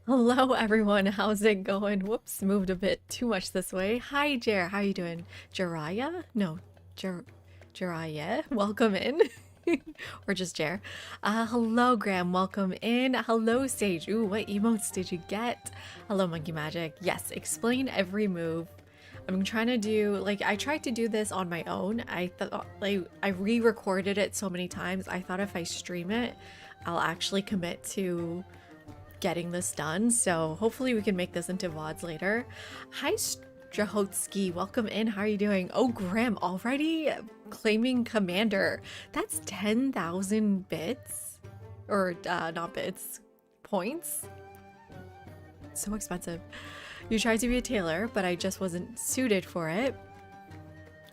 Hello everyone, how's it going? Whoops, moved a bit too much this way. Hi Jer, how you doing? Jiraiya? No, Jiraiya, welcome in. Or just Jer. Hello Graham, welcome in. Hello Sage. Ooh, what emotes did you get? Hello Monkey Magic. Yes, explain every move. I'm trying to do, like, I tried to do this on my own. I thought, like, I re-recorded it so many times. I thought if I stream it, I'll actually commit to getting this done, so hopefully we can make this into VODs later. Hi Strahotsky, welcome in. How are you doing? Oh, Graham, already claiming commander. That's 10,000 bits, or not bits, points. So expensive. You tried to be a tailor, but I just wasn't suited for it.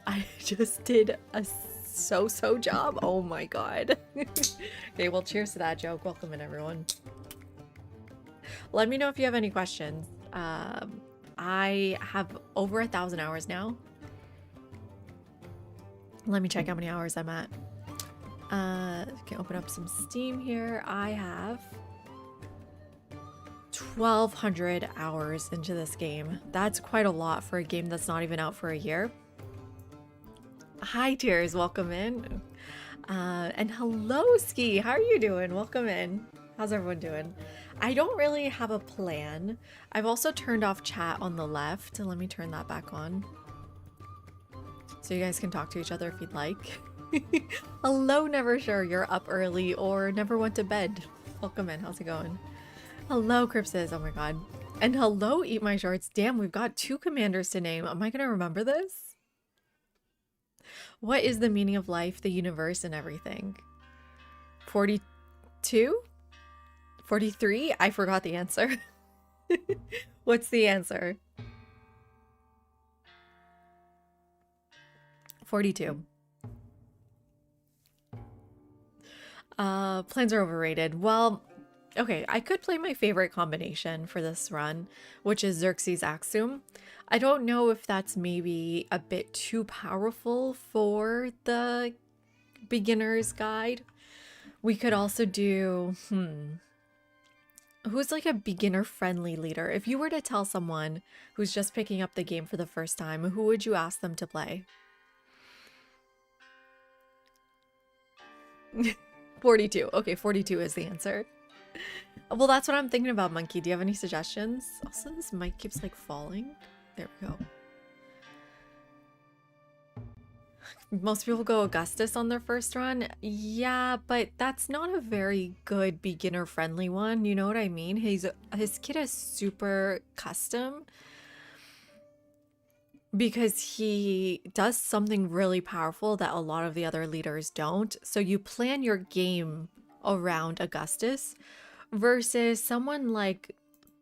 I just did a so-so job. Oh my god. Okay, well, cheers to that joke. Welcome in, everyone. Let me know if you have any questions. I have over 1,000 hours now. Let me check how many hours I'm at. Can open up some Steam here. I have 1,200 hours into this game. That's quite a lot for a game that's not even out for a year. Hi Tears, welcome in. And hello Ski, how are you doing? Welcome in. How's everyone doing? I don't really have a plan. I've also turned off chat on the left. Let me turn that back on, so you guys can talk to each other if you'd like. Hello, Never Sure, you're up early or never went to bed. Welcome in, how's it going? Hello, Cripsis, oh my god. And hello, Eat My Shorts. Damn, we've got 2 commanders to name. Am I gonna remember this? What is the meaning of life, the universe, and everything? 42? 43? I forgot the answer. What's the answer? 42. Plans are overrated. Well, okay, I could play my favorite combination for this run, which is Xerxes Axum. I don't know if that's maybe a bit too powerful for the beginner's guide. We could also do, who's like a beginner-friendly leader? If you were to tell someone who's just picking up the game for the first time, who would you ask them to play? 42. Okay, 42 is the answer. Well, that's what I'm thinking about, Monkey. Do you have any suggestions? Also, this mic keeps like falling. There we go. Most people go Augustus on their first run. Yeah, but that's not a very good beginner-friendly one. You know what I mean? His kit is super custom because he does something really powerful that a lot of the other leaders don't. So you plan your game around Augustus versus someone like,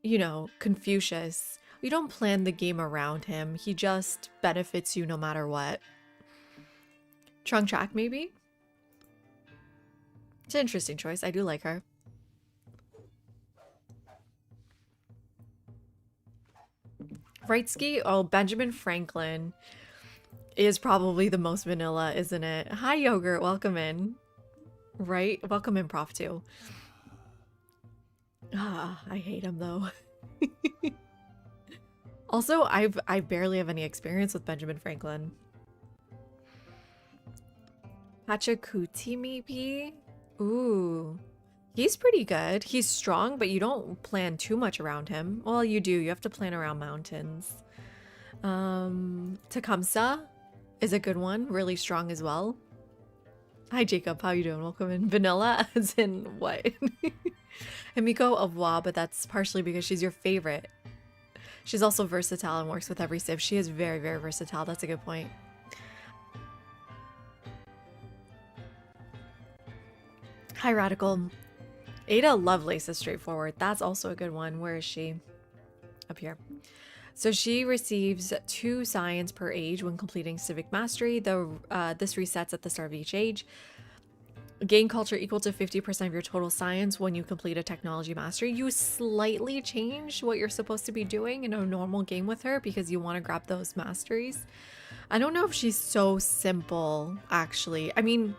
you know, Confucius. You don't plan the game around him. He just benefits you no matter what. Trunk Track, maybe? It's an interesting choice. I do like her. Frightski? Oh, Benjamin Franklin is probably the most vanilla, isn't it? Hi, Yogurt. Welcome in. Right? Welcome in, Prof. 2. Ah, I hate him, though. Also, I barely have any experience with Benjamin Franklin. Pachacuti, maybe? Ooh. He's pretty good. He's strong, but you don't plan too much around him. Well, you do. You have to plan around mountains. Tecumseh is a good one. Really strong as well. Hi, Jacob. How you doing? Welcome in. Vanilla, as in what? Himiko of Wa, but that's partially because she's your favorite. She's also versatile and works with every civ. She is very, very versatile. That's a good point. Hi, Radical. Ada Lovelace is straightforward. That's also a good one. Where is she? Up here. So she receives 2 science per age when completing Civic Mastery. This resets at the start of each age. Gain culture equal to 50% of your total science when you complete a technology mastery. You slightly change what you're supposed to be doing in a normal game with her because you want to grab those masteries. I don't know if she's so simple, actually. I mean,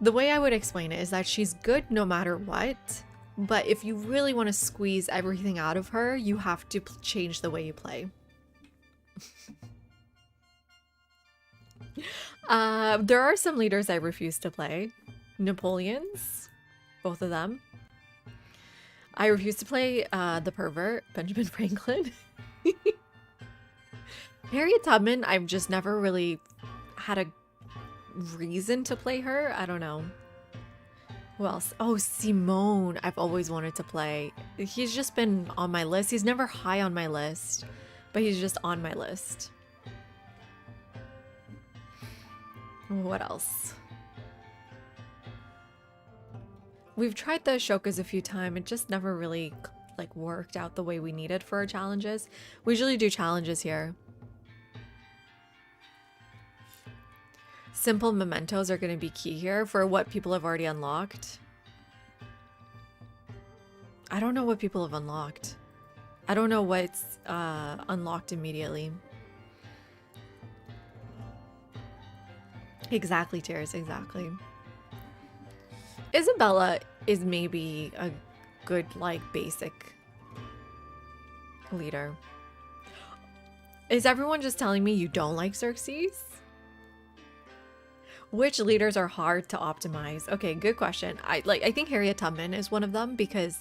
the way I would explain it is that she's good no matter what, but if you really want to squeeze everything out of her, you have to change the way you play. There are some leaders I refuse to play. Napoleons, both of them. I refuse to play the pervert, Benjamin Franklin. Harriet Tubman, I've just never really had a reason to play her. I don't know. Who else? Oh, Simone. I've always wanted to play. He's just been on my list. He's never high on my list, but he's just on my list. What else? We've tried the Ashokas a few times. It just never really like worked out the way we needed for our challenges. We usually do challenges here. Simple mementos are going to be key here for what people have already unlocked. I don't know what people have unlocked. I don't know what's unlocked immediately. Exactly, Tears, exactly. Isabella is maybe a good, like, basic leader. Is everyone just telling me you don't like Xerxes? Which leaders are hard to optimize? Okay, good question. I think Harriet Tubman is one of them because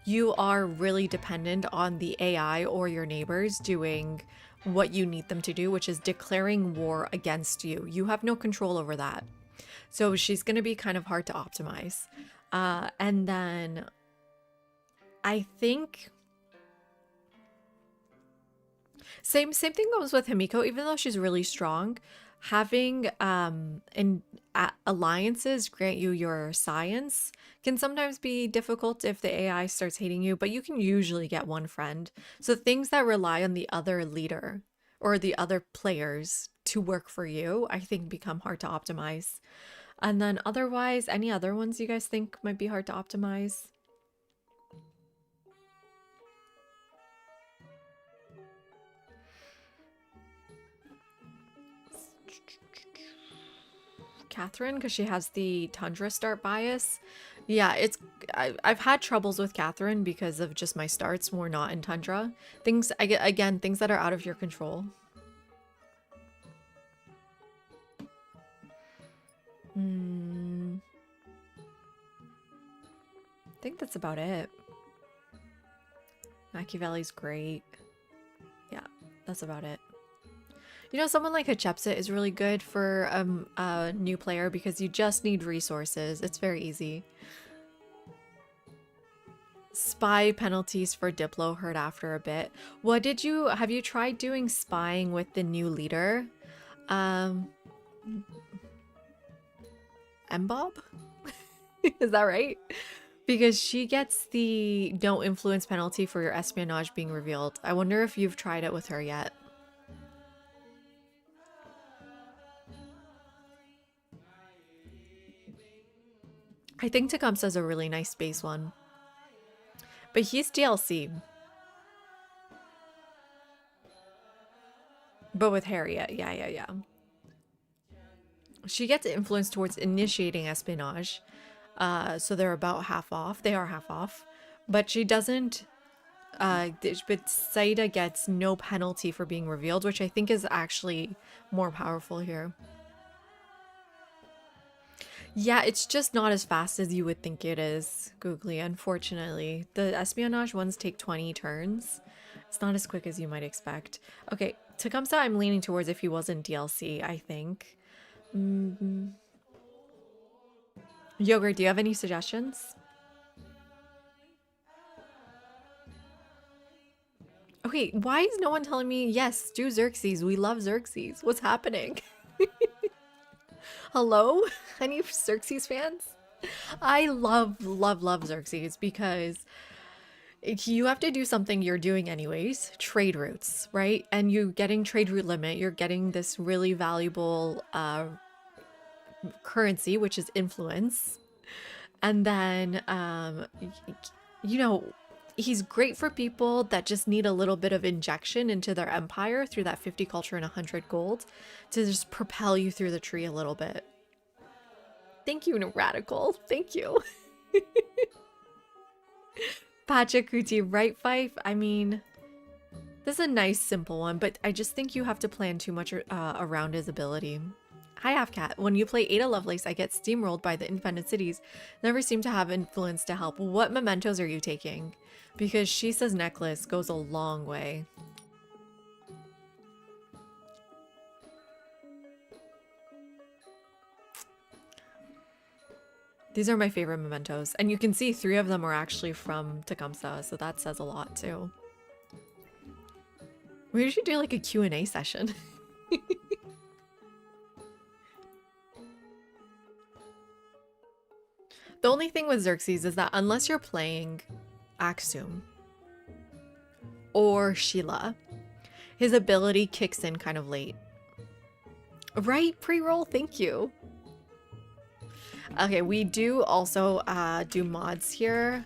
you are really dependent on the AI or your neighbors doing what you need them to do, which is declaring war against you. You have no control over that. So she's going to be kind of hard to optimize. And then I think same thing goes with Himiko. Even though she's really strong, having alliances grant you your science can sometimes be difficult if the AI starts hating you, but you can usually get one friend. So things that rely on the other leader or the other players to work for you, I think become hard to optimize. And then otherwise, any other ones you guys think might be hard to optimize? Catherine, because she has the Tundra start bias. Yeah, I've had troubles with Catherine because of just my starts were not in Tundra. Things, again, things that are out of your control. I think that's about it. Machiavelli's great. Yeah, that's about it. You know, someone like Hatshepsut is really good for a new player because you just need resources. It's very easy. Spy penalties for Diplo heard after a bit. Have you tried doing spying with the new leader? Mbob? Is that right? Because she gets the no influence penalty for your espionage being revealed. I wonder if you've tried it with her yet. I think Tecumseh's a really nice base one. But he's DLC. But with Harriet, yeah. She gets influence towards initiating espionage. So they're about half off. They are half off. But she doesn't... but Saida gets no penalty for being revealed, which I think is actually more powerful here. Yeah, it's just not as fast as you would think it is, Googly, unfortunately. The espionage ones take 20 turns. It's not as quick as you might expect. Okay, Tecumseh I'm leaning towards if he wasn't DLC, I think. Yogurt, do you have any suggestions? Okay, why is no one telling me, yes, do Xerxes, we love Xerxes. What's happening? Hello? Any Xerxes fans? I love Xerxes because you have to do something you're doing anyways, trade routes, right? And you getting trade route limit, you're getting this really valuable currency, which is influence. And then, you know, he's great for people that just need a little bit of injection into their empire through that 50 culture and 100 gold to just propel you through the tree a little bit. Thank you, Radical. Thank you. Pachacuti, right, Fife? I mean, this is a nice, simple one, but I just think you have to plan too much around his ability. Hi, Halfcat. When you play Ada Lovelace, I get steamrolled by the independent cities. Never seem to have influence to help. What mementos are you taking? Because she says necklace goes a long way. These are my favorite mementos. And you can see 3 of them are actually from Tecumseh, so that says a lot too. We should do like a Q&A session. The only thing with Xerxes is that unless you're playing Aksum or Sheila, his ability kicks in kind of late. Right, pre-roll, thank you. Okay, we do also do mods here,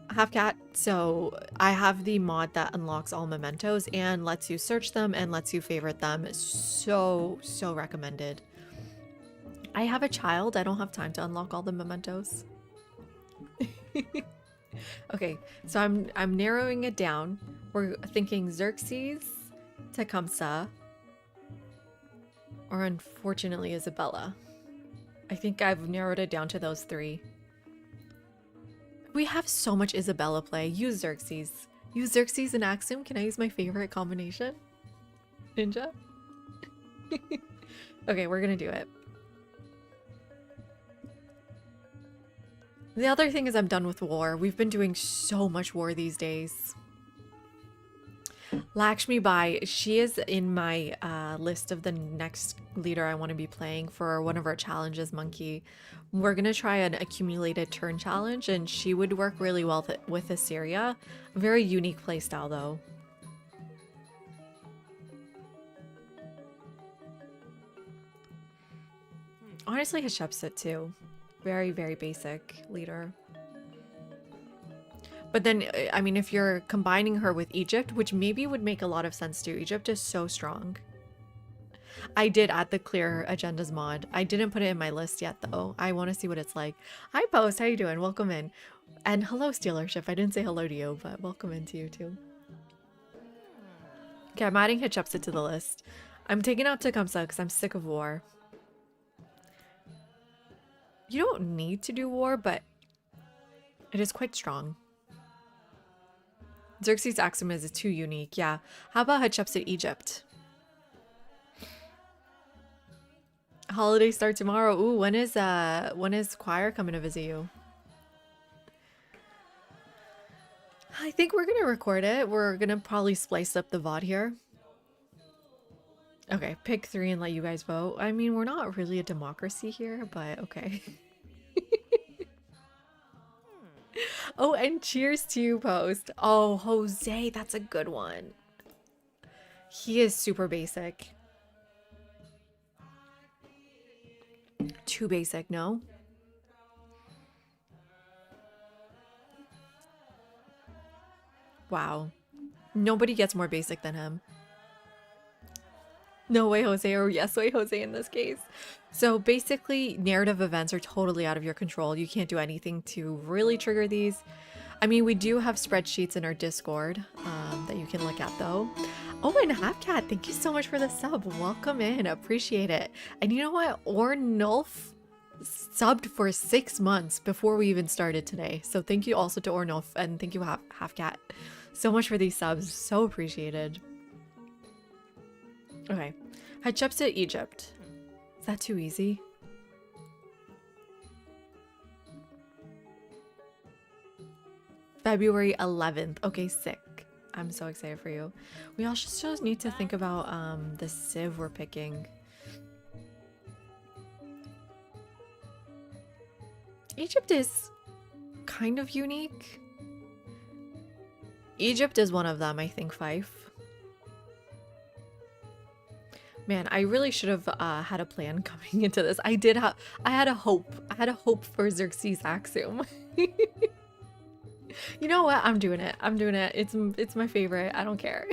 Halfcat. So I have the mod that unlocks all mementos and lets you search them and lets you favorite them. So recommended. I have a child. I don't have time to unlock all the mementos. Okay, so I'm narrowing it down. We're thinking Xerxes, Tecumseh, or unfortunately Isabella. I think I've narrowed it down to those 3. We have so much Isabella play. Use Xerxes. Use Xerxes and Aksum. Can I use my favorite combination? Ninja? Okay, we're gonna do it. The other thing is I'm done with war. We've been doing so much war these days. Lakshmi Bai, she is in my list of the next leader I want to be playing for one of our challenges, Monkey. We're going to try an accumulated turn challenge, and she would work really well with Assyria. A very unique playstyle, though. Honestly, Hatshepsut, too. Very basic leader. But then, I mean, if you're combining her with Egypt, which maybe would make a lot of sense too. Egypt is so strong. I did add the clear agendas mod. I didn't put it in my list yet, though. I want to see what it's like. Hi, Post. How you doing? Welcome in. And hello, Stealership. I didn't say hello to you, but welcome in to you, too. Okay, I'm adding Hatshepsut to the list. I'm taking out Tecumseh because I'm sick of war. You don't need to do war, but It is quite strong. Xerxes Axiom is too unique. Yeah. How about Hatshepsut Egypt? Holiday start tomorrow. Ooh, when is choir coming to visit you? I think we're gonna record it. We're gonna probably splice up the VOD here. Okay, pick 3 and let you guys vote. I mean, we're not really a democracy here, but okay. Oh, and cheers to you, Post. Oh, Jose, that's a good one. He is super basic. Too basic, no? Wow. Nobody gets more basic than him. No way, Jose, or yes way, Jose in this case. So basically, narrative events are totally out of your control. You can't do anything to really trigger these. I mean, we do have spreadsheets in our Discord that you can look at, though. Oh, and Halfcat, thank you so much for the sub. Welcome in. Appreciate it. And you know what? Ornulf subbed for 6 months before we even started today. So thank you also to Ornulf, and thank you, Halfcat, so much for these subs. So appreciated. Okay. Hatshepsut Egypt. Is that too easy? February 11th. Okay, sick. I'm so excited for you. We also just need to think about the civ we're picking. Egypt is kind of unique. Egypt is one of them, I think, Fife. Man, I really should have had a plan coming into this. I had a hope. I had a hope for Xerxes Axiom. You know what? I'm doing it. I'm doing it. It's my favorite. I don't care.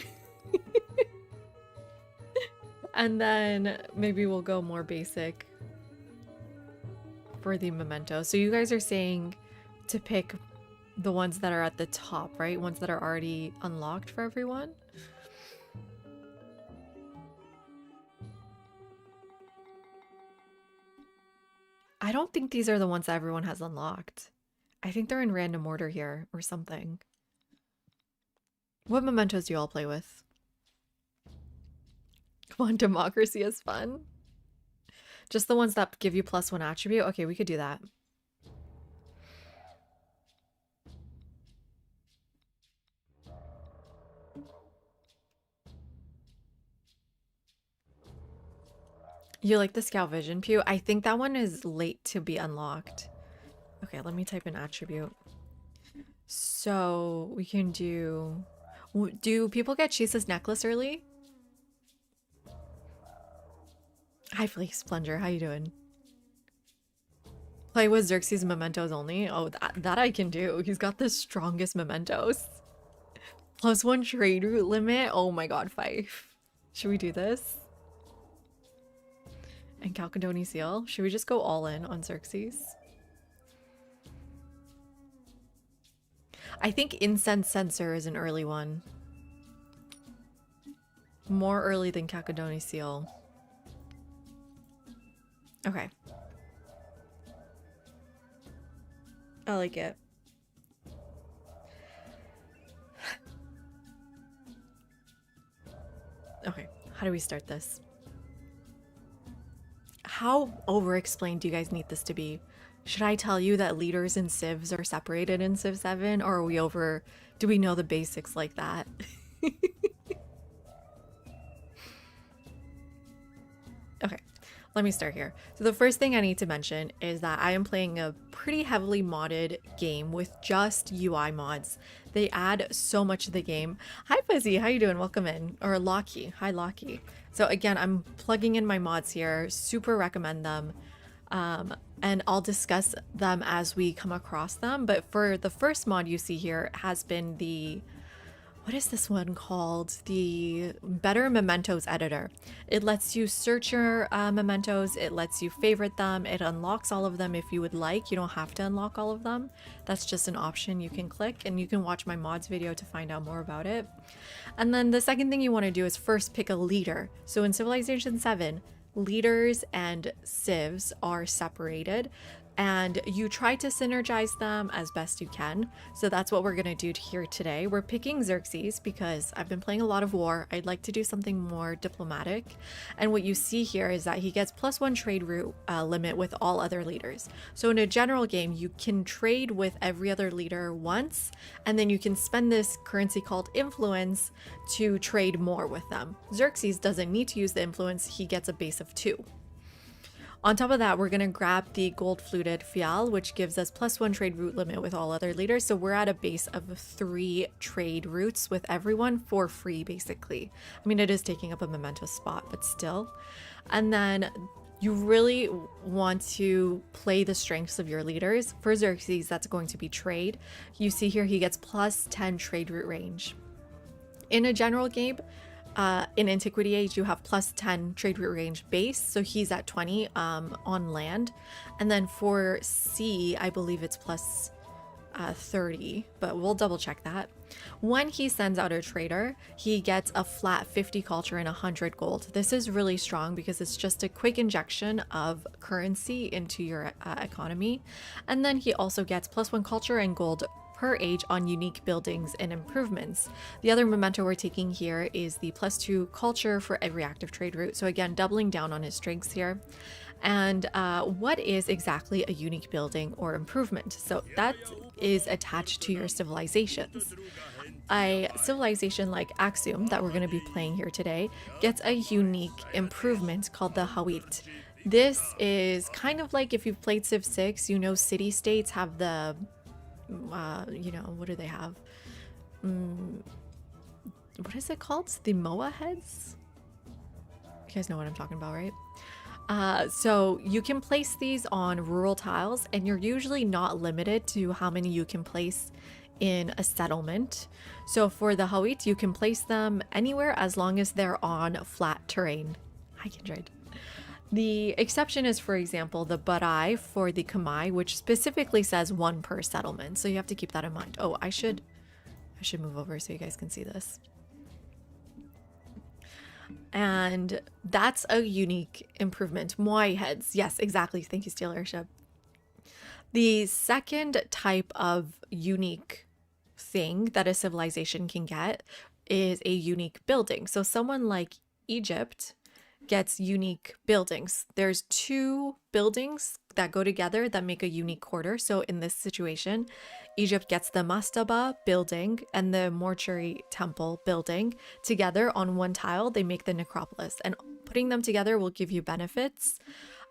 And then maybe we'll go more basic for the memento. So you guys are saying to pick the ones that are at the top, right? Ones that are already unlocked for everyone? I don't think these are the ones that everyone has unlocked. I think they're in random order here or something. What mementos do you all play with? Come on, democracy is fun. Just the ones that give you +1 attribute? Okay, we could do that. You like the Scout Vision Pew? I think that one is late to be unlocked. Okay, let me type in attribute. So we can do people get Jesus necklace early? Hi Flake Plunger, how you doing? Play with Xerxes mementos only? Oh, that I can do. He's got the strongest mementos. +1 trade route limit? Oh my god, Fife. Should we do this? And Chalcedony Seal? Should we just go all in on Xerxes? I think Incense Sensor is an early one. More early than Chalcedony Seal. Okay. I like it. Okay, how do we start this? How over-explained do you guys need this to be? Should I tell you that leaders and civs are separated in Civ 7, or are we over... Do we know the basics like that? Okay, let me start here. So the first thing I need to mention is that I am playing a pretty heavily modded game with just UI mods. They add so much to the game. Hi Fuzzy, how you doing? Welcome in. Or Locky. Hi Locky. So again, I'm plugging in my mods here. Super recommend them. And I'll discuss them as we come across them. But for the first mod you see here has been the... What is this one called? The Better Mementos Editor. It lets you search your mementos. It lets you favorite them. It unlocks all of them if you would like. You don't have to unlock all of them. That's just an option you can click, and you can watch my mods video to find out more about it. And then the second thing you want to do is first pick a leader. So in Civilization 7, leaders and civs are separated. and you try to synergize them as best you can. So that's what we're going to do here today. We're picking Xerxes because I've been playing a lot of war. I'd like to do something more diplomatic. And what you see here is that he gets +1 trade route limit with all other leaders. So in a general game, you can trade with every other leader once, and then you can spend this currency called influence to trade more with them. Xerxes doesn't need to use the influence. He gets a base of 2. On top of that, we're going to grab the gold fluted Fial, which gives us +1 trade route limit with all other leaders. So we're at a base of 3 trade routes with everyone for free, basically. I mean, it is taking up a memento spot, but still. And then you really want to play the strengths of your leaders. For Xerxes, that's going to be trade. You see here, he gets +10 trade route range. In a general game, in Antiquity Age, you have +10 trade route range base, so he's at 20 on land. And then for sea, I believe it's +30, but we'll double check that. When he sends out a trader, he gets a flat 50 culture and 100 gold. This is really strong because it's just a quick injection of currency into your economy. And then he also gets +1 culture and gold per age on unique buildings and improvements. The other memento we're taking here is the +2 culture for every active trade route. So again, doubling down on his strengths here. And what is exactly a unique building or improvement? So that is attached to your civilizations. A civilization like Axiom, that we're going to be playing here today, gets a unique improvement called the Hawit. This is kind of like if you've played Civ 6, you know city-states have the what do they have? What is it called? The Moa heads? You guys know what I'm talking about, right? So you can place these on rural tiles, and you're usually not limited to how many you can place in a settlement. So for the Hawit, you can place them anywhere as long as they're on flat terrain. Hi, Kindred. The exception is, for example, the Barai for the Kamai, which specifically says 1 per settlement. So you have to keep that in mind. Oh, I should move over so you guys can see this. And that's a unique improvement. Moai heads. Yes, exactly. Thank you, Steel Airship. The second type of unique thing that a civilization can get is a unique building. So someone like Egypt gets unique buildings. There's 2 buildings that go together that make a unique quarter. So in this situation, Egypt gets the Mastaba building and the mortuary temple building together on one tile. They make the necropolis, and putting them together will give you benefits.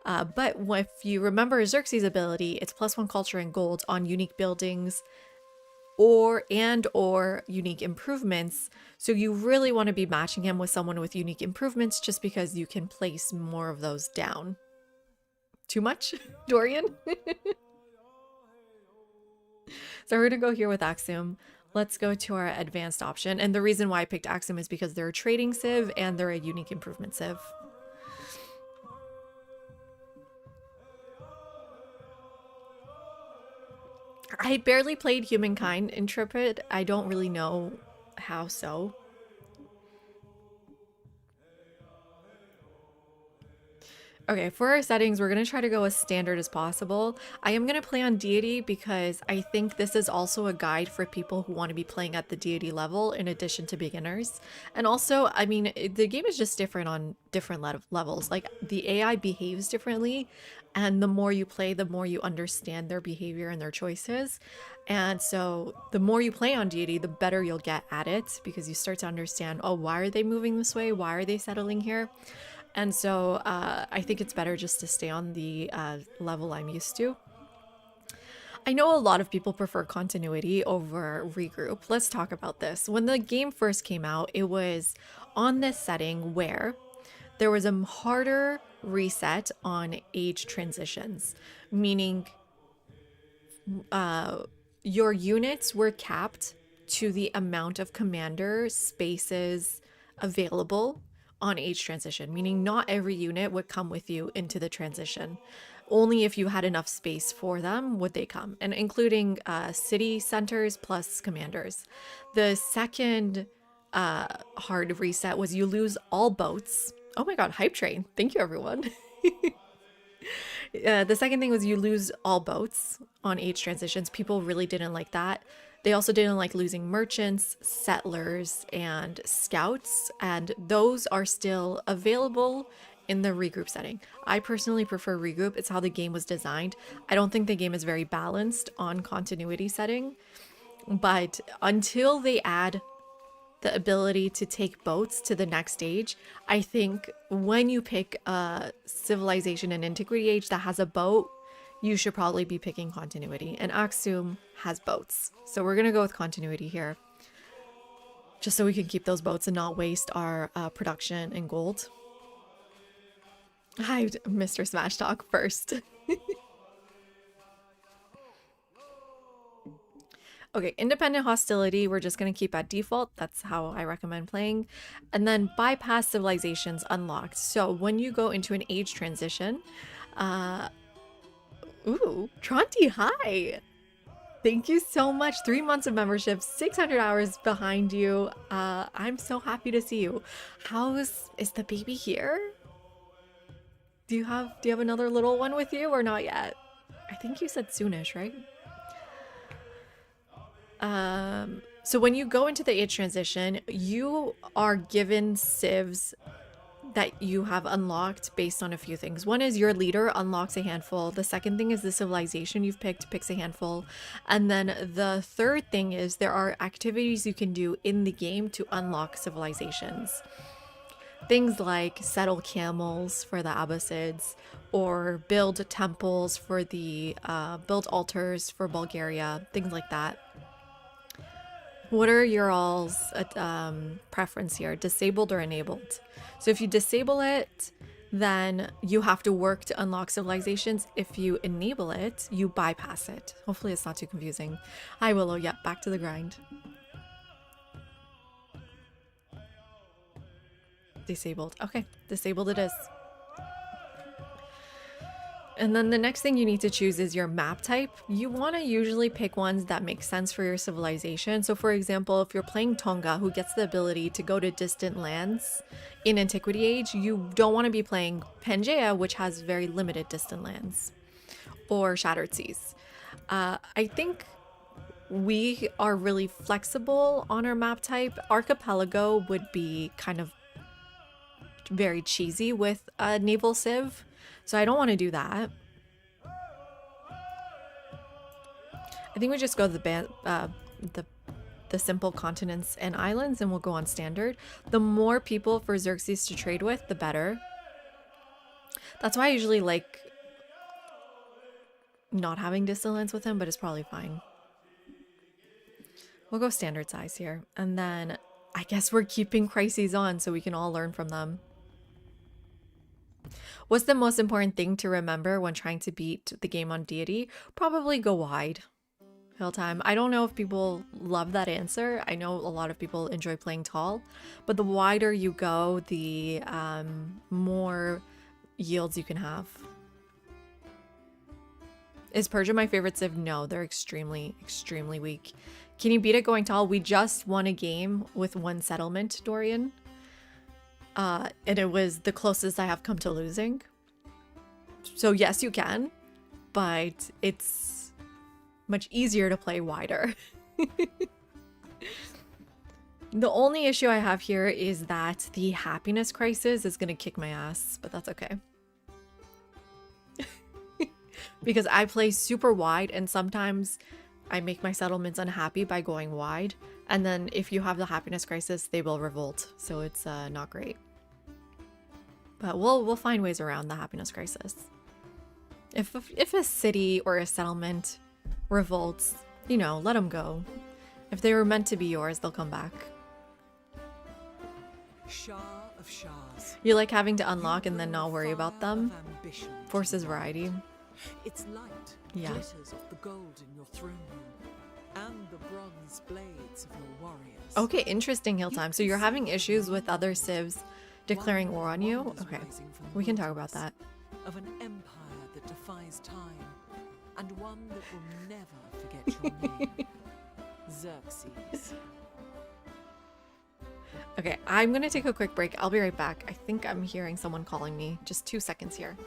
But if you remember Xerxes' ability, it's +1 culture and gold on unique buildings or unique improvements. So you really want to be matching him with someone with unique improvements just because you can place more of those down. Too much, Dorian? So we're gonna go here with Axiom. Let's go to our advanced option. And the reason why I picked Axiom is because they're a trading civ and they're a unique improvement civ. I barely played Humankind Intrepid. I don't really know how so. Okay, for our settings, we're going to try to go as standard as possible. I am going to play on deity because I think this is also a guide for people who want to be playing at the deity level in addition to beginners. And also, I mean, the game is just different on different levels. Like, the AI behaves differently, and the more you play, the more you understand their behavior and their choices. And so the more you play on deity, the better you'll get at it, because you start to understand, oh, why are they moving this way? Why are they settling here? And so I think it's better just to stay on the level I'm used to. I know a lot of people prefer continuity over regroup. Let's talk about this. When the game first came out, it was on this setting where there was a harder reset on age transitions, meaning your units were capped to the amount of commander spaces available on age transition, meaning not every unit would come with you into the transition. Only if you had enough space for them would they come, and including city centers plus commanders. The second hard reset was you lose all boats. Oh my god, hype train. Thank you, everyone. The second thing was you lose all boats on age transitions. People really didn't like that. They also didn't like losing merchants, settlers, and scouts, and those are still available in the regroup setting. I personally prefer regroup. It's how the game was designed. I don't think the game is very balanced on continuity setting, but until they add the ability to take boats to the next stage, I think when you pick a civilization and antiquity age that has a boat, you should probably be picking continuity. And Aksum has boats. So we're going to go with continuity here. Just so we can keep those boats and not waste our production and gold. Hi, Mr. Smash Talk first. Okay, independent hostility, we're just going to keep at default. That's how I recommend playing. And then bypass civilizations unlocked. So when you go into an age transition, ooh, Tronti, hi! Thank you so much. 3 months of membership, 600 hours behind you. I'm so happy to see you. Is the baby here? Do you have another little one with you or not yet? I think you said soonish, right? So when you go into the age transition, you are given civs that you have unlocked based on a few things. One is your leader unlocks a handful. The second thing is the civilization you've picked picks a handful. And then the third thing is there are activities you can do in the game to unlock civilizations. Things like settle camels for the Abbasids, or build temples for the, build altars for Bulgaria, things like that. What are your all's preference here? Disabled or enabled? So if you disable it, then you have to work to unlock civilizations. If you enable it, you bypass it. Hopefully it's not too confusing. Hi Willow, yep, back to the grind. Disabled. Okay, disabled it is. And then the next thing you need to choose is your map type. You want to usually pick ones that make sense for your civilization. So for example, if you're playing Tonga, who gets the ability to go to distant lands in Antiquity Age, you don't want to be playing Pangaea, which has very limited distant lands, or Shattered Seas. I think we are really flexible on our map type. Archipelago would be kind of very cheesy with a naval civ. So I don't want to do that. I think we just go the simple continents and islands, and we'll go on standard. The more people for Xerxes to trade with, the better. That's why I usually like not having dissonance with him, but it's probably fine. We'll go standard size here. And then I guess we're keeping crises on so we can all learn from them. What's the most important thing to remember when trying to beat the game on deity? Probably go wide. Hill time. I don't know if people love that answer. I know a lot of people enjoy playing tall, but the wider you go, the more yields you can have. Is Persia my favorite civ? No, they're extremely, extremely weak. Can you beat it going tall? We just won a game with 1 settlement, Dorian. And it was the closest I have come to losing. So yes, you can, but it's much easier to play wider. The only issue I have here is that the happiness crisis is going to kick my ass, but that's okay. Because I play super wide, and sometimes I make my settlements unhappy by going wide. And then if you have the happiness crisis, they will revolt. So it's not great. But we'll find ways around the happiness crisis. If a city or a settlement revolts, you know, let them go. If they were meant to be yours, they'll come back. Shah of Shahs. You like having to unlock and then not worry about them? Forces variety. Its light glitters off the gold in your throne room and the bronze blades of your warriors. Okay, interesting, Hilltime. So you're having issues with other civs declaring war on you? Okay, we can talk about that. Of an empire that defies time, and one that will never forget your name. Xerxes. Okay, I'm gonna take a quick break. I'll be right back. I think I'm hearing someone calling me. Just 2 seconds here.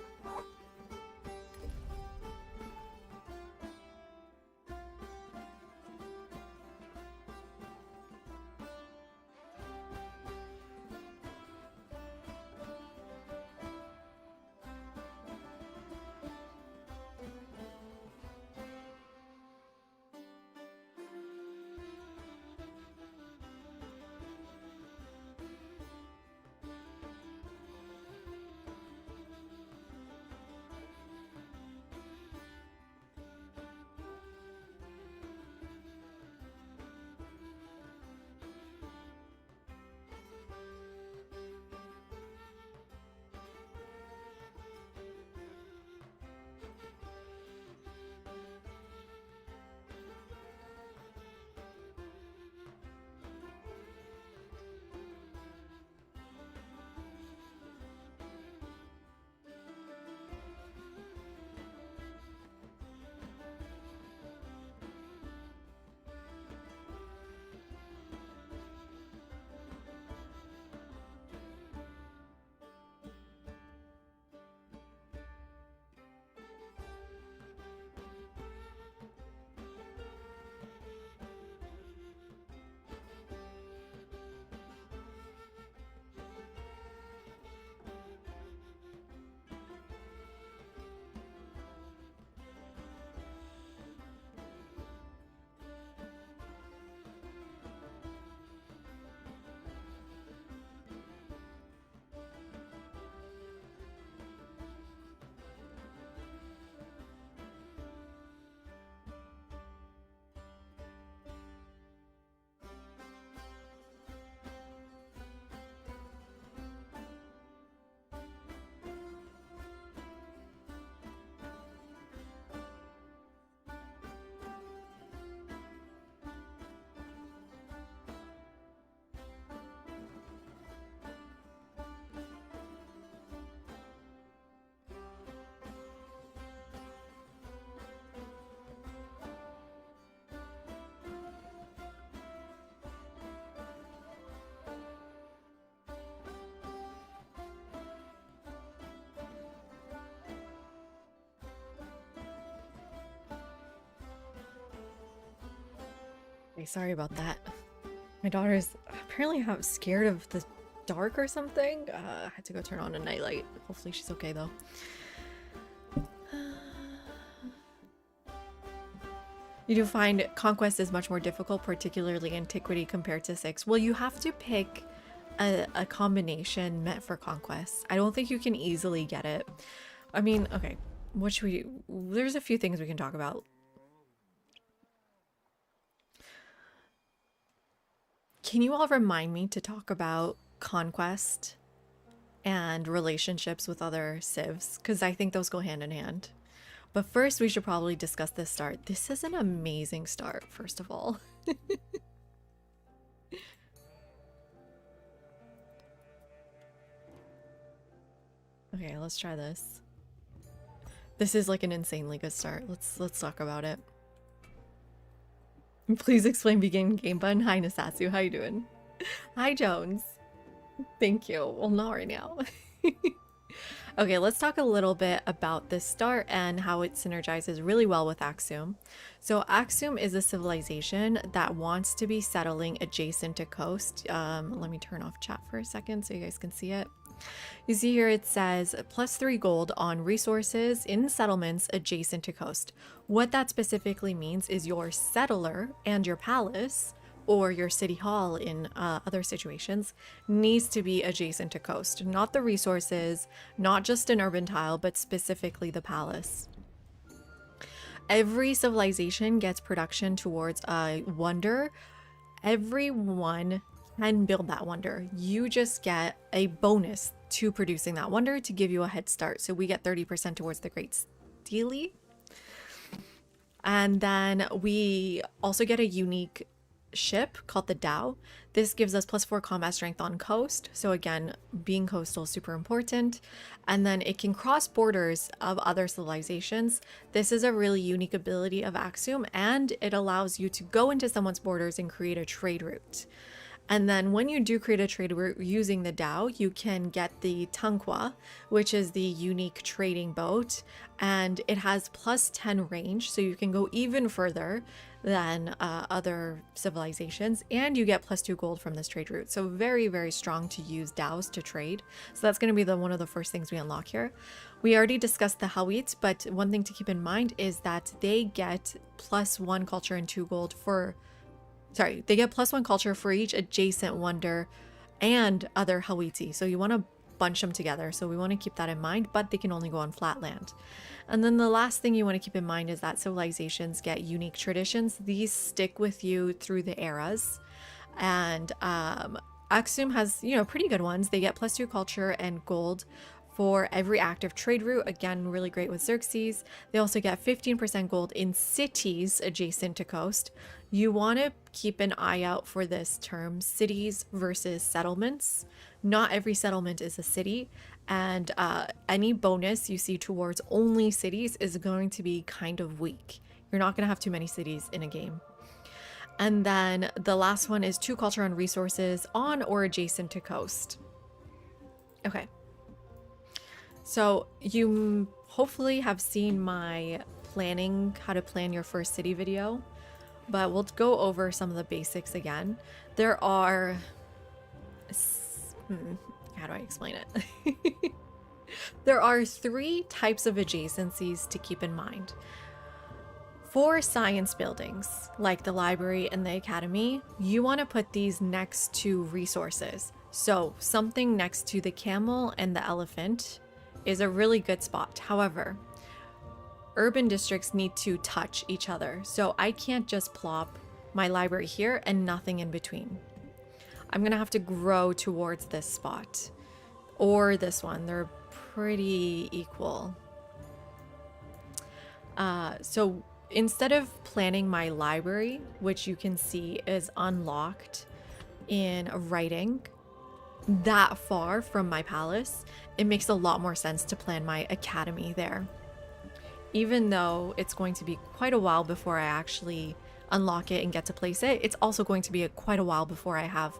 Okay, sorry about that. My daughter's apparently scared of the dark or something. I had to go turn on a nightlight. Hopefully she's okay though. You do find Conquest is much more difficult, particularly Antiquity compared to 6. Well, you have to pick a combination meant for Conquest. I don't think you can easily get it. I mean, okay, what should we do? There's a few things we can talk about. Can you all remind me to talk about Conquest and relationships with other civs? Because I think those go hand in hand. But first, we should probably discuss this start. This is an amazing start, first of all. Okay, let's try this. This is like an insanely good start. Let's talk about it. Please explain begin game button. Hi, Nasatsu. How you doing? Hi, Jones. Thank you. Well, not right now. Okay, let's talk a little bit about this start and how it synergizes really well with Axum. So Axum is a civilization that wants to be settling adjacent to coast. Let me turn off chat for a second so you guys can see it. You see here it says +3 gold on resources in settlements adjacent to coast. What that specifically means is your settler and your palace, or your city hall in other situations, needs to be adjacent to coast. Not the resources, not just an urban tile, but specifically the palace. Every civilization gets production towards a wonder. Everyone can build that wonder. You just get a bonus to producing that wonder to give you a head start. So we get 30% towards the Great Stele. And then we also get a unique ship called the Dao. This gives us +4 combat strength on coast. So again, being coastal is super important. And then it can cross borders of other civilizations. This is a really unique ability of Axum, and it allows you to go into someone's borders and create a trade route. And then when you do create a trade route using the Dao, you can get the Tanqua, which is the unique trading boat, and it has +10 range, so you can go even further than other civilizations, and you get +2 gold from this trade route. So very, very strong to use Daos to trade. So that's going to be one of the first things we unlock here. We already discussed the Hawits, but one thing to keep in mind is that they get +1 culture and 2 gold for... Sorry, they get +1 culture for each adjacent wonder and other Hawiti. So you want to bunch them together. So we want to keep that in mind, but they can only go on flat land. And then the last thing you want to keep in mind is that civilizations get unique traditions. These stick with you through the eras. And Axum has, pretty good ones. They get +2 culture and gold for every active trade route. Again, really great with Xerxes. They also get 15% gold in cities adjacent to coast. You want to keep an eye out for this term, cities versus settlements. Not every settlement is a city, and any bonus you see towards only cities is going to be kind of weak. You're not going to have too many cities in a game. And then the last one is 2 culture and resources on or adjacent to coast. Okay. So you hopefully have seen my planning how to plan your first city video, but we'll go over some of the basics again. There are, how do I explain it? There are 3 types of adjacencies to keep in mind. For science buildings, like the library and the academy, you want to put these next to resources. So something next to the camel and the elephant is a really good spot. However, urban districts need to touch each other. So I can't just plop my library here and nothing in between. I'm gonna have to grow towards this spot or this one. They're pretty equal. So instead of planning my library, which you can see is unlocked in writing, that far from my palace, it makes a lot more sense to plan my academy there. Even though it's going to be quite a while before I actually unlock it and get to place it, it's also going to be quite a while before I have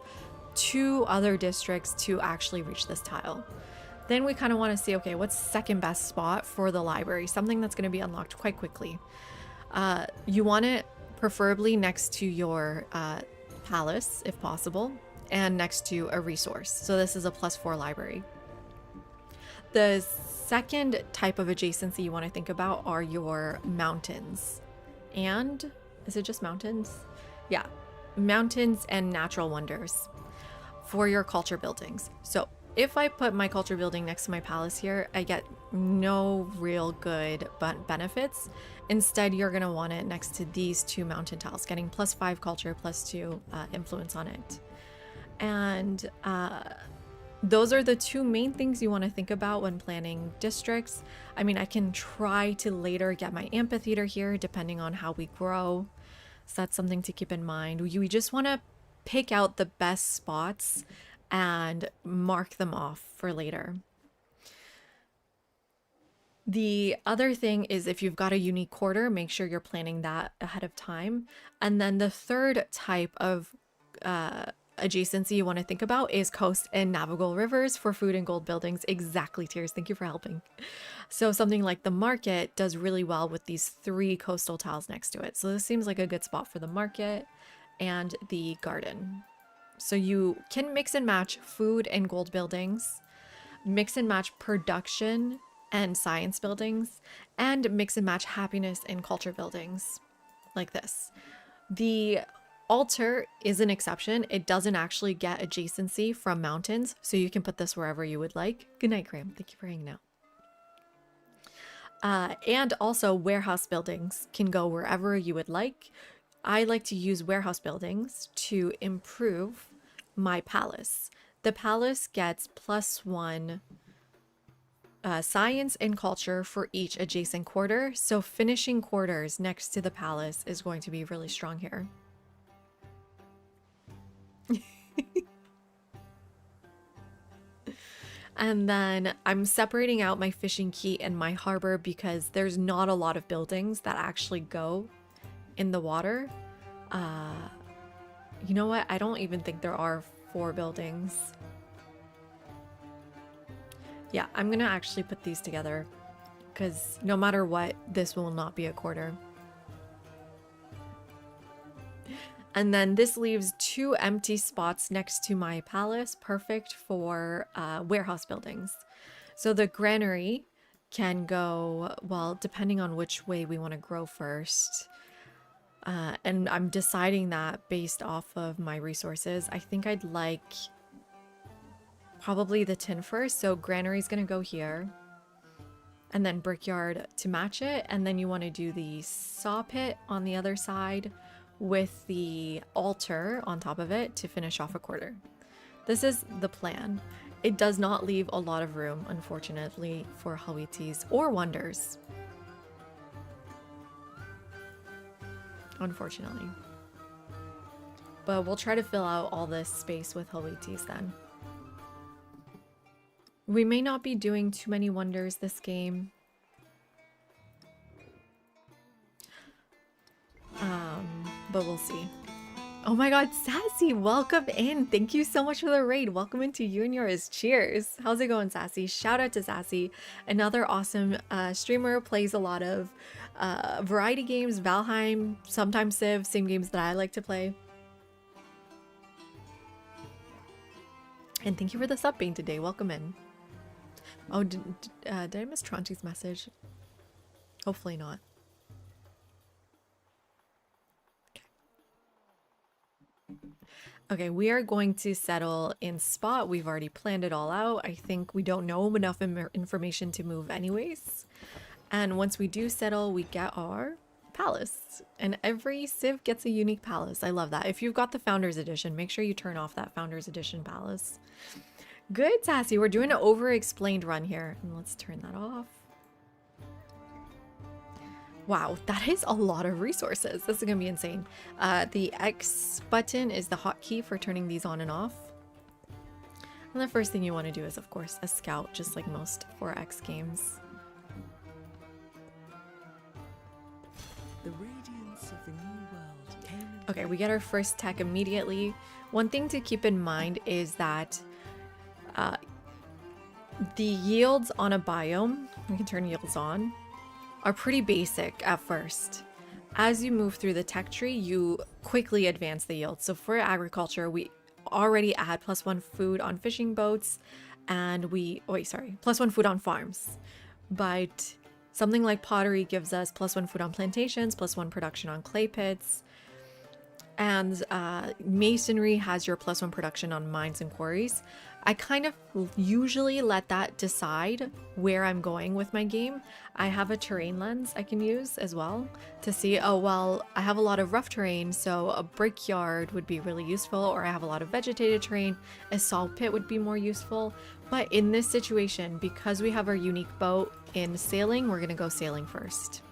2 other districts to actually reach this tile. Then we kind of want to see, okay, what's second best spot for the library? Something that's going to be unlocked quite quickly. You want to preferably next to your palace if possible, and next to a resource. So this is a +4 library. The second type of adjacency you want to think about are your mountains. And is it just mountains? Yeah, mountains and natural wonders for your culture buildings. So if I put my culture building next to my palace here, I get no real good benefits. Instead, you're going to want it next to these two mountain tiles, getting +5 culture, +2 influence on it. And those are the two main things you want to think about when planning districts. I mean, I can try to later get my amphitheater here depending on how we grow. So that's something to keep in mind. We just want to pick out the best spots and mark them off for later. The other thing is if you've got a unique quarter, make sure you're planning that ahead of time. And then the third type of adjacency you want to think about is coast and navigable rivers for food and gold buildings. Exactly, Tears. Thank you for helping. So something like the market does really well with these 3 coastal tiles next to it. So this seems like a good spot for the market and the garden. So you can mix and match food and gold buildings, mix and match production and science buildings, and mix and match happiness and culture buildings like this. The altar is an exception. It doesn't actually get adjacency from mountains, so you can put this wherever you would like. Good night, Graham. Thank you for hanging out. And also warehouse buildings can go wherever you would like. I like to use warehouse buildings to improve my palace. The palace gets +1 science and culture for each adjacent quarter, so finishing quarters next to the palace is going to be really strong here. And then I'm separating out my fishing quay and my harbor because there's not a lot of buildings that actually go in the water. You know what? I don't even think there are 4 buildings. Yeah, I'm gonna actually put these together because no matter what, this will not be a quarter. And then this leaves 2 empty spots next to my palace, perfect for warehouse buildings. So the granary can go, well, depending on which way we want to grow first. And I'm deciding that based off of my resources. I think I'd like probably the tin first. So granary's going to go here. And then brickyard to match it. And then you want to do the saw pit on the other side with the altar on top of it to finish off a quarter. This is the plan. It does not leave a lot of room, unfortunately, for Hawitis or wonders. Unfortunately. But we'll try to fill out all this space with Hawitis then. We may not be doing too many wonders this game. But we'll see. Oh my god, Sassy, welcome in. Thank you so much for the raid. Welcome into you and yours. Cheers. How's it going, Sassy? Shout out to Sassy. Another awesome streamer, plays a lot of variety games, Valheim, sometimes Civ, same games that I like to play. And thank you for the sub being today. Welcome in. Oh, did I miss Tronti's message? Hopefully not. Okay, we are going to settle in spot. We've already planned it all out. I think we don't know enough information to move anyways. And once we do settle, we get our palace. And every Civ gets a unique palace. I love that. If you've got the Founders Edition, make sure you turn off that Founders Edition palace. Good, Sassy. We're doing an over-explained run here. And let's turn that off. Wow, that is a lot of resources. This is gonna be insane. The X button is the hotkey for turning these on and off. And the first thing you want to do is, of course, a scout, just like most 4X games. The radiance of the new world came. Okay, we get our first tech immediately. One thing to keep in mind is that the yields on a biome, we can turn yields on, are pretty basic at first. as you move through the tech tree, you quickly advance the yield. So for agriculture, we already add +1 food on fishing boats, and +1 food on farms. But something like pottery gives us +1 food on plantations, +1 production on clay pits. And masonry has your +1 production on mines and quarries. I kind of usually let that decide where I'm going with my game. I have a terrain lens I can use as well to see, oh, well, I have a lot of rough terrain, so a brickyard would be really useful, or I have a lot of vegetated terrain, a salt pit would be more useful. But in this situation, because we have our unique boat in sailing, we're gonna go sailing first.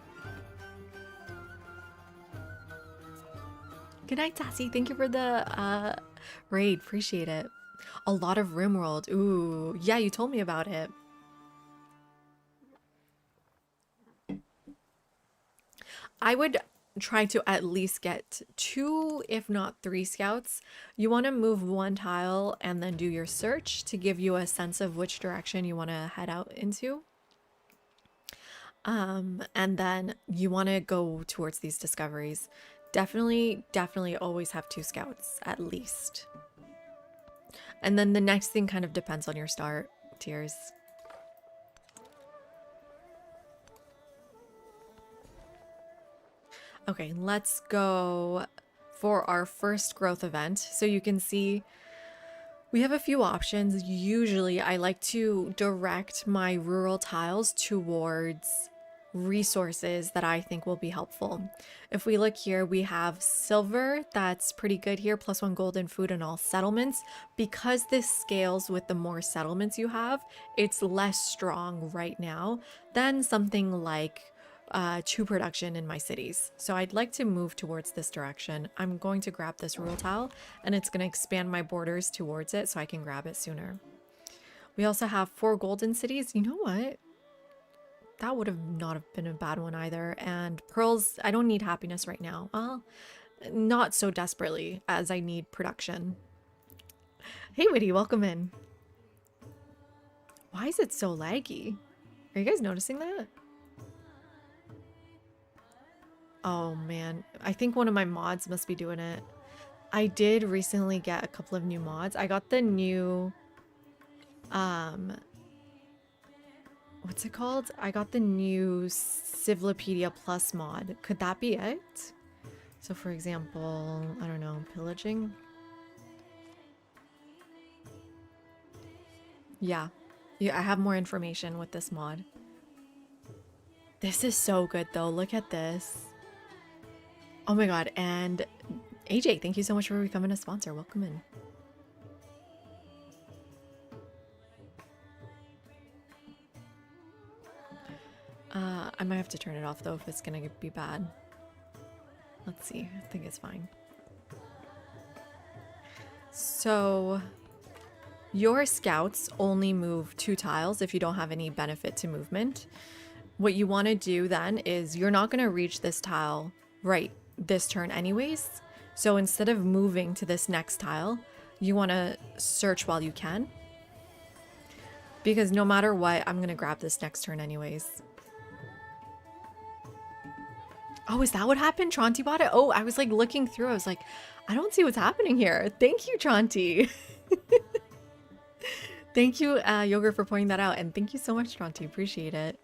Good night, Sassy. Thank you for the raid. Appreciate it. A lot of RimWorld. Ooh, yeah, you told me about it. I would try to at least get 2, if not 3 scouts. You want to move 1 tile and then do your search to give you a sense of which direction you want to head out into. And then you want to go towards these discoveries. Definitely always have 2 scouts at least. And then the next thing kind of depends on your start tiers. Okay, let's go for our first growth event. So you can see we have a few options. Usually I like to direct my rural tiles towards resources that I think will be helpful. If we look here, we have silver, that's pretty good here, +1 gold and food in all settlements. Because this scales with the more settlements you have, it's less strong right now than something like 2 production in my cities. So I'd like to move towards this direction. I'm going to grab this rural tile, and it's going to expand my borders towards it so I can grab it sooner. We also have 4 golden cities. You know what? That would have not have been a bad one either. And pearls, I don't need happiness right now. Well, not so desperately as I need production. Hey, Witty, welcome in. Why is it so laggy? Are you guys noticing that? Oh man, I think one of my mods must be doing it. I did recently get a couple of new mods. I got the new, what's it called? I got the new Civlopedia Plus mod. Could that be it? So for example, I don't know, pillaging? Yeah, I have more information with this mod. This is so good though, look at this. Oh my god, and AJ, thank you so much for becoming a sponsor. Welcome in. I might have to turn it off though if it's gonna be bad. Let's see, I think it's fine. So your scouts only move 2 tiles if you don't have any benefit to movement. What you want to do then is you're not going to reach this tile right this turn anyways. So instead of moving to this next tile, you want to search while you can. Because no matter what, I'm going to grab this next turn anyways. Oh, is that what happened? Tronti bought it? Oh, I was like looking through. I was like, I don't see what's happening here. Thank you, Tronti. Thank you, Yogurt, for pointing that out. And thank you so much, Tronti. Appreciate it.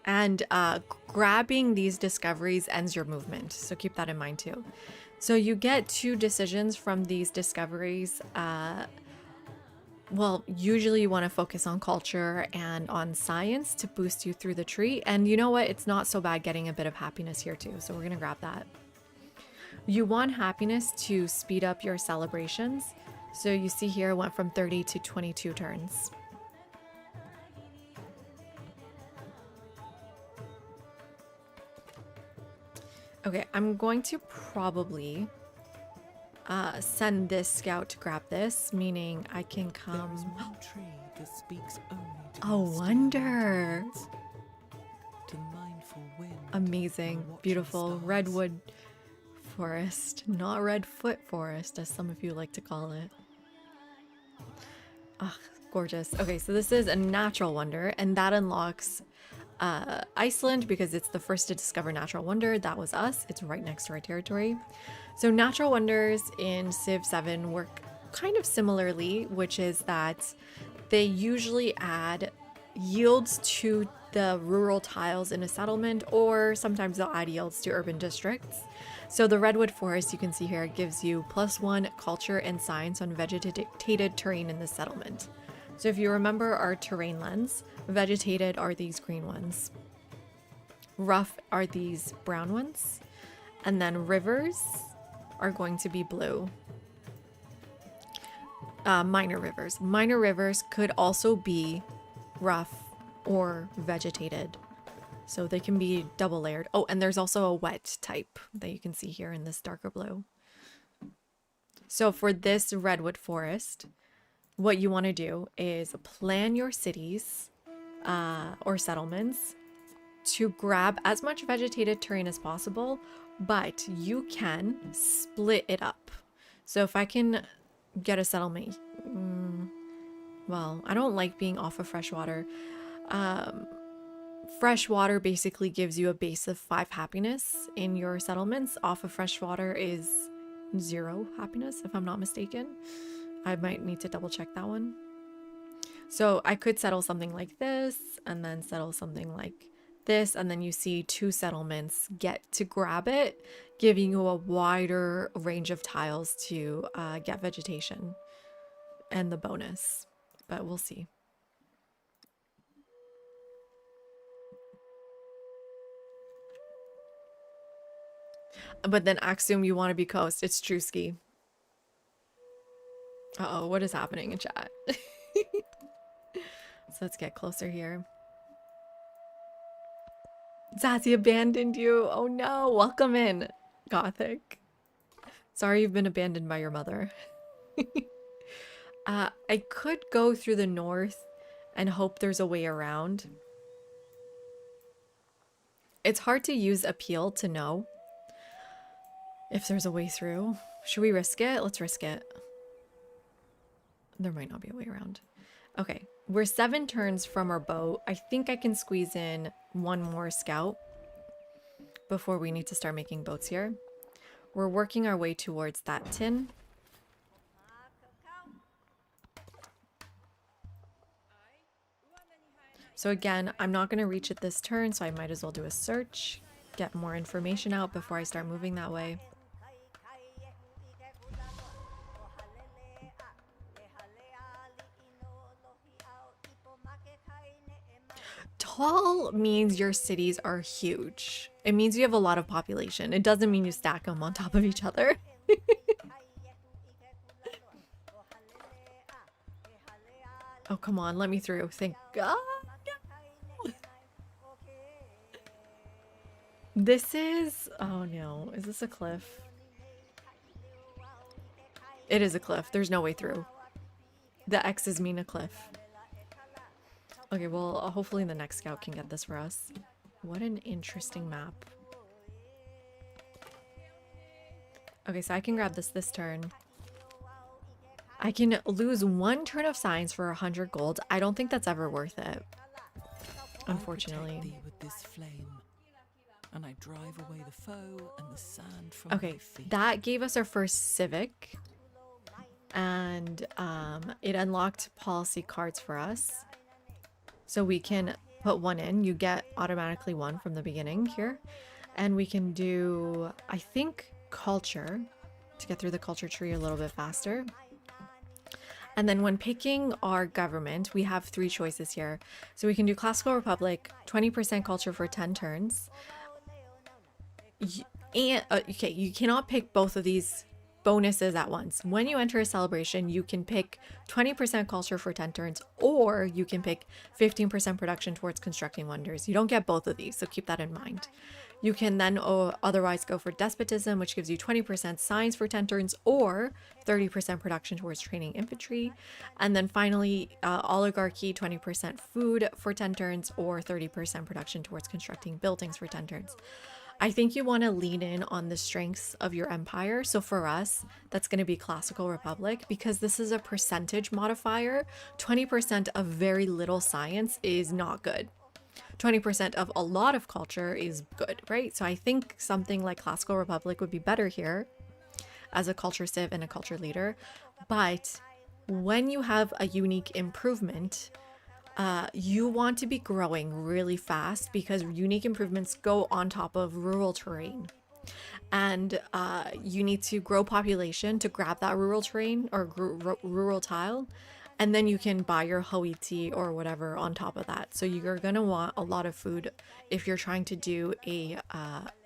And grabbing these discoveries ends your movement. So keep that in mind too. So you get 2 decisions from these discoveries. Well, usually you want to focus on culture and on science to boost you through the tree. And you know what? It's not so bad getting a bit of happiness here too. So we're going to grab that. You want happiness to speed up your celebrations. So you see here it went from 30 to 22 turns. Okay, I'm going to probably send this scout to grab this, meaning I can come. There is one tree that speaks only to Oh, the still wonder. night, to mindful wind Amazing, and watching beautiful stars. redwood forest, not redfoot forest, as some of you like to call it. Ah, gorgeous. Okay, so this is a natural wonder, and that unlocks Iceland, because it's the first to discover natural wonder. That was us. It's right next to our territory. So natural wonders in Civ 7 work kind of similarly, which is that they usually add yields to the rural tiles in a settlement, or sometimes they'll add yields to urban districts. So the redwood forest you can see here gives you +1 culture and science on vegetated terrain in the settlement. So if you remember our terrain lens, vegetated are these green ones, rough are these brown ones, and then rivers are going to be blue. Minor rivers could also be rough or vegetated, so they can be double layered. Oh, and there's also a wet type that you can see here in this darker blue. So for this redwood forest, what you want to do is plan your cities or settlements to grab as much vegetated terrain as possible, but you can split it up. So if I can get a settlement, well, I don't like being off of freshwater. Freshwater basically gives you a base of 5 happiness in your settlements. Off of freshwater is 0 happiness, if I'm not mistaken. I might need to double check that one. So I could settle something like this, and then settle something like this, and then you see 2 settlements get to grab it, giving you a wider range of tiles to get vegetation and the bonus. But we'll see. But then Axum, you want to be coast. It's Truski. Uh-oh, what is happening in chat? So let's get closer here. Zazie abandoned you. Oh no, welcome in, Gothic. Sorry you've been abandoned by your mother. I could go through the north and hope there's a way around. It's hard to use appeal to know if there's a way through. Should we risk it? Let's risk it. There might not be a way around. Okay, we're 7 turns from our boat. I think I can squeeze in 1 more scout before we need to start making boats here. We're working our way towards that tin. So again, I'm not going to reach it this turn, so I might as well do a search, get more information out before I start moving that way. Tall means your cities are huge. It means you have a lot of population. It doesn't mean you stack them on top of each other. Oh, come on, let me through. Thank God. This is... oh no, is this a cliff? It is a cliff. There's no way through. The X's mean a cliff. Okay, well, hopefully the next scout can get this for us. What an interesting map. Okay, so I can grab this turn. I can lose 1 turn of science for 100 gold. I don't think that's ever worth it, unfortunately. I protect thee with this flame, and I drive away the foe and the sand from Okay, my feet. that gave us our first civic, and it unlocked policy cards for us. So we can put 1 in. You get automatically 1 from the beginning here. And we can do, I think, culture to get through the culture tree a little bit faster. And then when picking our government, we have 3 choices here. So we can do Classical Republic, 20% culture for 10 turns. Okay, you cannot pick both of these bonuses at once. When you enter a celebration, you can pick 20% culture for 10 turns, or you can pick 15% production towards constructing wonders. You don't get both of these, so keep that in mind. You can then otherwise go for despotism, which gives you 20% science for 10 turns, or 30% production towards training infantry. And then finally, oligarchy, 20% food for 10 turns, or 30% production towards constructing buildings for 10 turns. I think you want to lean in on the strengths of your empire. So for us, that's going to be Classical Republic, because this is a percentage modifier. 20% of very little science is not good. 20% of a lot of culture is good, right? So I think something like Classical Republic would be better here as a culture civ and a culture leader. But when you have a unique improvement, you want to be growing really fast because unique improvements go on top of rural terrain. And you need to grow population to grab that rural terrain or rural tile. And then you can buy your Hoiti or whatever on top of that. So you're going to want a lot of food if you're trying to do a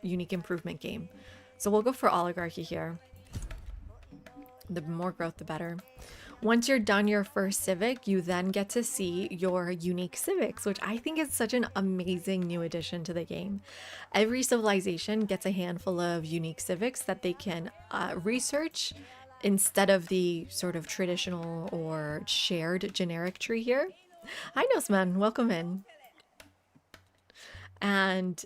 unique improvement game. So we'll go for oligarchy here. The more growth, the better. Once you're done your first civic, you then get to see your unique civics, which I think is such an amazing new addition to the game. Every civilization gets a handful of unique civics that they can research instead of the sort of traditional or shared generic tree here. Hi, Nosman, welcome in. And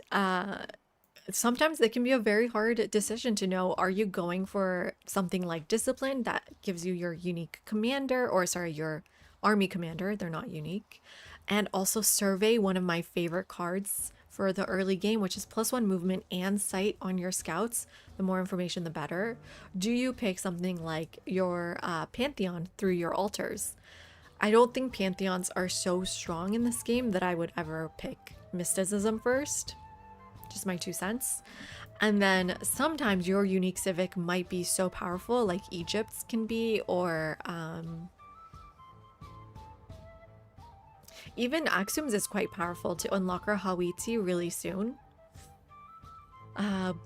sometimes it can be a very hard decision to know, are you going for something like discipline that gives you your unique commander, or sorry, your army commander, they're not unique, and also survey, one of my favorite cards for the early game, which is +1 movement and sight on your scouts. The more information, the better. Do you pick something like your Pantheon through your altars? I don't think Pantheons are so strong in this game that I would ever pick Mysticism first. Just my 2 cents. And then sometimes your unique civic might be so powerful, like Egypt's can be, or even Axum's is quite powerful to unlock our Hawiti really soon.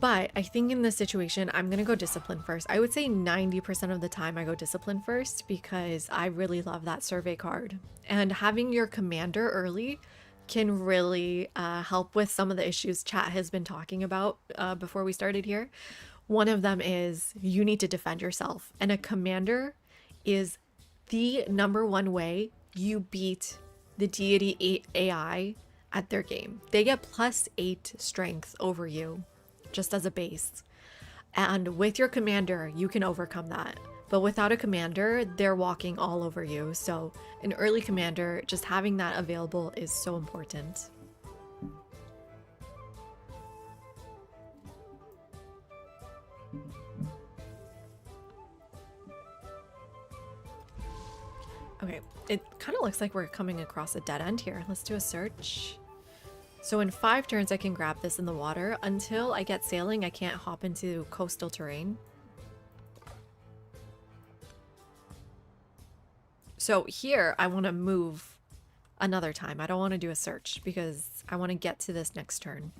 But I think in this situation, I'm gonna go discipline first. I would say 90% of the time I go discipline first because I really love that survey card. And having your commander early can really help with some of the issues chat has been talking about before we started here. One of them is you need to defend yourself, and a commander is the #1 way you beat the deity AI at their game. They get +8 strength over you just as a base, and with your commander you can overcome that. But without a commander, they're walking all over you. So an early commander, just having that available is so important. Okay, it kind of looks like we're coming across a dead end here. Let's do a search. So in 5 turns, I can grab this in the water. Until I get sailing, I can't hop into coastal terrain. So here, I want to move another time. I don't want to do a search because I want to get to this next turn.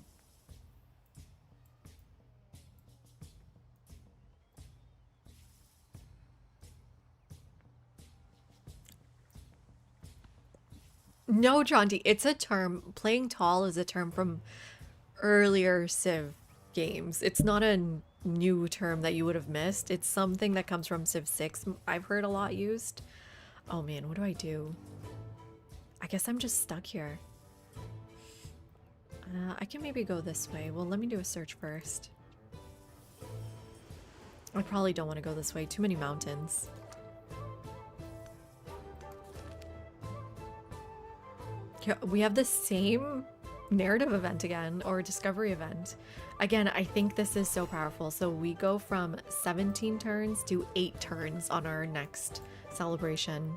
No, John D, it's a term. Playing tall is a term from earlier Civ games. It's not a new term that you would have missed. It's something that comes from Civ 6. I've heard a lot used. Oh man, what do I do? I guess I'm just stuck here. I can maybe go this way. Well, let me do a search first. I probably don't want to go this way. Too many mountains. Yeah, we have the same narrative event again, or discovery event. Again, I think this is so powerful. So we go from 17 turns to 8 turns on our next celebration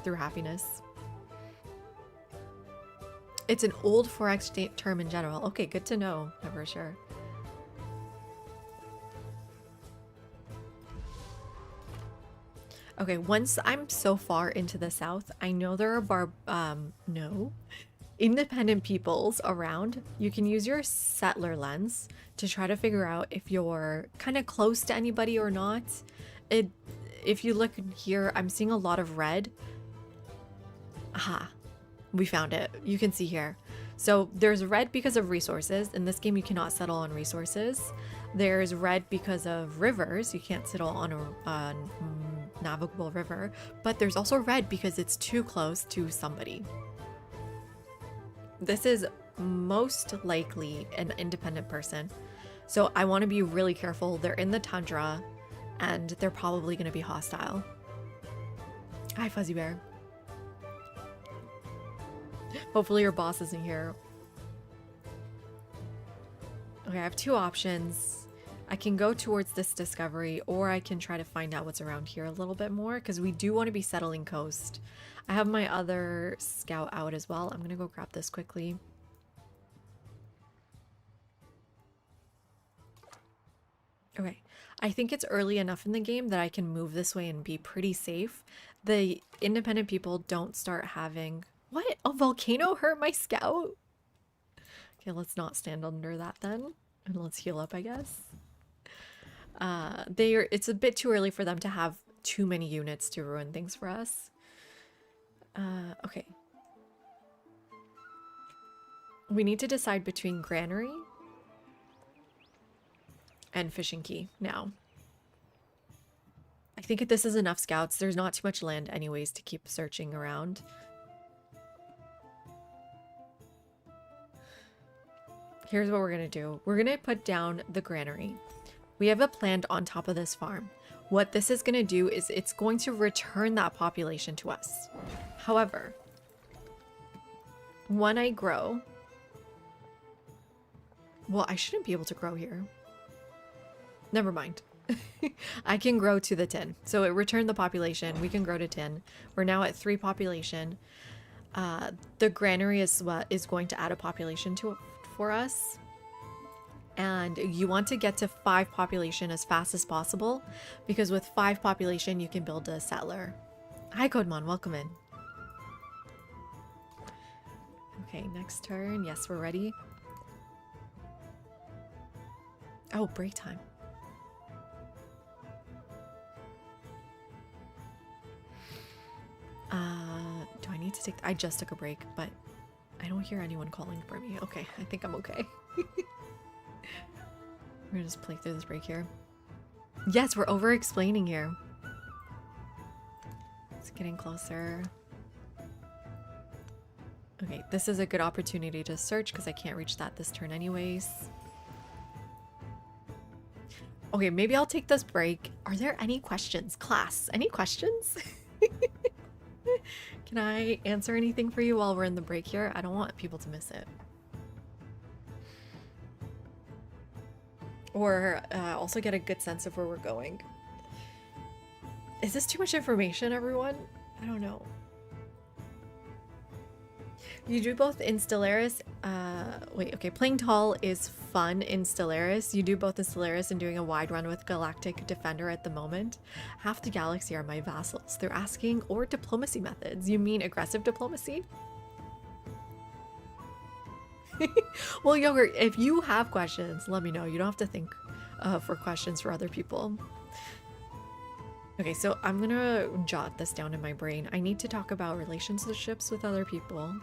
through happiness. It's an old 4x term in general. Okay, good to know. Never sure. Okay, once I'm so far into the south, I know there are independent peoples around. You can use your settler lens to try to figure out if you're kind of close to anybody or not. If you look here, I'm seeing a lot of red. Aha, we found it. You can see here. So there's red because of resources. In this game, you cannot settle on resources. There's red because of rivers. You can't settle on a navigable river. But there's also red because it's too close to somebody. This is most likely an independent person. So I want to be really careful. They're in the tundra and they're probably going to be hostile. Hi, Fuzzy Bear. Hopefully your boss isn't here. Okay, I have two options. I can go towards this discovery, or I can try to find out what's around here a little bit more, because we do want to be settling coast. I have my other scout out as well. I'm gonna go grab this quickly. Okay, I think it's early enough in the game that I can move this way and be pretty safe. The independent people don't start having... What? A volcano hurt my scout? Okay, let's not stand under that then. And let's heal up, I guess. It's a bit too early for them to have too many units to ruin things for us. Okay. We need to decide between Granary and Fishing Key now. I think this is enough scouts. There's not too much land anyways to keep searching around. Here's what we're gonna do. We're gonna put down the Granary. We have a plant on top of this farm. What this is gonna do is it's going to return that population to us. However, when I grow... Well, I shouldn't be able to grow here. Never mind. I can grow to the 10. So it returned the population. We can grow to 10. We're now at 3 population. The Granary is what is going to add a population for us. And you want to get to 5 population as fast as possible, because with 5 population you can build a settler. Hi Codemon, welcome in. Okay, next turn. Yes, we're ready. Oh, break time. Do I need to take... I just took a break, but I don't hear anyone calling for me. Okay, I think I'm okay. We're gonna just play through this break here. Yes, we're over-explaining here. It's getting closer. Okay, this is a good opportunity to search because I can't reach that this turn anyways. Okay, maybe I'll take this break. Are there any questions? Class, any questions? Can I answer anything for you while we're in the break here? I don't want people to miss it. Or also get a good sense of where we're going. Is this too much information, everyone? I don't know. You do both in Stellaris. Wait, okay. Playing tall is fun in Stellaris. You do both in Stellaris and doing a wide run with Galactic Defender at the moment. Half the galaxy are my vassals. They're asking, or diplomacy methods. You mean aggressive diplomacy? Well, Yogurt, if you have questions, let me know. You don't have to think for questions for other people. Okay, so I'm gonna jot this down in my brain. I need to talk about relationships with other people.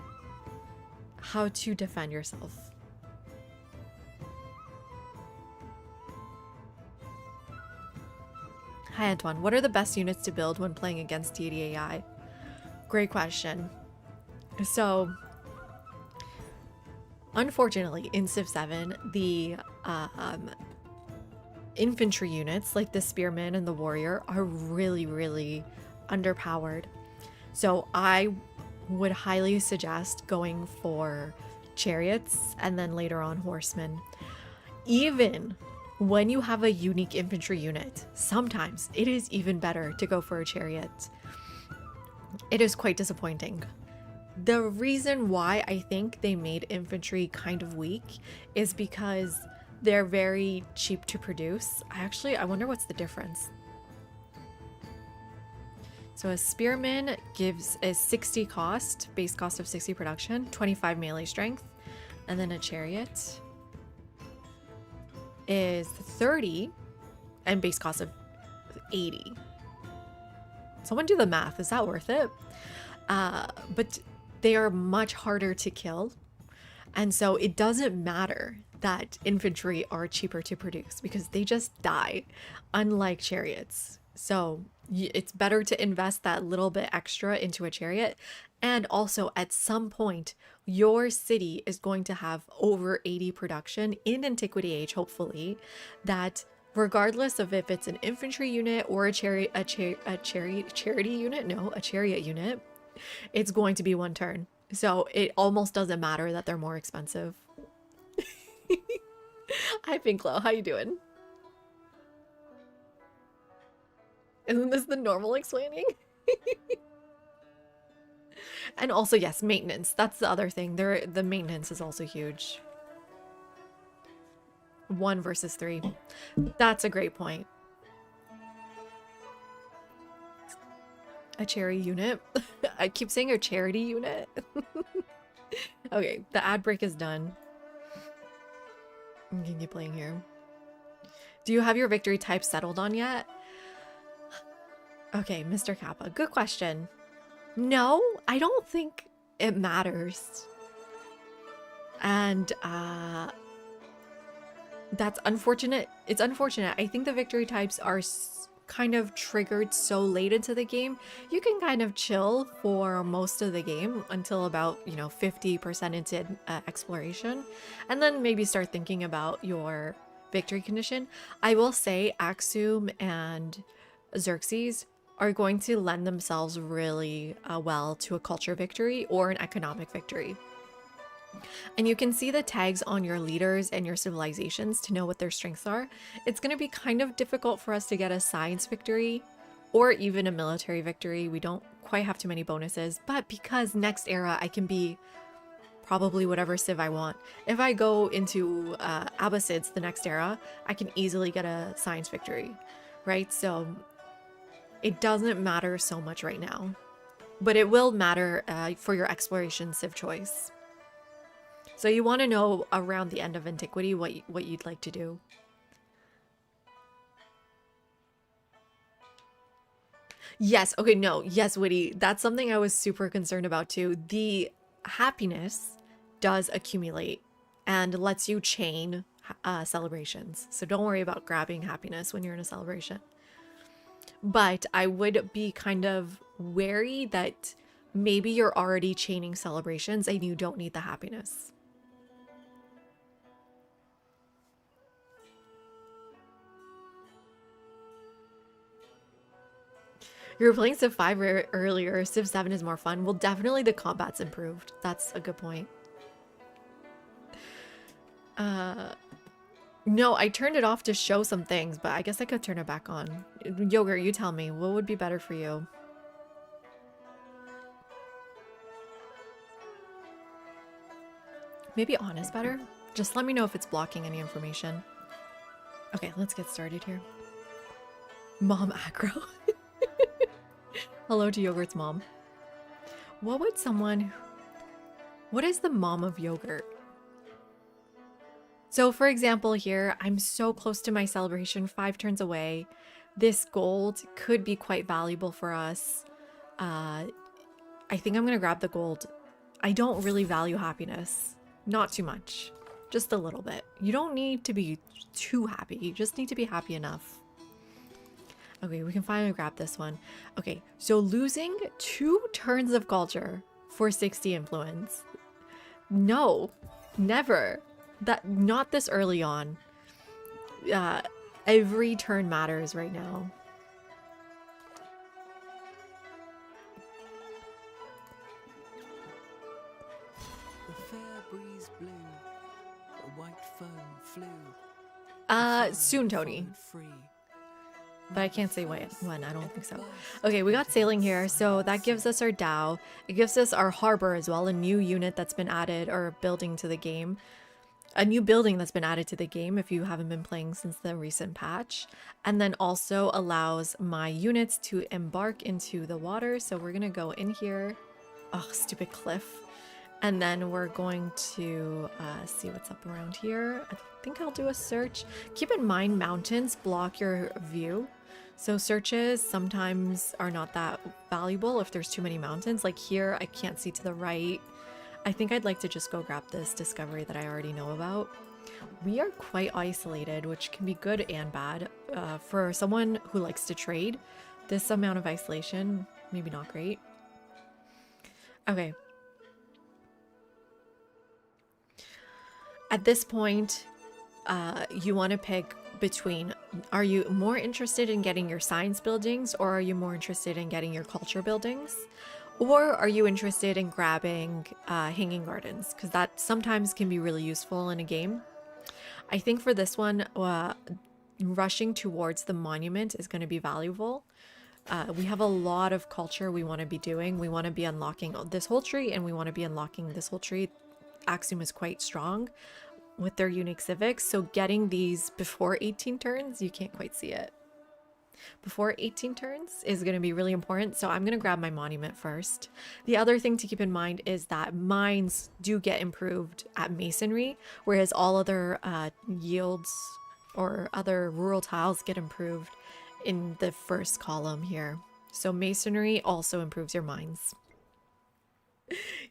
How to defend yourself. Hi Antoine, what are the best units to build when playing against TDAI? Great question. So, unfortunately, in Civ 7, the infantry units, like the spearman and the warrior, are really, really underpowered. So I would highly suggest going for chariots and then later on horsemen. Even when you have a unique infantry unit, sometimes it is even better to go for a chariot. It is quite disappointing. The reason why I think they made infantry kind of weak is because they're very cheap to produce. I wonder what's the difference. So a spearman gives a 60 cost, base cost of 60 production, 25 melee strength, and then a chariot is 30 and base cost of 80. Someone do the math. Is that worth it? But they are much harder to kill, and so it doesn't matter that infantry are cheaper to produce because they just die, unlike chariots. So it's better to invest that little bit extra into a chariot. And also at some point, your city is going to have over 80 production in Antiquity Age, hopefully, that regardless of if it's an infantry unit or a chariot unit, it's going to be one turn. So it almost doesn't matter that they're more expensive. Hi, Pinklow. How you doing? Isn't this the normal explaining? And also, yes, maintenance. That's the other thing. The maintenance is also huge. 1 versus 3. That's a great point. A cherry unit. I keep saying a charity unit. Okay, the ad break is done. I'm gonna keep playing here. Do you have your victory type settled on yet? Okay, Mr. Kappa. Good question. No, I don't think it matters. And that's unfortunate. It's unfortunate. I think the victory types are kind of triggered so late into the game. You can kind of chill for most of the game until about, 50% into exploration, and then maybe start thinking about your victory condition. I will say Axum and Xerxes are going to lend themselves really well to a culture victory or an economic victory. And you can see the tags on your leaders and your civilizations to know what their strengths are. It's going to be kind of difficult for us to get a science victory or even a military victory. We don't quite have too many bonuses, but because next era I can be probably whatever civ I want. If I go into Abbasids the next era, I can easily get a science victory, right? So it doesn't matter so much right now, but it will matter for your exploration civ choice. So you want to know around the end of Antiquity what you'd like to do. Yes, okay, no, yes, Witty. That's something I was super concerned about too. The happiness does accumulate and lets you chain celebrations. So don't worry about grabbing happiness when you're in a celebration. But I would be kind of wary that maybe you're already chaining celebrations and you don't need the happiness. You were playing Civ 5 earlier. Civ 7 is more fun. Well, definitely the combat's improved. That's a good point. No, I turned it off to show some things, but I guess I could turn it back on. Yogurt, you tell me. What would be better for you? Maybe on is better? Just let me know if it's blocking any information. Okay, let's get started here. Mom aggro. Hello to Yogurt's mom. What is the mom of Yogurt? So for example here, I'm so close to my celebration, 5 turns away. This gold could be quite valuable for us. I think I'm gonna grab the gold. I don't really value happiness. Not too much, just a little bit. You don't need to be too happy. You just need to be happy enough. Okay, we can finally grab this one. Okay, so losing 2 turns of culture for 60 influence. No, never. Not this early on. Every turn matters right now. The fair breeze blew, the white foam flew. Soon, Tony. Free. But I can't say when. I don't think so. Okay, we got sailing here, so that gives us our dhow. It gives us our harbor as well, a new unit that's been added, or building to the game. A new building that's been added to the game if you haven't been playing since the recent patch. And then also allows my units to embark into the water. So we're gonna go in here. Oh, stupid cliff. And then we're going to see what's up around here. I think I'll do a search. Keep in mind, mountains block your view. So searches sometimes are not that valuable if there's too many mountains. Like here, I can't see to the right. I think I'd like to just go grab this discovery that I already know about. We are quite isolated, which can be good and bad. For someone who likes to trade, this amount of isolation, maybe not great. Okay. At this point, you want to pick between, are you more interested in getting your science buildings, or are you more interested in getting your culture buildings? Or are you interested in grabbing hanging gardens? Because that sometimes can be really useful in a game. I think for this one, rushing towards the monument is going to be valuable. We have a lot of culture we want to be doing. We want to be unlocking this whole tree, and we want to be unlocking this whole tree. Axum is quite strong with their unique civics, so getting these before 18 turns, you can't quite see it. Before 18 turns is going to be really important, so I'm going to grab my monument first. The other thing to keep in mind is that mines do get improved at masonry, whereas all other yields or other rural tiles get improved in the first column here. So masonry also improves your mines.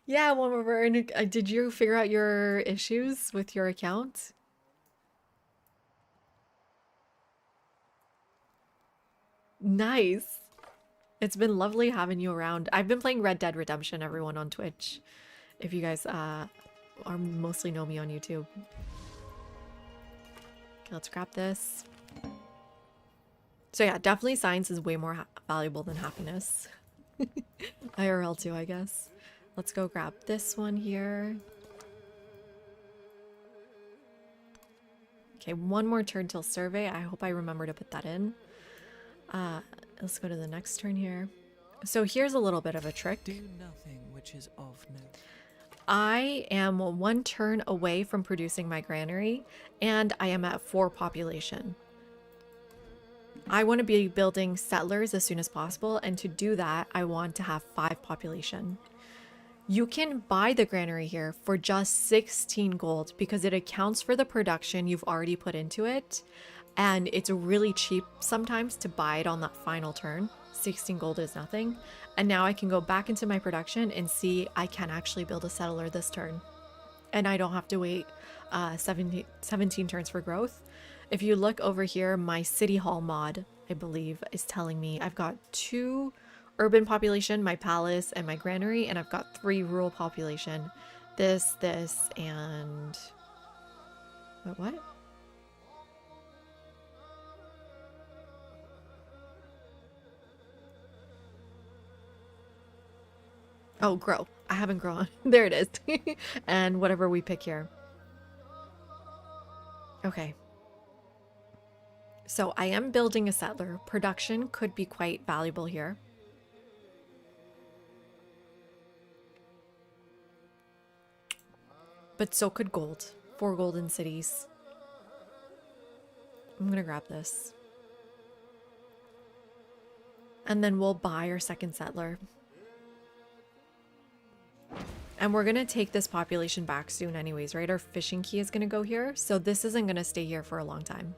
Yeah, one more. Did you figure out your issues with your account? Nice. It's been lovely having you around. I've been playing Red Dead Redemption, everyone, on Twitch. If you guys are mostly know me on YouTube. Okay, let's grab this. So yeah, definitely science is way more valuable than happiness. IRL too, I guess. Let's go grab this one here. Okay, one more turn till survey. I hope I remember to put that in. Let's go to the next turn here. So here's a little bit of a trick. Do nothing which is of note. I am 1 turn away from producing my granary, and I am at 4 population. I want to be building settlers as soon as possible, and to do that, I want to have 5 population. You can buy the granary here for just 16 gold because it accounts for the production you've already put into it, and it's really cheap sometimes to buy it on that final turn. 16 gold is nothing. And now I can go back into my production and see I can actually build a settler this turn. And I don't have to wait 17 turns for growth. If you look over here, my city hall mod, I believe, is telling me I've got 2 urban population, my palace, and my granary, and I've got 3 rural population. This, and... What? Oh, grow. I haven't grown. There it is. And whatever we pick here. Okay. So I am building a settler. Production could be quite valuable here. But so could gold. 4 golden cities. I'm gonna grab this. And then we'll buy our second settler. And we're gonna take this population back soon anyways, right? Our fishing key is gonna go here. So this isn't gonna stay here for a long time.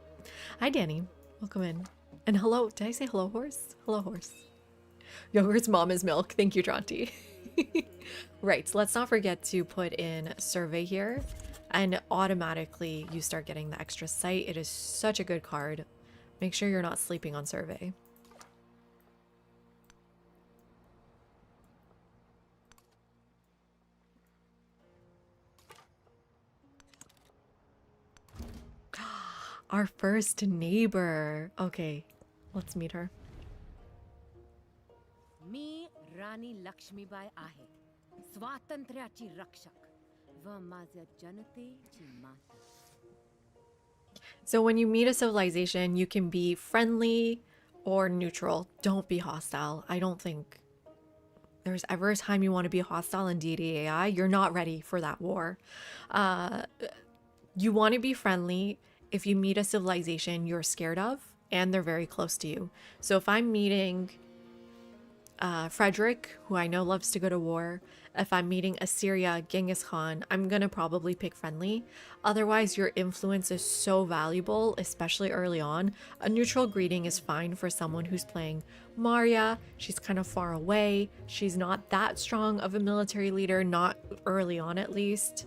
Hi, Danny. Welcome in. And hello. Did I say hello, horse? Hello, horse. Yogurt's mom is milk. Thank you, Dronty. Right. So let's not forget to put in survey here. And automatically you start getting the extra sight. It is such a good card. Make sure you're not sleeping on survey. Our first neighbor. Okay, let's meet her. मी राणी लक्ष्मीबाई आहे स्वातंत्र्याची रक्षक व माझ्या जनतेची माता. So when you meet a civilization, you can be friendly or neutral. Don't be hostile. I don't think there's ever a time you want to be hostile in D&D AI. You're not ready for that war. You want to be friendly if you meet a civilization you're scared of and they're very close to you. So if I'm meeting Frederick, who I know loves to go to war, if I'm meeting Assyria, Genghis Khan, I'm gonna probably pick friendly. Otherwise, your influence is so valuable, especially early on. A neutral greeting is fine for someone who's playing Maria. She's kind of far away. She's not that strong of a military leader, not early on at least.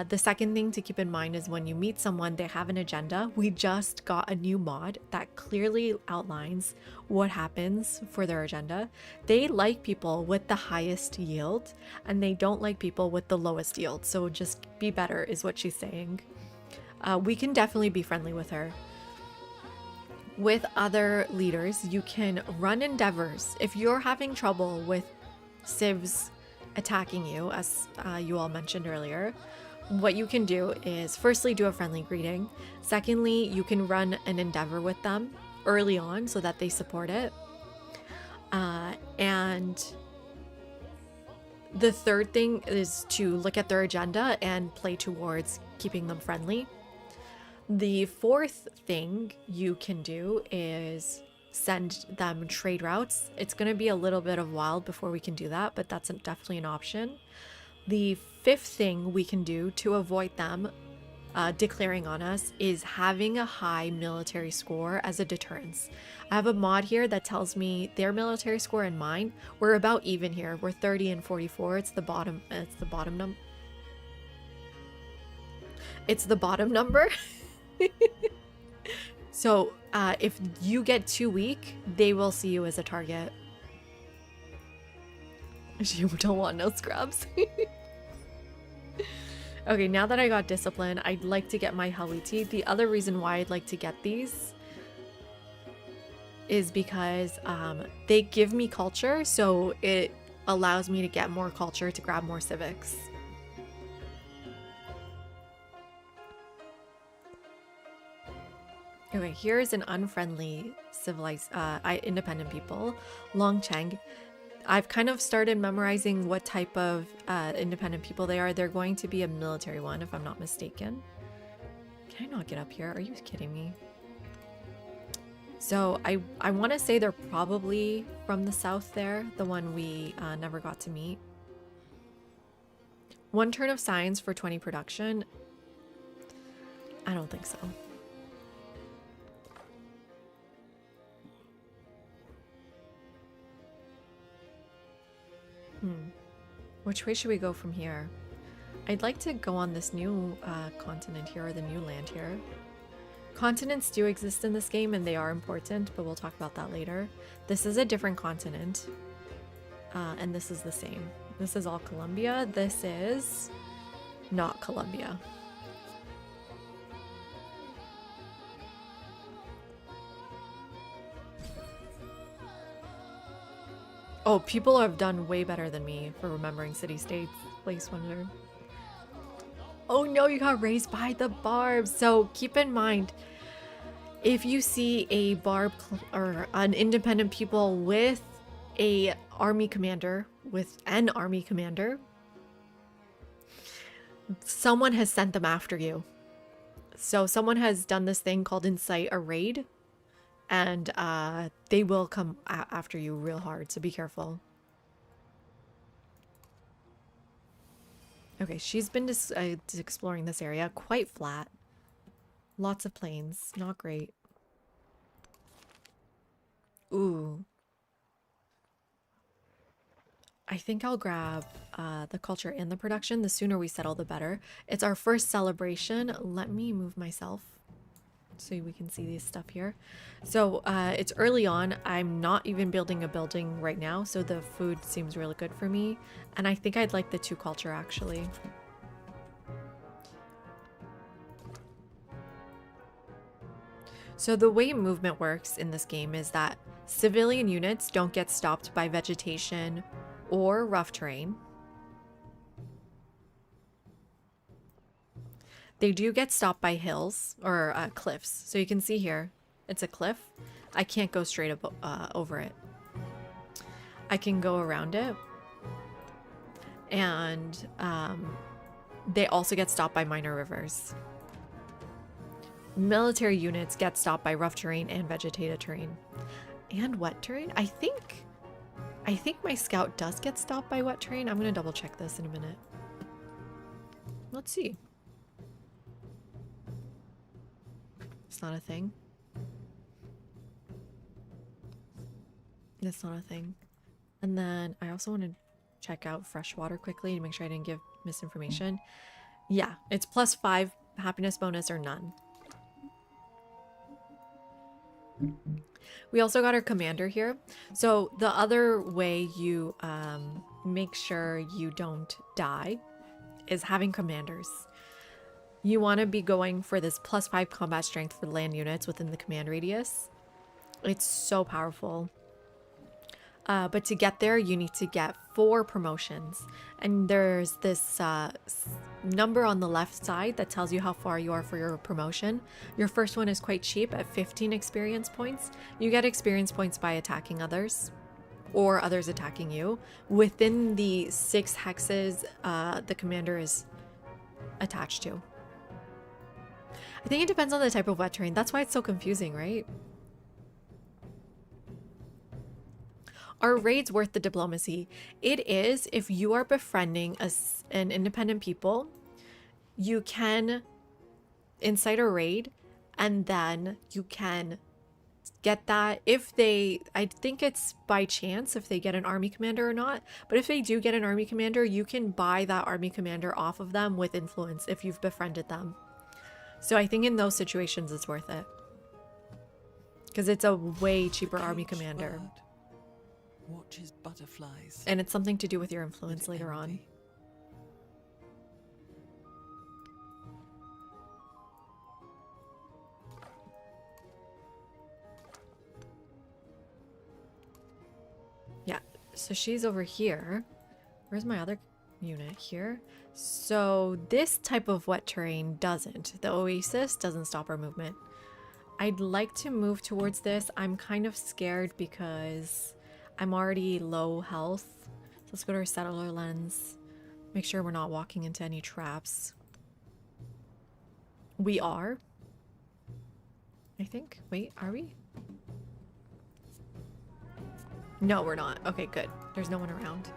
The second thing to keep in mind is when you meet someone, they have an agenda. We just got a new mod that clearly outlines what happens for their agenda. They like people with the highest yield and they don't like people with the lowest yield. So just be better is what she's saying. We can definitely be friendly with her. With other leaders, you can run endeavors. If you're having trouble with civs attacking you, as you all mentioned earlier, what you can do is firstly do a friendly greeting. Secondly, you can run an endeavor with them early on so that they support it. And the third thing is to look at their agenda and play towards keeping them friendly. The fourth thing you can do is send them trade routes. It's going to be a little bit of while before we can do that, but that's definitely an option. The fifth thing we can do to avoid them declaring on us is having a high military score as a deterrence. I have a mod here that tells me their military score and mine, we're about even here. We're 30 and 44. It's the bottom number. It's the bottom number. So if you get too weak, they will see you as a target. You don't want no scrubs. Okay, now that I got discipline, I'd like to get my Hawiti. The other reason why I'd like to get these is because they give me culture, so it allows me to get more culture to grab more civics. Okay, here's an unfriendly civilized independent people, Longcheng. I've kind of started memorizing what type of independent people they are. They're going to be a military one, if I'm not mistaken. Can I not get up here? Are you kidding me? So I want to say they're probably from the south there, the one we never got to meet. 1 turn of science for 20 production. I don't think so. Which way should we go from here? I'd like to go on this new continent here, or the new land here. Continents do exist in this game and they are important, but we'll talk about that later. This is a different continent. And this is the same. This is all Colombia. This is not Colombia. Oh, people have done way better than me for remembering city-states. Place wonder. Oh no, you got raised by the barbs. So keep in mind, if you see a barb or an independent people with an army commander, someone has sent them after you. So someone has done this thing called incite a raid. And they will come after you real hard, so be careful. Okay, she's been exploring this area. Quite flat. Lots of plains. Not great. Ooh. I think I'll grab the culture and the production. The sooner we settle, the better. It's our first celebration. Let me move myself so we can see this stuff here. So it's early on. I'm not even building a building right now, so the food seems really good for me. And I think I'd like the 2 culture actually. So the way movement works in this game is that civilian units don't get stopped by vegetation or rough terrain. They do get stopped by hills or cliffs. So you can see here, it's a cliff. I can't go straight over it. I can go around it. And they also get stopped by minor rivers. Military units get stopped by rough terrain and vegetated terrain. And wet terrain? I think my scout does get stopped by wet terrain. I'm going to double check this in a minute. Let's see. It's not a thing. It's not a thing. And then I also want to check out freshwater quickly to make sure I didn't give misinformation. Yeah, it's +5 happiness bonus or none. We also got our commander here. So the other way you make sure you don't die is having commanders. You want to be going for this +5 combat strength for land units within the command radius. It's so powerful. But to get there, you need to get 4 promotions. And there's this number on the left side that tells you how far you are for your promotion. Your first one is quite cheap at 15 experience points. You get experience points by attacking others or others attacking you. Within the 6 hexes the commander is attached to. I think it depends on the type of wet terrain. That's why it's so confusing, right? Are raids worth the diplomacy? It is if you are befriending an independent people. You can incite a raid and then you can get that if they, I think it's by chance if they get an army commander or not, but if they do get an army commander, you can buy that army commander off of them with influence if you've befriended them. So I think in those situations it's worth it because it's a way cheaper army commander. Watches butterflies. And it's something to do with your influence later on. Yeah, so she's over here. Where's my other unit? Here. So this type of wet terrain doesn't. The oasis doesn't stop our movement. I'd like to move towards this. I'm kind of scared because I'm already low health. So let's go to our settler lens. Make sure we're not walking into any traps. We are. I think. Wait, are we? No, we're not. Okay, good. There's no one around.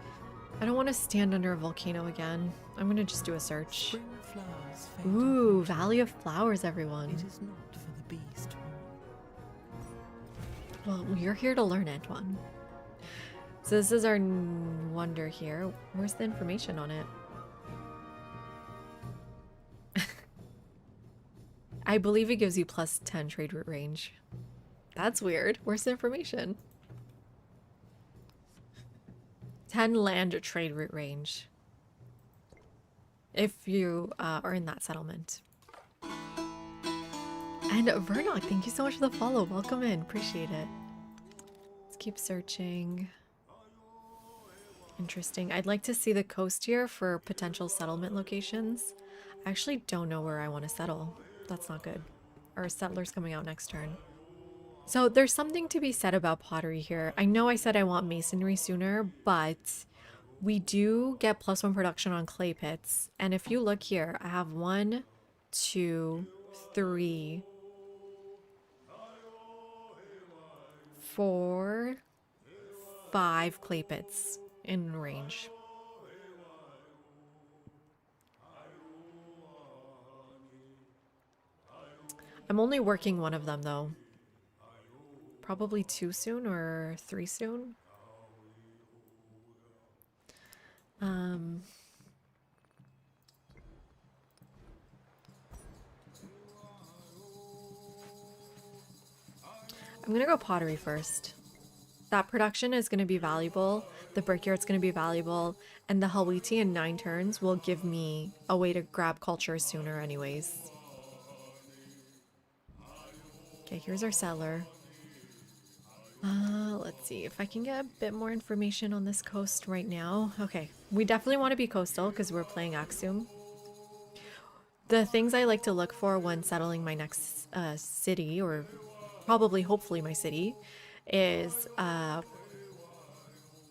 I don't want to stand under a volcano again. I'm going to just do a search. Spring flowers fade. Ooh, Valley of Flowers, everyone. It is not for the beast. Well, you're here to learn, Antoine. So this is our wonder here. Where's the information on it? I believe it gives you plus 10 trade route range. That's weird. Where's the information? 10 land trade route range. If you are in that settlement. And Vernock, thank you so much for the follow. Welcome in. Appreciate it. Let's keep searching. Interesting. I'd like to see the coast here for potential settlement locations. I actually don't know where I want to settle. That's not good. Our settler's coming out next turn. So there's something to be said about pottery here. I know I said I want masonry sooner, but we do get +1 production on clay pits. And if you look here, I have 1, 2, 3, 4, 5 clay pits in range. I'm only working 1 of them though. Probably 2 soon or 3 soon. I'm gonna go pottery first. That production is gonna be valuable. The brickyard's gonna be valuable, and the Halwiti in 9 turns will give me a way to grab culture sooner anyways. Okay, here's our settler. Let's see if I can get a bit more information on this coast right now. Okay, we definitely want to be coastal because we're playing Aksum. The things I like to look for when settling my next city, or probably hopefully my city, is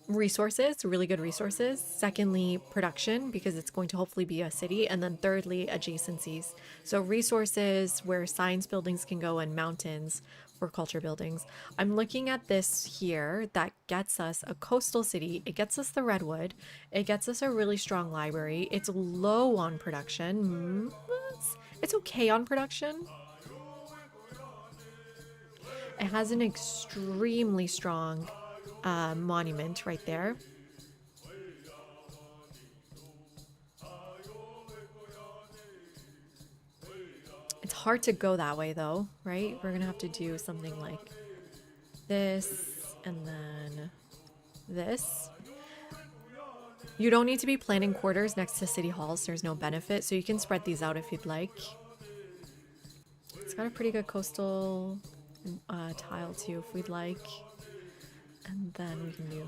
resources, really good resources. Secondly, production, because it's going to hopefully be a city. And then thirdly, adjacencies. So resources where science buildings can go and mountains for culture buildings. I'm looking at this here that gets us a coastal city. It gets us the redwood. It gets us a really strong library. It's low on production. It's okay on production. It has an extremely strong monument right there. It's hard to go that way though, right? We're gonna have to do something like this and then this. You don't need to be planning quarters next to city halls. There's no benefit, so you can spread these out if you'd like. It's got a pretty good coastal tile too if we'd like. And then we can do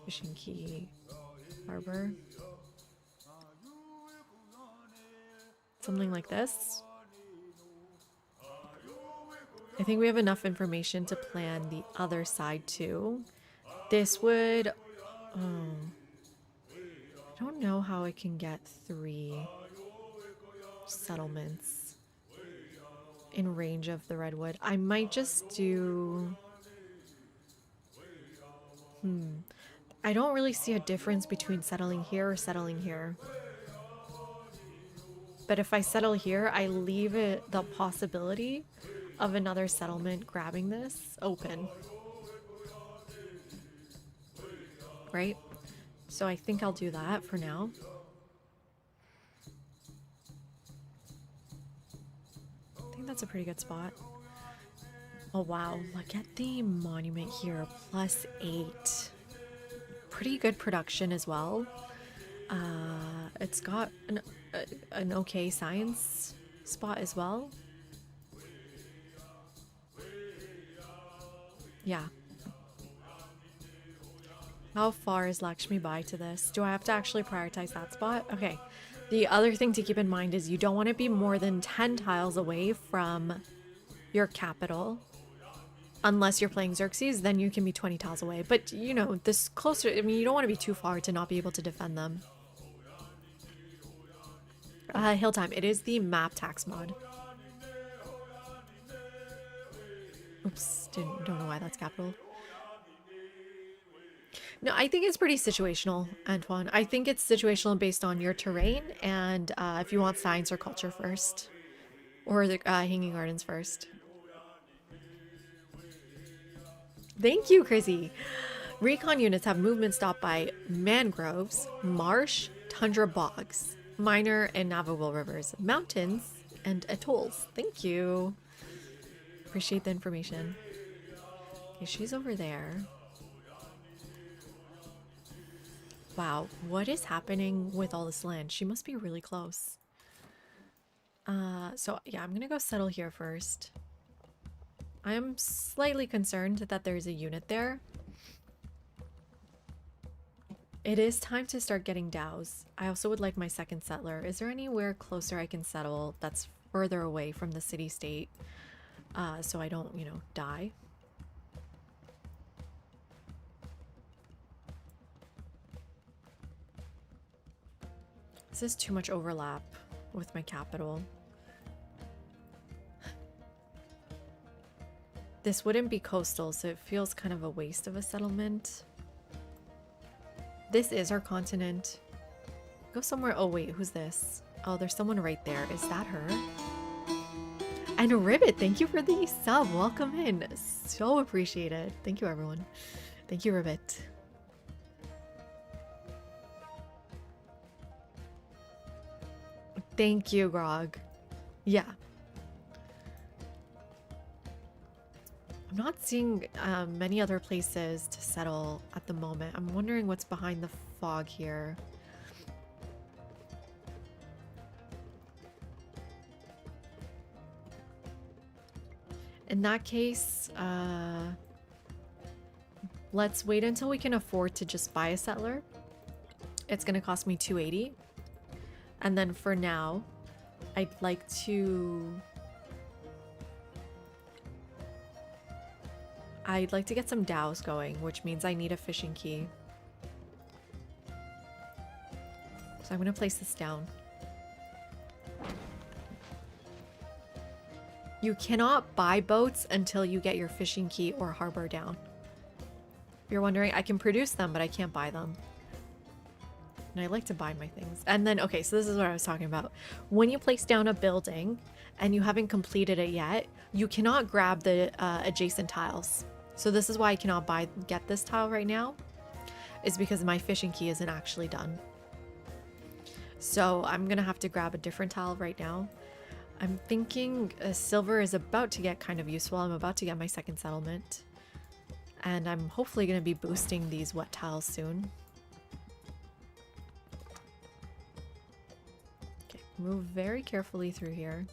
Fishing Key Harbor. Something like this. I think we have enough information to plan the other side too. This would... Oh, I don't know how I can get 3 settlements in range of the redwood. I might just do... I don't really see a difference between settling here or settling here. But if I settle here, I leave it the possibility of another settlement grabbing this open. Right? So I think I'll do that for now. I think that's a pretty good spot. Oh wow, look at the monument here, +8. Pretty good production as well. It's got an okay science spot as well. Yeah. How far is Lakshmi Bai to this? Do I have to actually prioritize that spot? Okay. The other thing to keep in mind is you don't want to be more than 10 tiles away from your capital. Unless you're playing Xerxes, then you can be 20 tiles away. But, you know, this closer... I mean, you don't want to be too far to not be able to defend them. Hill Time. It is the map tax mod. Oops. Don't know why that's capital. No, I think it's pretty situational, Antoine. I think it's situational based on your terrain and if you want science or culture first. Or the Hanging Gardens first. Thank you, Chrissy. Recon units have movement stopped by mangroves, marsh, tundra bogs, minor and navigable rivers, mountains, and atolls. Thank you. Appreciate the information. Okay, she's over there. Wow, what is happening with all this land? She must be really close. So yeah, I'm gonna go settle here first. I am slightly concerned that there's a unit there. It is time to start getting dows. I also would like my second settler. Is there anywhere closer I can settle that's further away from the city-state so I don't, you know, die? This is too much overlap with my capital. This wouldn't be coastal, so it feels kind of a waste of a settlement. This is our continent. Go somewhere. Oh wait, who's this? Oh, there's someone right there. Is that her? And Ribbit, thank you for the sub. Welcome in. So appreciated. Thank you, everyone. Thank you, Ribbit. Thank you, Grog. Yeah. I'm not seeing many other places to settle at the moment. I'm wondering what's behind the fog here. In that case, let's wait until we can afford to just buy a settler. It's going to cost me 280. And then for now, I'd like to get some dows going, which means I need a fishing key. So I'm going to place this down. You cannot buy boats until you get your fishing key or harbor down. If you're wondering, I can produce them, but I can't buy them. And I like to buy my things. And then, okay, so this is what I was talking about. When you place down a building and you haven't completed it yet, you cannot grab the adjacent tiles. So this is why I cannot get this tile right now, is because my fishing key isn't actually done. So I'm gonna have to grab a different tile right now. I'm thinking silver is about to get kind of useful. I'm about to get my second settlement. And I'm hopefully gonna be boosting these wet tiles soon. Okay, move very carefully through here.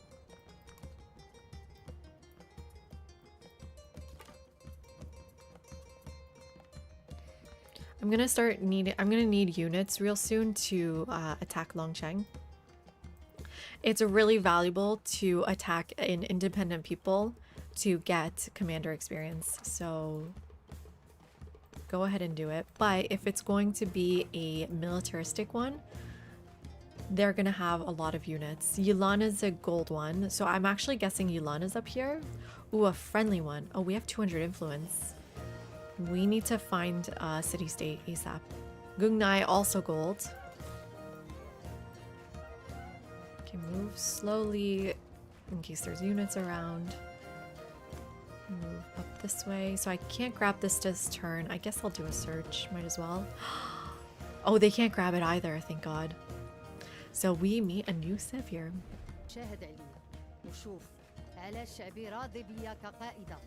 I'm gonna need units real soon to attack Longcheng. it's really valuable to attack in independent people to get commander experience. So go ahead and do it. But if it's going to be a militaristic one, they're gonna have a lot of units. Yulan is a gold one, so I'm actually guessing Yulan is up here. Ooh, a friendly one. Oh, we have 200 influence. We need to find a city-state ASAP. Gungnai, also gold. Okay, move slowly in case there's units around. Move up this way. So I can't grab this this turn. I guess I'll do a search. Might as well. Oh, they can't grab it either, thank God. So we meet a new civ here. شاهد عليا وشوف على الشعبي راضي بيا كقائدة.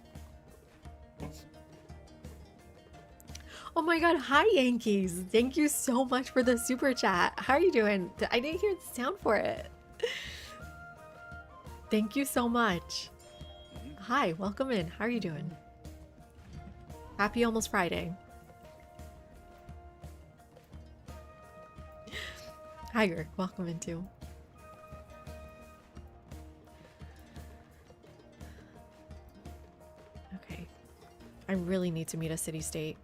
Oh my god, hi Yankees! Thank you so much for the super chat. How are you doing? I didn't hear the sound for it. Thank you so much. Hi, welcome in. How are you doing? Happy almost Friday. Hi, Gurk. Welcome in too. Okay. I really need to meet a city-state.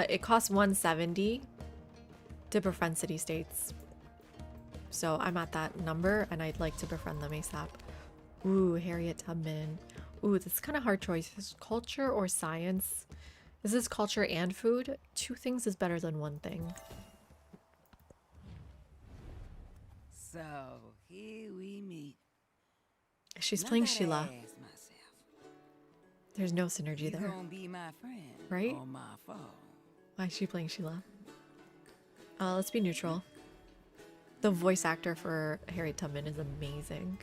It costs 170 to befriend city-states. So I'm at that number and I'd like to befriend them ASAP. Ooh, Harriet Tubman. Ooh, this is kind of hard choice. Is this culture or science? Is this culture and food? Two things is better than one thing. So here we meet. She's Now playing gotta Sheila. ask myself, There's no synergy you there. gonna be my friend Right? or my foe? Why is she playing Sheila? Let's be neutral. The voice actor for Harriet Tubman is amazing.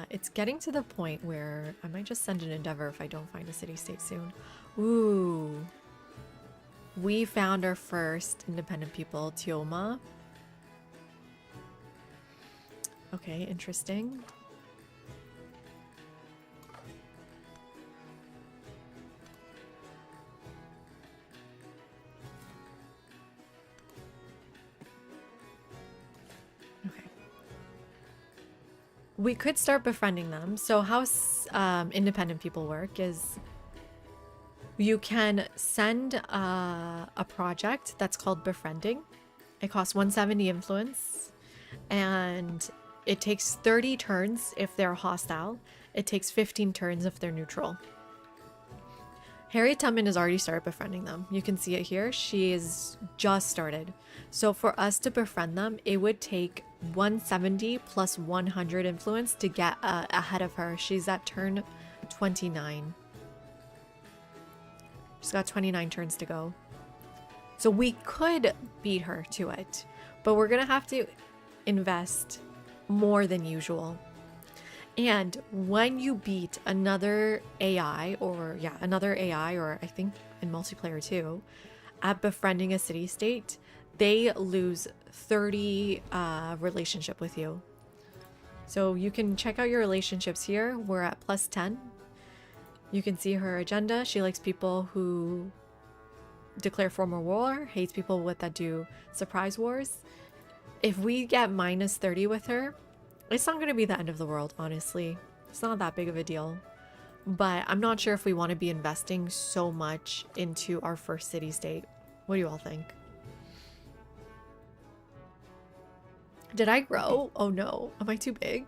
It's getting to the point where I might just send an endeavor if I don't find a city-state soon. Ooh. We found our first independent people, Tioma. Okay, interesting. Okay. We could start befriending them. So how independent people work is you can send a project that's called befriending. It costs 170 influence and it takes 30 turns if they're hostile. It takes 15 turns if they're neutral. Harriet Tubman has already started befriending them. You can see it here. She is just started. So for us to befriend them, it would take 170 plus 100 influence to get ahead of her. She's at turn 29. She's got 29 turns to go. So we could beat her to it, but we're gonna have to invest more than usual. And when you beat another AI, or I think in multiplayer too, at befriending a city-state, they lose 30 relationship with you. So you can check out your relationships here. We're at plus 10. You can see her agenda. She likes people who declare formal war, hates people that do surprise wars. If we get minus 30 with her, it's not going to be the end of the world, honestly. It's not that big of a deal. But I'm not sure if we want to be investing so much into our first city-state. What do you all think? Did I grow? Oh no. Am I too big?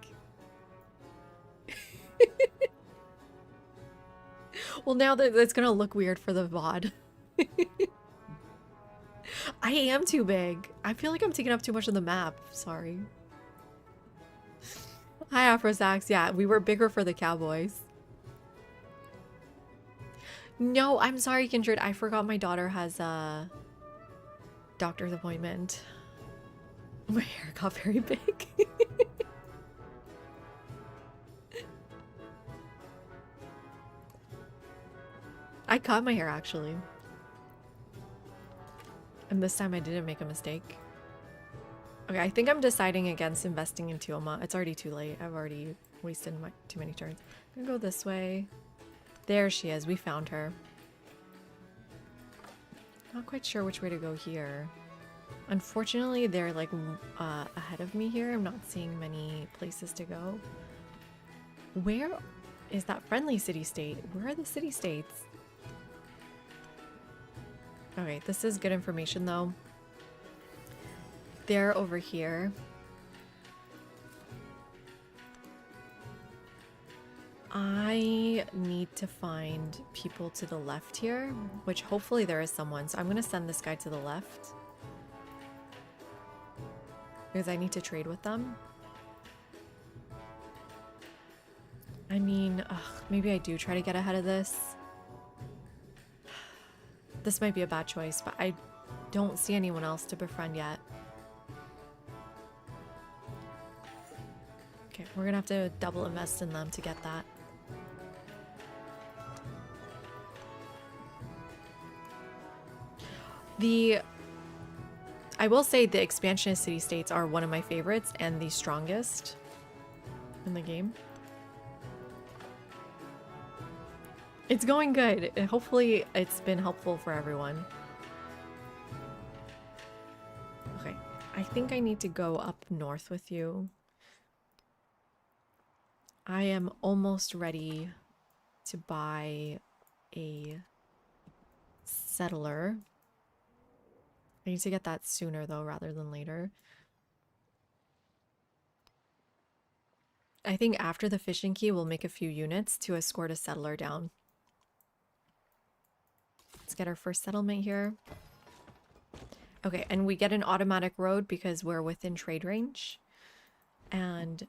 Well, now that it's going to look weird for the VOD. I am too big. I feel like I'm taking up too much of the map. Sorry. Hi, Afrosax. Yeah, we were bigger for the Cowboys. No, I'm sorry, Kindred. I forgot my daughter has a doctor's appointment. My hair got very big. I cut my hair, actually. And this time I didn't make a mistake. Okay, I think I'm deciding against investing in Tioma. It's already too late. I've already wasted too many turns. I'm gonna go this way. There she is. We found her. Not quite sure which way to go here. Unfortunately, they're like ahead of me here. I'm not seeing many places to go. Where is that friendly city-state? Where are the city-states? Okay, this is good information though. They're over here. I need to find people to the left here, which hopefully there is someone. So I'm going to send this guy to the left because I need to trade with them. I mean, maybe I do try to get ahead of this. This might be a bad choice, but I don't see anyone else to befriend yet. Okay, we're gonna have to double invest in them to get that. I will say the expansionist city-states are one of my favorites and the strongest in the game. It's going good. Hopefully it's been helpful for everyone. Okay, I think I need to go up north with you. I am almost ready to buy a settler. I need to get that sooner though, rather than later. I think after the fishing key, we'll make a few units to escort a settler down. Let's get our first settlement here. Okay, and we get an automatic road because we're within trade range. And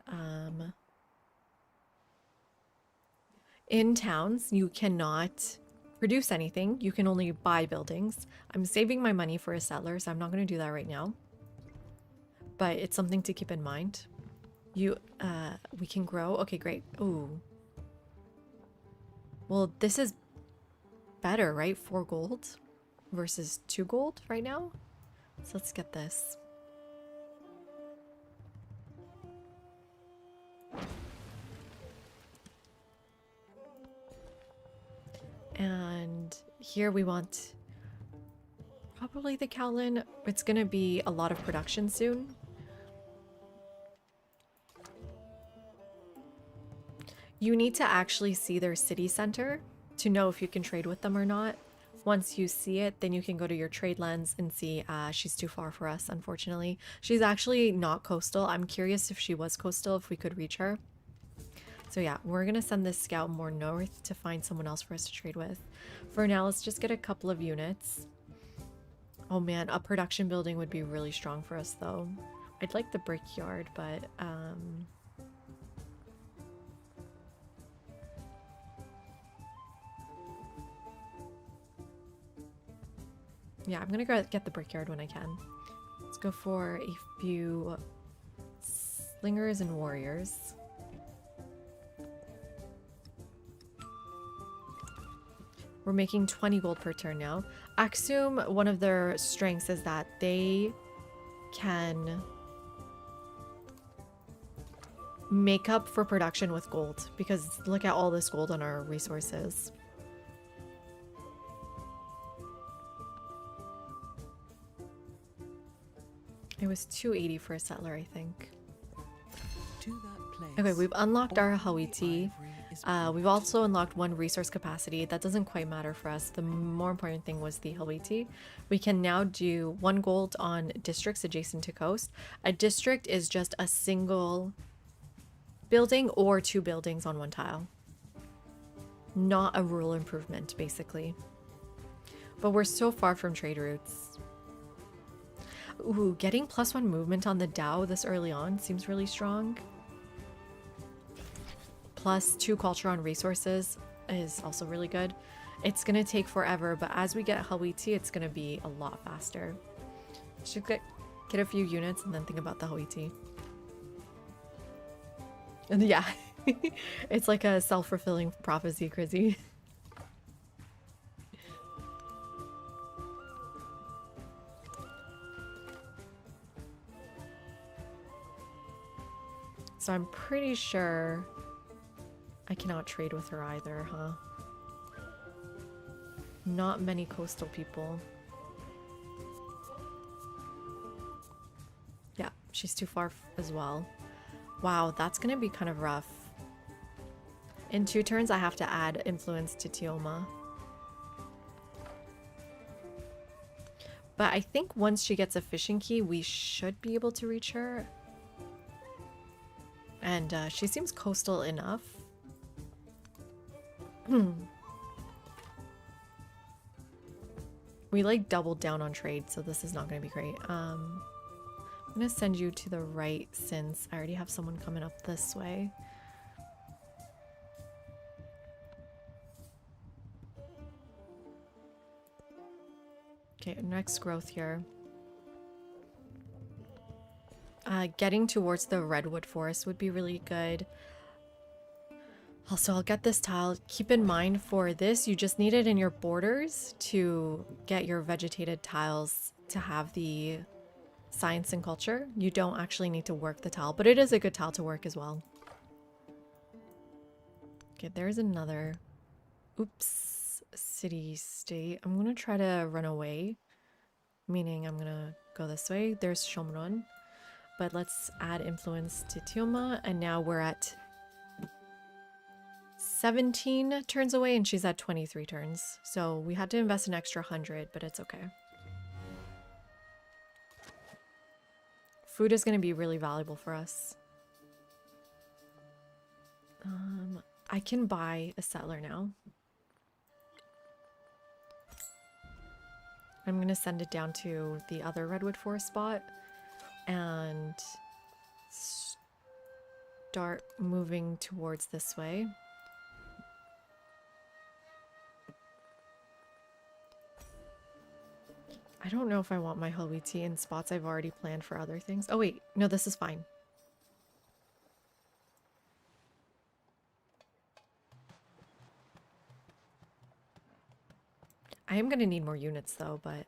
in towns, you cannot produce anything. You can only buy buildings. I'm saving my money for a settler, so I'm not going to do that right now. But it's something to keep in mind. We can grow. Okay, great. Ooh. Well, this is better, right? 4 gold versus 2 gold right now. So let's get this. And here we want probably the Kowlin. It's going to be a lot of production soon. You need to actually see their city center to know if you can trade with them or not. Once you see it, then you can go to your trade lens and see she's too far for us, unfortunately. She's actually not coastal. I'm curious if she was coastal, if we could reach her. So yeah, we're going to send this scout more north to find someone else for us to trade with. For now, let's just get a couple of units. Oh man, a production building would be really strong for us though. I'd like the brickyard, but yeah, I'm gonna go get the brickyard when I can. Let's go for a few slingers and warriors. We're making 20 gold per turn now. Aksum, one of their strengths is that they can make up for production with gold, because look at all this gold on our resources. It was 280 for a settler, I think. To that place, Okay, we've unlocked our all the Hawiti. ivory is We've also unlocked 1 resource capacity. That doesn't quite matter for us. The more important thing was the Hawiti. We can now do 1 gold on districts adjacent to coast. A district is just a single building or 2 buildings on 1 tile. Not a rural improvement, basically. But we're so far from trade routes. Ooh, getting +1 movement on the Dao this early on seems really strong. +2 culture on resources is also really good. It's gonna take forever, but as we get Hawiti, it's gonna be a lot faster. Should get a few units and then think about the Hawiti. And yeah, it's like a self-fulfilling prophecy, Crizzy. So I'm pretty sure I cannot trade with her either, huh? Not many coastal people. she's too far as well. Wow, that's gonna be kind of rough. In 2 turns, I have to add influence to Tioma. But I think once she gets a fishing key, we should be able to reach her. And she seems coastal enough. We like doubled down on trade, so this is not going to be great. I'm going to send you to the right since I already have someone coming up this way. Okay, next growth here. Getting towards the redwood forest would be really good. Also, I'll get this tile. Keep in mind for this, you just need it in your borders to get your vegetated tiles to have the science and culture. You don't actually need to work the tile, but it is a good tile to work as well. Okay, there's another. Oops. City state. I'm gonna try to run away, meaning I'm gonna go this way. There's Shomron, but let's add influence to Tioma, and now we're at 17 turns away and she's at 23 turns, so we had to invest an extra 100, but it's okay. Food is going to be really valuable for us. I can buy a settler now. I'm going to send it down to the other redwood forest spot and start moving towards this way. I don't know if I want my Halwiti in spots I've already planned for other things. Oh wait, no, this is fine. I am going to need more units though, but...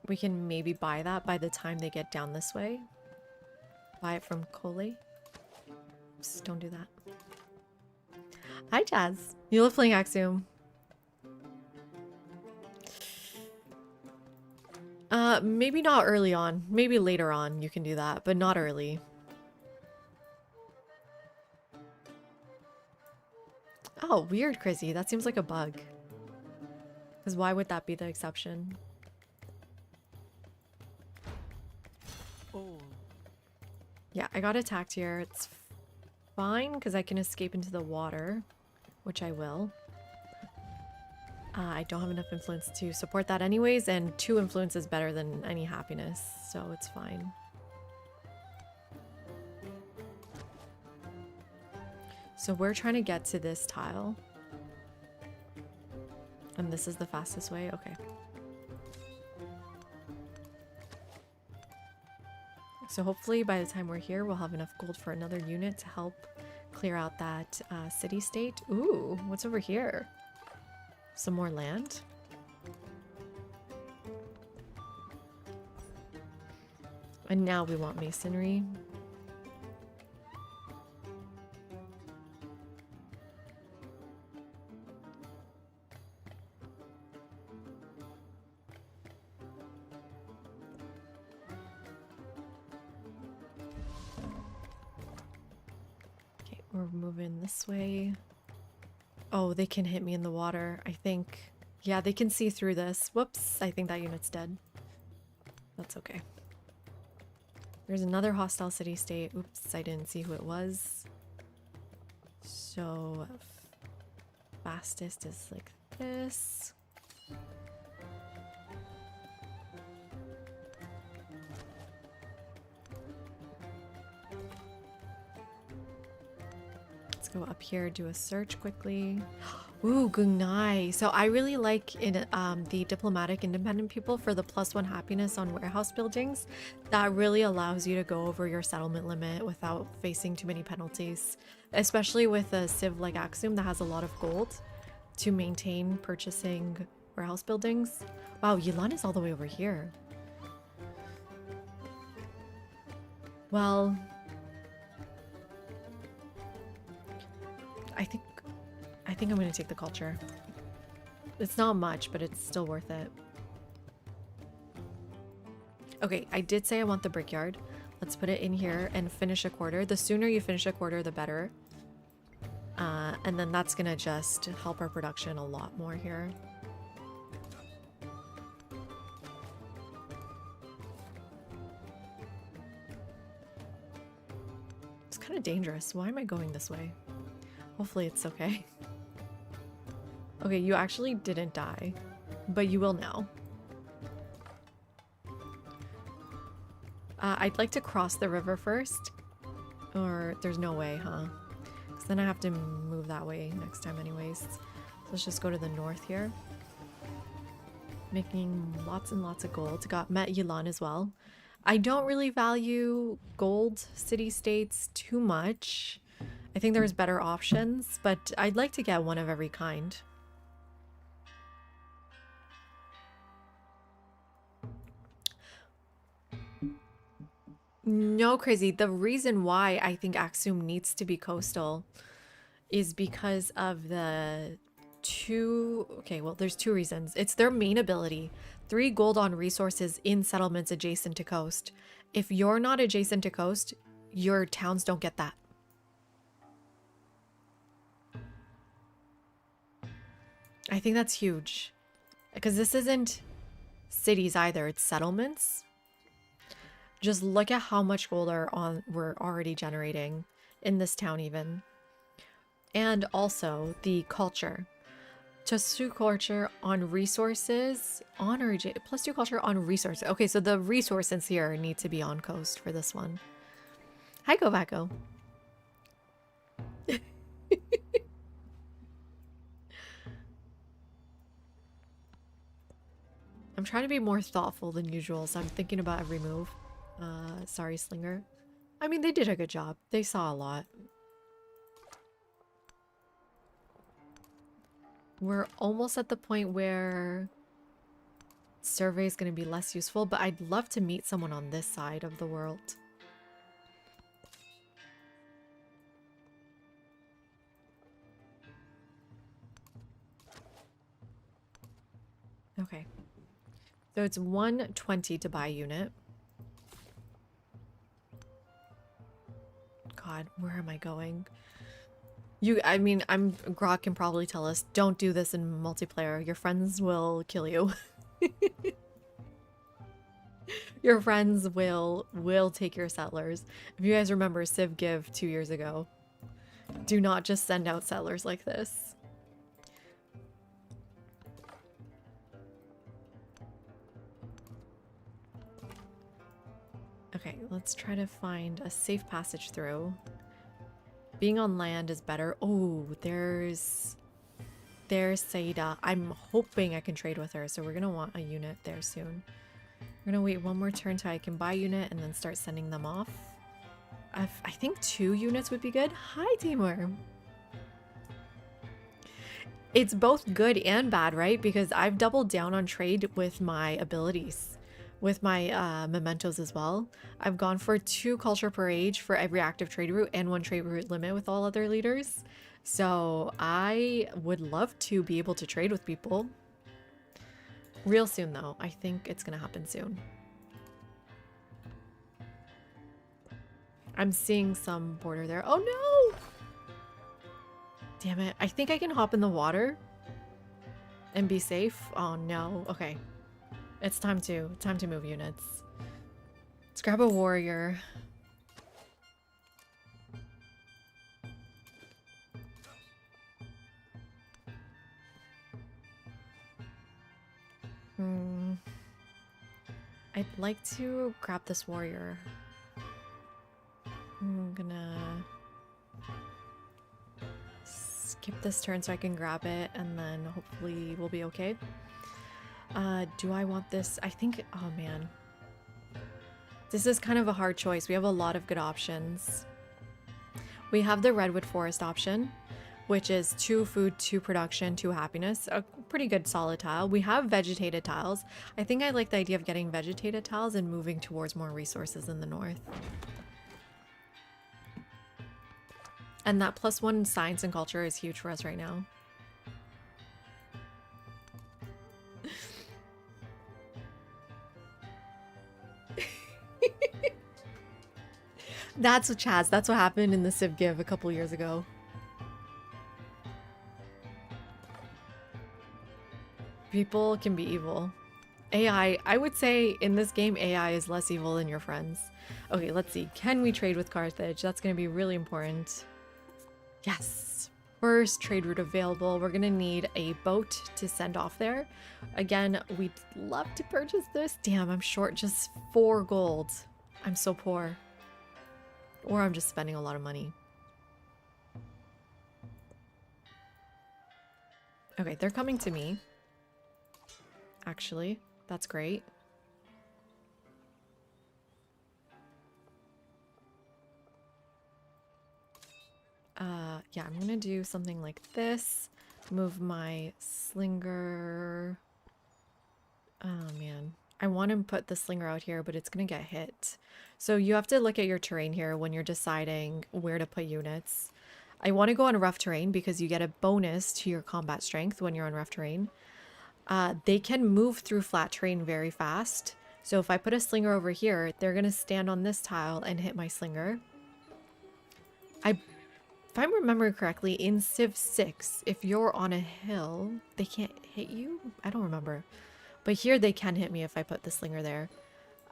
we can maybe buy that by the time they get down this way. Buy it from Kole. Oops, don't do that. Hi, Jazz. You love playing Axiom. Maybe not early on. Maybe later on you can do that, but not early. Oh, weird, Chrissy. That seems like a bug. Because why would that be the exception? All. Yeah, I got attacked here. It's fine because I can escape into the water, which I will. I don't have enough influence to support that anyways, and 2 influence is better than any happiness, so it's fine. So we're trying to get to this tile. And this is the fastest way? Okay. So hopefully by the time we're here, we'll have enough gold for another unit to help clear out that city-state. Ooh, what's over here? Some more land? And now we want masonry. Okay, we're moving this way. Oh, they can hit me in the water, I think. Yeah, they can see through this. Whoops, I think that unit's dead. That's okay. There's another hostile city-state. Oops, I didn't see who it was. So, fastest is like this. Let's go up here, do a search quickly. Ooh, Gungnai. So I really like in the diplomatic independent people for the +1 happiness on warehouse buildings. That really allows you to go over your settlement limit without facing too many penalties, especially with a civ like Axiom that has a lot of gold to maintain purchasing warehouse buildings. Wow, Yilan is all the way over here. Well, I think I'm gonna take the culture. It's not much, but it's still worth it. Okay, I did say I want the brickyard. Let's put it in here and finish a quarter. The sooner you finish a quarter, the better. And then that's gonna just help our production a lot more here. It's kind of dangerous. Why am I going this way? Hopefully it's okay. Okay, you actually didn't die, but you will now. I'd like to cross the river first. Or there's no way, huh? Because then I have to move that way next time anyways. So let's just go to the north here. Making lots and lots of gold. Got Met Yilan as well. I don't really value gold city-states too much. I think there's better options, but I'd like to get one of every kind. No, crazy. The reason why I think Axum needs to be coastal is because of the there's two reasons. It's their main ability. 3 gold on resources in settlements adjacent to coast. If you're not adjacent to coast, your towns don't get that. I think that's huge. Because this isn't cities either, it's settlements. Just look at how much gold we're already generating in this town even. And also the culture. +2 culture on resources. +2 culture on resources. Okay, so the resources here need to be on coast for this one. Hi, Govacco. I'm trying to be more thoughtful than usual, so I'm thinking about every move. Sorry, Slinger. I mean, they did a good job. They saw a lot. We're almost at the point where survey is going to be less useful, but I'd love to meet someone on this side of the world. Okay. So it's 120 to buy a unit. God, where am I going? Grok can probably tell us, don't do this in multiplayer. Your friends will kill you. Your friends will take your settlers. If you guys remember Civ Give 2 years ago, do not just send out settlers like this. Okay, let's try to find a safe passage through. Being on land is better. Oh, there's Saida. I'm hoping I can trade with her, so we're gonna want a unit there soon. We're gonna wait one more turn till I can buy a unit and then start sending them off. I think 2 units would be good. Hi, Timur. It's both good and bad, right? Because I've doubled down on trade with my abilities. With my mementos as well. I've gone for 2 culture per age for every active trade route and 1 trade route limit with all other leaders. So I would love to be able to trade with people. Real soon though. I think it's gonna happen soon. I'm seeing some border there. Oh no! Damn it. I think I can hop in the water and be safe. Oh no. Okay. It's time to move units. Let's grab a warrior. I'd like to grab this warrior. I'm gonna skip this turn so I can grab it and then hopefully we'll be okay. Do I want this? I think, oh man. This is kind of a hard choice. We have a lot of good options. We have the Redwood Forest option, which is 2 food, 2 production, 2 happiness. A pretty good solid tile. We have vegetated tiles. I think I like the idea of getting vegetated tiles and moving towards more resources in the north. And that +1 science and culture is huge for us right now. That's what Chaz. That's what happened in the Civ Give a couple years ago. People can be evil. AI, I would say in this game, AI is less evil than your friends. Okay, let's see. Can we trade with Carthage? That's going to be really important. Yes. First trade route available. We're going to need a boat to send off there. Again, we'd love to purchase this. Damn, I'm short just 4 gold. I'm so poor. Or I'm just spending a lot of money. Okay, they're coming to me. Actually, that's great. Yeah, I'm gonna do something like this. Move my slinger. Oh man. I want to put the slinger out here, but it's gonna get hit. So you have to look at your terrain here when you're deciding where to put units. I want to go on rough terrain because you get a bonus to your combat strength when you're on rough terrain. They can move through flat terrain very fast. So if I put a slinger over here, they're going to stand on this tile and hit my slinger. If I'm remembering correctly, in Civ 6, if you're on a hill, they can't hit you? I don't remember. But here they can hit me if I put the slinger there.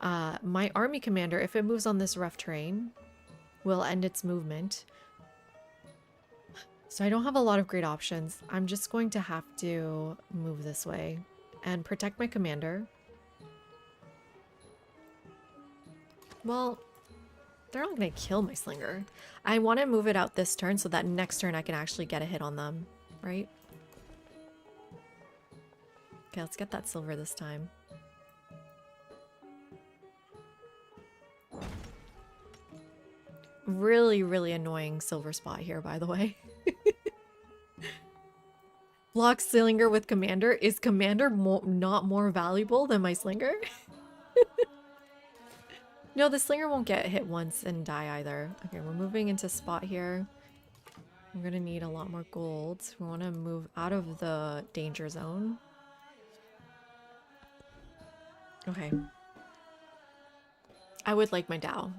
My army commander, if it moves on this rough terrain, will end its movement. So I don't have a lot of great options. I'm just going to have to move this way and protect my commander. Well, they're not going to kill my slinger. I want to move it out this turn so that next turn I can actually get a hit on them, right? Okay, let's get that silver this time. Really, really annoying silver spot here, by the way. Block slinger with commander. Is commander not more valuable than my slinger? No, the slinger won't get hit once and die either. Okay, we're moving into spot here. I'm gonna need a lot more gold. We want to move out of the danger zone. Okay. I would like my Dao.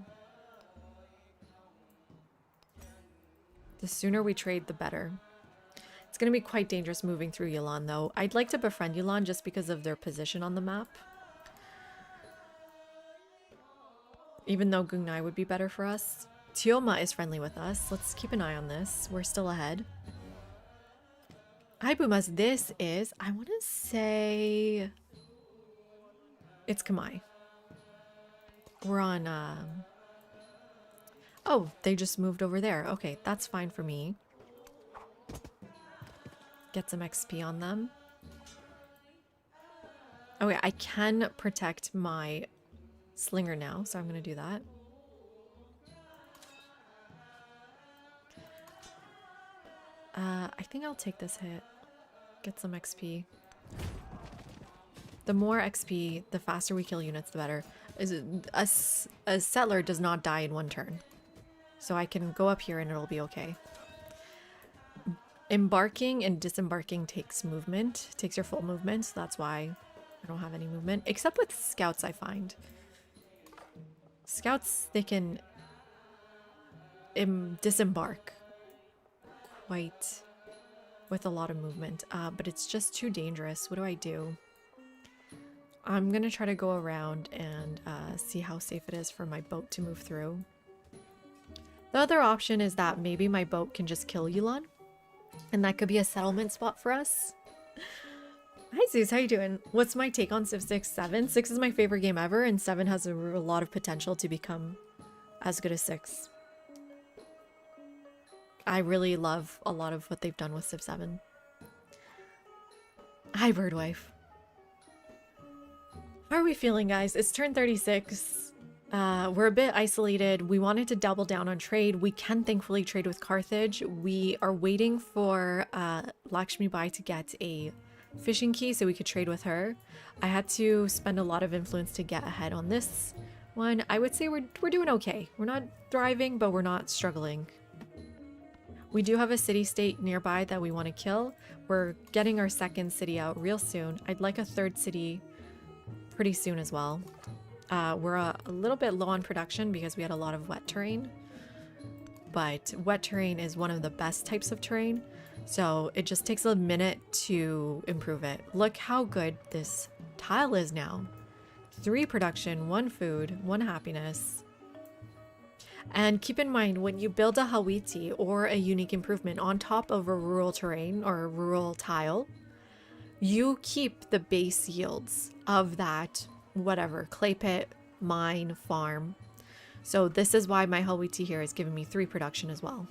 The sooner we trade, the better. It's going to be quite dangerous moving through Yulan, though. I'd like to befriend Yulan just because of their position on the map. Even though Gungnai would be better for us. Tioma is friendly with us. Let's keep an eye on this. We're still ahead. Hi, Boomas. This is, I want to say... It's Kamai. We're on, Oh, they just moved over there. Okay, that's fine for me. Get some XP on them. Okay, I can protect my slinger now, so I'm going to do that. I think I'll take this hit. Get some XP. The more XP, the faster we kill units, the better. A settler does not die in one turn. So I can go up here and it'll be okay. Embarking and disembarking takes movement. Takes your full movement, so that's why I don't have any movement. Except with scouts, I find. Scouts, they can disembark quite with a lot of movement. But it's just too dangerous. What do I do? I'm going to try to go around and see how safe it is for my boat to move through. The other option is that maybe my boat can just kill Yulan. And that could be a settlement spot for us. Hi Zeus, how you doing? What's my take on Civ 6? 7? 6 is my favorite game ever, and 7 has a lot of potential to become as good as 6. I really love a lot of what they've done with Civ 7. Hi Birdwife. How are we feeling, guys? It's turn 36. We're a bit isolated. We wanted to double down on trade. We can thankfully trade with Carthage. We are waiting for Lakshmi Bai to get a fishing key so we could trade with her. I had to spend a lot of influence to get ahead on this one. I would say we're doing okay. We're not thriving, but we're not struggling. We do have a city-state nearby that we want to kill. We're getting our second city out real soon. I'd like a third city pretty soon as well. we're a little bit low on production because we had a lot of wet terrain. But wet terrain is one of the best types of terrain. So it just takes a minute to improve it. Look how good this tile is now. 3 production, 1 food, 1 happiness. And keep in mind, when you build a Hawiti or a unique improvement on top of a rural terrain or a rural tile, you keep the base yields of that, whatever, clay pit, mine, farm. So this is why my Hawiti here is giving me 3 production as well.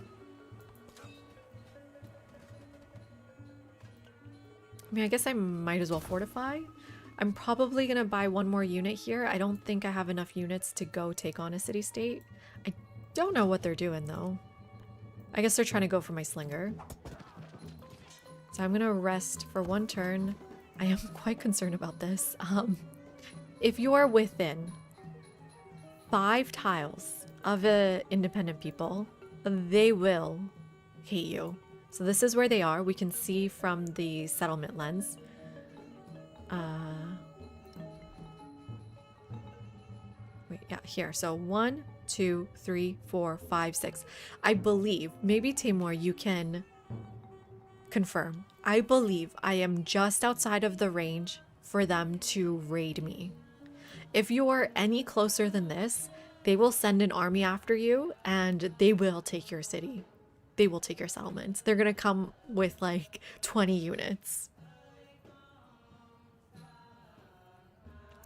I mean, I guess I might as well fortify. I'm probably going to buy 1 more unit here. I don't think I have enough units to go take on a city-state. I don't know what they're doing, though. I guess they're trying to go for my slinger. So I'm going to rest for 1 turn. I am quite concerned about this. If you are within 5 tiles of independent people, they will hate you. So this is where they are. We can see from the settlement lens. Wait, yeah, here. So 1, 2, 3, 4, 5, 6. I believe, maybe Timur, you can confirm. I believe I am just outside of the range for them to raid me. If you are any closer than this, they will send an army after you and they will take your city. They will take your settlements. They're gonna come with like 20 units.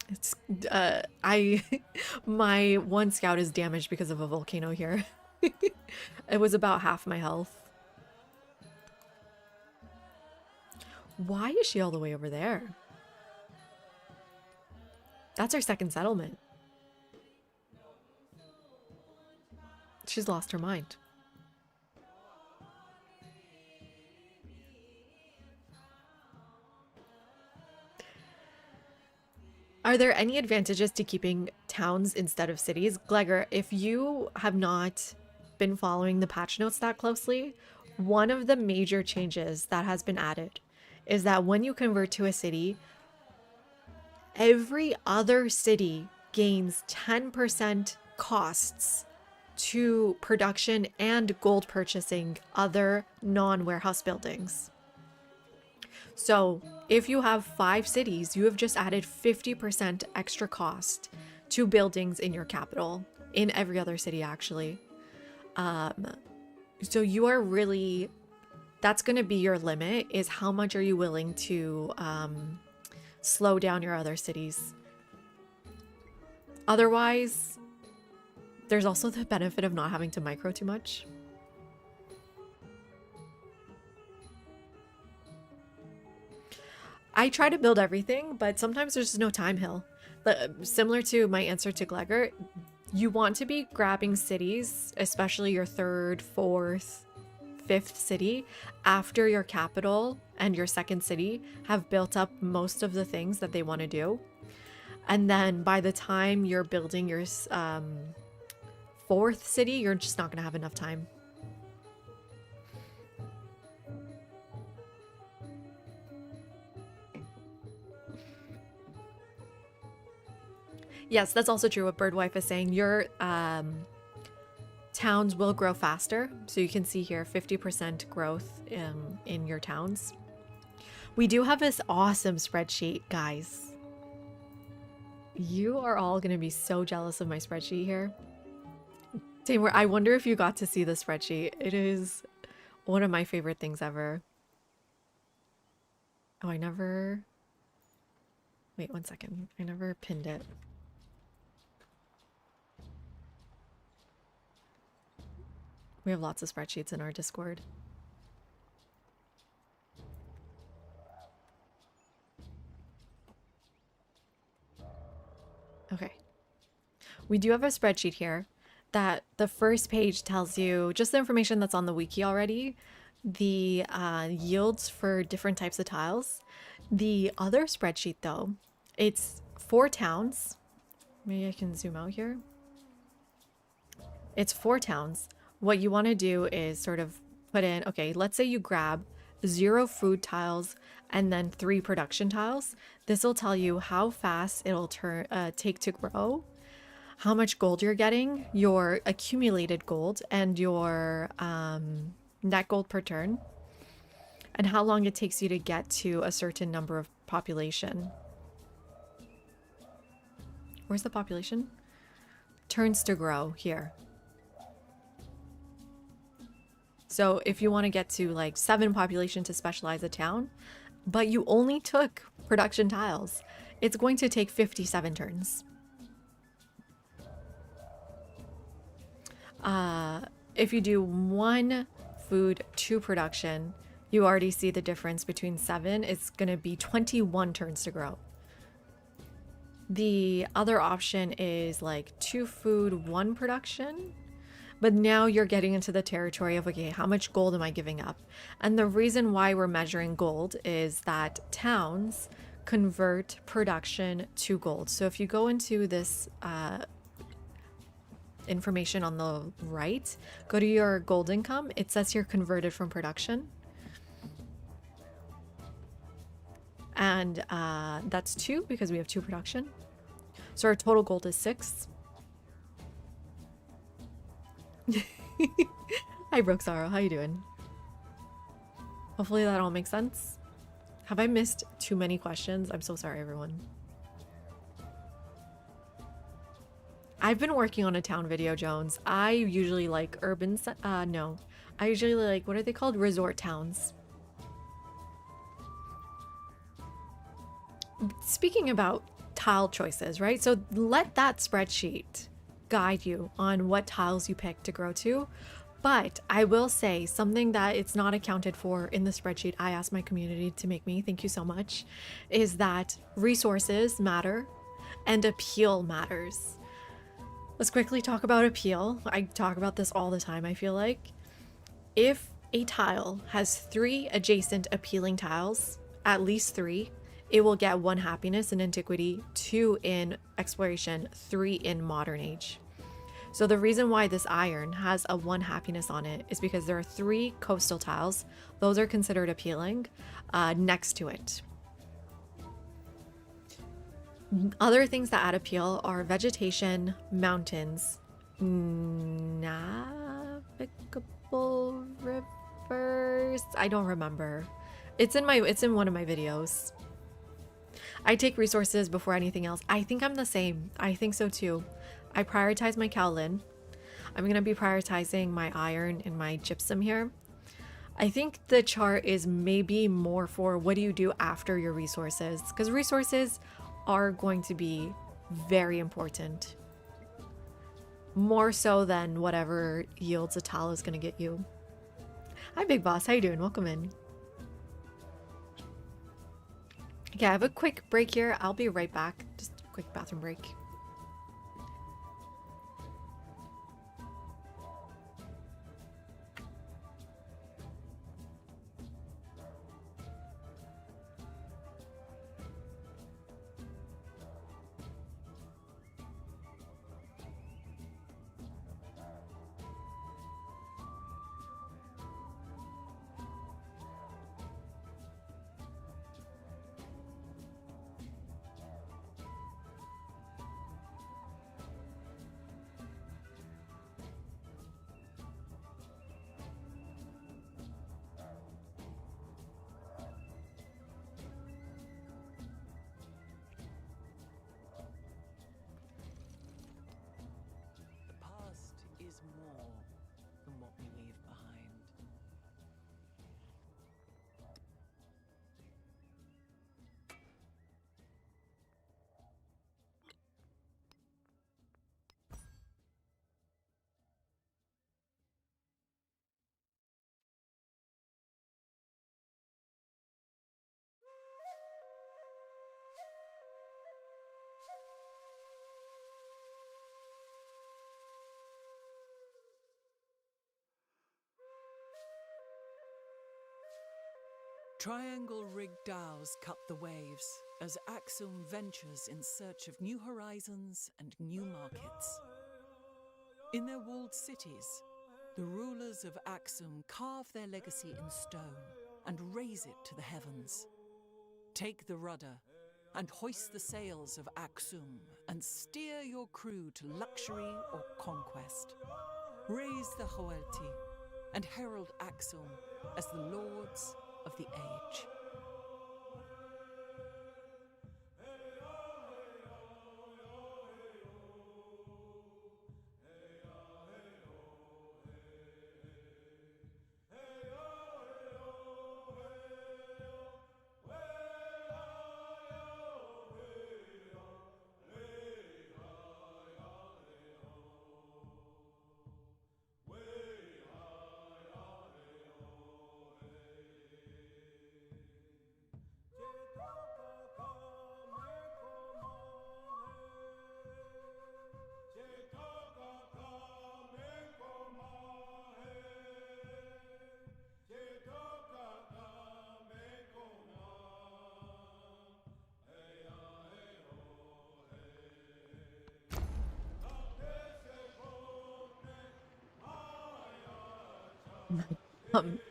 It's my 1 scout is damaged because of a volcano here. It was about half my health. Why is she all the way over there? That's our 2nd settlement. She's lost her mind. Are there any advantages to keeping towns instead of cities? Glegor, if you have not been following the patch notes that closely, one of the major changes that has been added is that when you convert to a city, every other city gains 10% costs to production and gold purchasing other non-warehouse buildings. So if you have 5 cities, you have just added 50% extra cost to buildings in your capital, in every other city actually. So you are really, that's going to be your limit, is how much are you willing to slow down your other cities. Otherwise, there's also the benefit of not having to micro too much. I try to build everything, but sometimes there's just no time, Hill. Similar to my answer to Glegor, you want to be grabbing cities, especially your 3rd, 4th, 5th city, after your capital and your 2nd city have built up most of the things that they want to do. And then by the time you're building your 4th city, you're just not going to have enough time. Yes, that's also true what Birdwife is saying. Your towns will grow faster. So you can see here 50% growth in your towns. We do have this awesome spreadsheet, guys. You are all going to be so jealous of my spreadsheet here. Tamer, I wonder if you got to see the spreadsheet. It is one of my favorite things ever. Oh, I never... Wait 1 second. I never pinned it. We have lots of spreadsheets in our Discord. Okay. We do have a spreadsheet here that the first page tells you just the information that's on the wiki already, the yields for different types of tiles. The other spreadsheet though, it's 4 towns. Maybe I can zoom out here. It's 4 towns. What you want to do is sort of put in, okay, let's say you grab 0 food tiles, and then 3 production tiles. This will tell you how fast it'll take to grow, how much gold you're getting, your accumulated gold, and your net gold per turn, and how long it takes you to get to a certain number of population. Where's the population? Turns to grow here. So if you want to get to like 7 population to specialize a town, but you only took production tiles, it's going to take 57 turns. If you do 1 food, 2 production, you already see the difference between 7. It's going to be 21 turns to grow. The other option is like 2 food, 1 production. But now you're getting into the territory of, okay, how much gold am I giving up? And the reason why we're measuring gold is that towns convert production to gold. So if you go into this information on the right, go to your gold income, it says you're converted from production. And that's 2 because we have 2 production. So our total gold is 6. Hi Brooksaro, how you doing? Hopefully that all makes sense. Have I missed too many questions? I'm so sorry, everyone. I've been working on a town video, Jones. I usually like urban no. I usually like, what are they called? Resort towns. Speaking about tile choices, right? So let that spreadsheet guide you on what tiles you pick to grow to. But I will say something that it's not accounted for in the spreadsheet I asked my community to make me, thank you so much, is that resources matter and appeal matters. Let's quickly talk about appeal. I talk about this all the time, I feel like. If a tile has 3 adjacent appealing tiles, at least 3, it will get 1 happiness in antiquity, 2 in exploration, 3 in modern age. So the reason why this iron has a 1 happiness on it is because there are 3 coastal tiles. Those are considered appealing next to it. Other things that add appeal are vegetation, mountains, navigable rivers. I don't remember. It's in one of my videos. I take resources before anything else. I think I'm the same. I think so too. I prioritize my kaolin. I'm going to be prioritizing my iron and my gypsum here. I think the chart is maybe more for what do you do after your resources, because resources are going to be very important. More so than whatever yields a tile is going to get you. Hi Big Boss, how you doing? Welcome in. Okay, I have a quick break here. I'll be right back. Just a quick bathroom break. Triangle-rigged dhows cut the waves as Axum ventures in search of new horizons and new markets. In their walled cities, the rulers of Axum carve their legacy in stone, and raise it to the heavens. Take the rudder and hoist the sails of Aksum and steer your crew to luxury or conquest. Raise the Hoelti and herald Aksum as the lords of the age.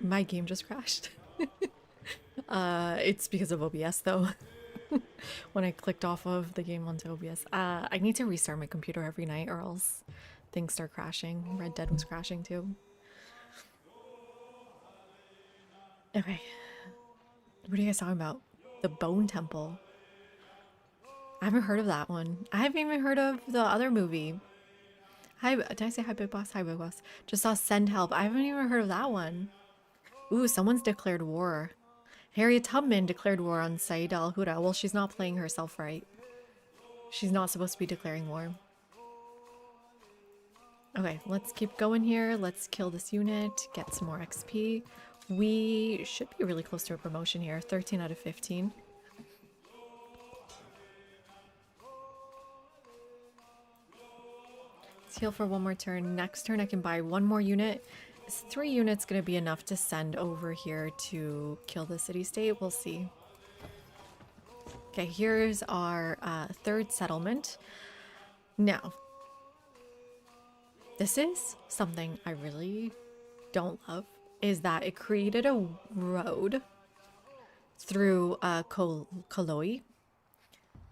My game just crashed. It's because of OBS though. When I clicked off of the game onto OBS. I need to restart my computer every night or else things start crashing. Red Dead was crashing too. Okay. What are you guys talking about? The Bone Temple. I haven't heard of that one. I haven't even heard of the other movie. Hi, did I say hi, Big Boss? Hi, Big Boss. Just saw Send Help. I haven't even heard of that one. Ooh, someone's declared war. Harriet Tubman declared war on Said al-Hura. Well, she's not playing herself right. She's not supposed to be declaring war. Okay, let's keep going here. Let's kill this unit, get some more XP. We should be really close to a promotion here. 13 out of 15. Let's heal for one more turn. Next turn I can buy one more unit. Is 3 units going to be enough to send over here to kill the city-state? We'll see. Okay, here's our third settlement. Now, this is something I really don't love, is that it created a road through Kaloi.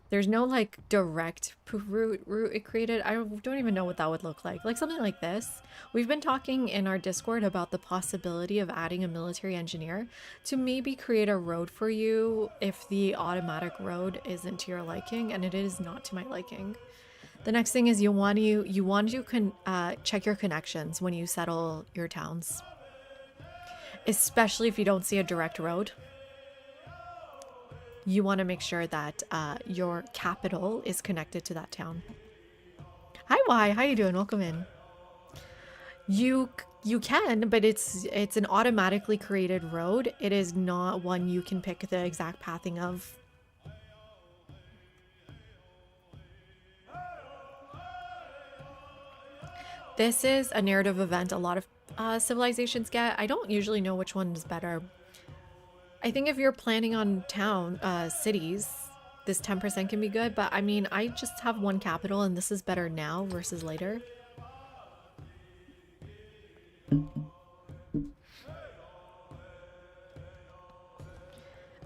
There's no like direct route it created. I don't even know what that would look like. Like something like this. We've been talking in our Discord about the possibility of adding a military engineer to maybe create a road for you if the automatic road isn't to your liking, and it is not to my liking. The next thing is you want to check your connections when you settle your towns, especially if you don't see a direct road. You want to make sure that your capital is connected to that town. Hi, Y. How you doing? Welcome in. You can, but it's an automatically created road. It is not one you can pick the exact pathing of. This is a narrative event a lot of civilizations get. I don't usually know which one is better. I think if you're planning on cities, this 10% can be good, but I mean, I just have one capital and this is better now versus later.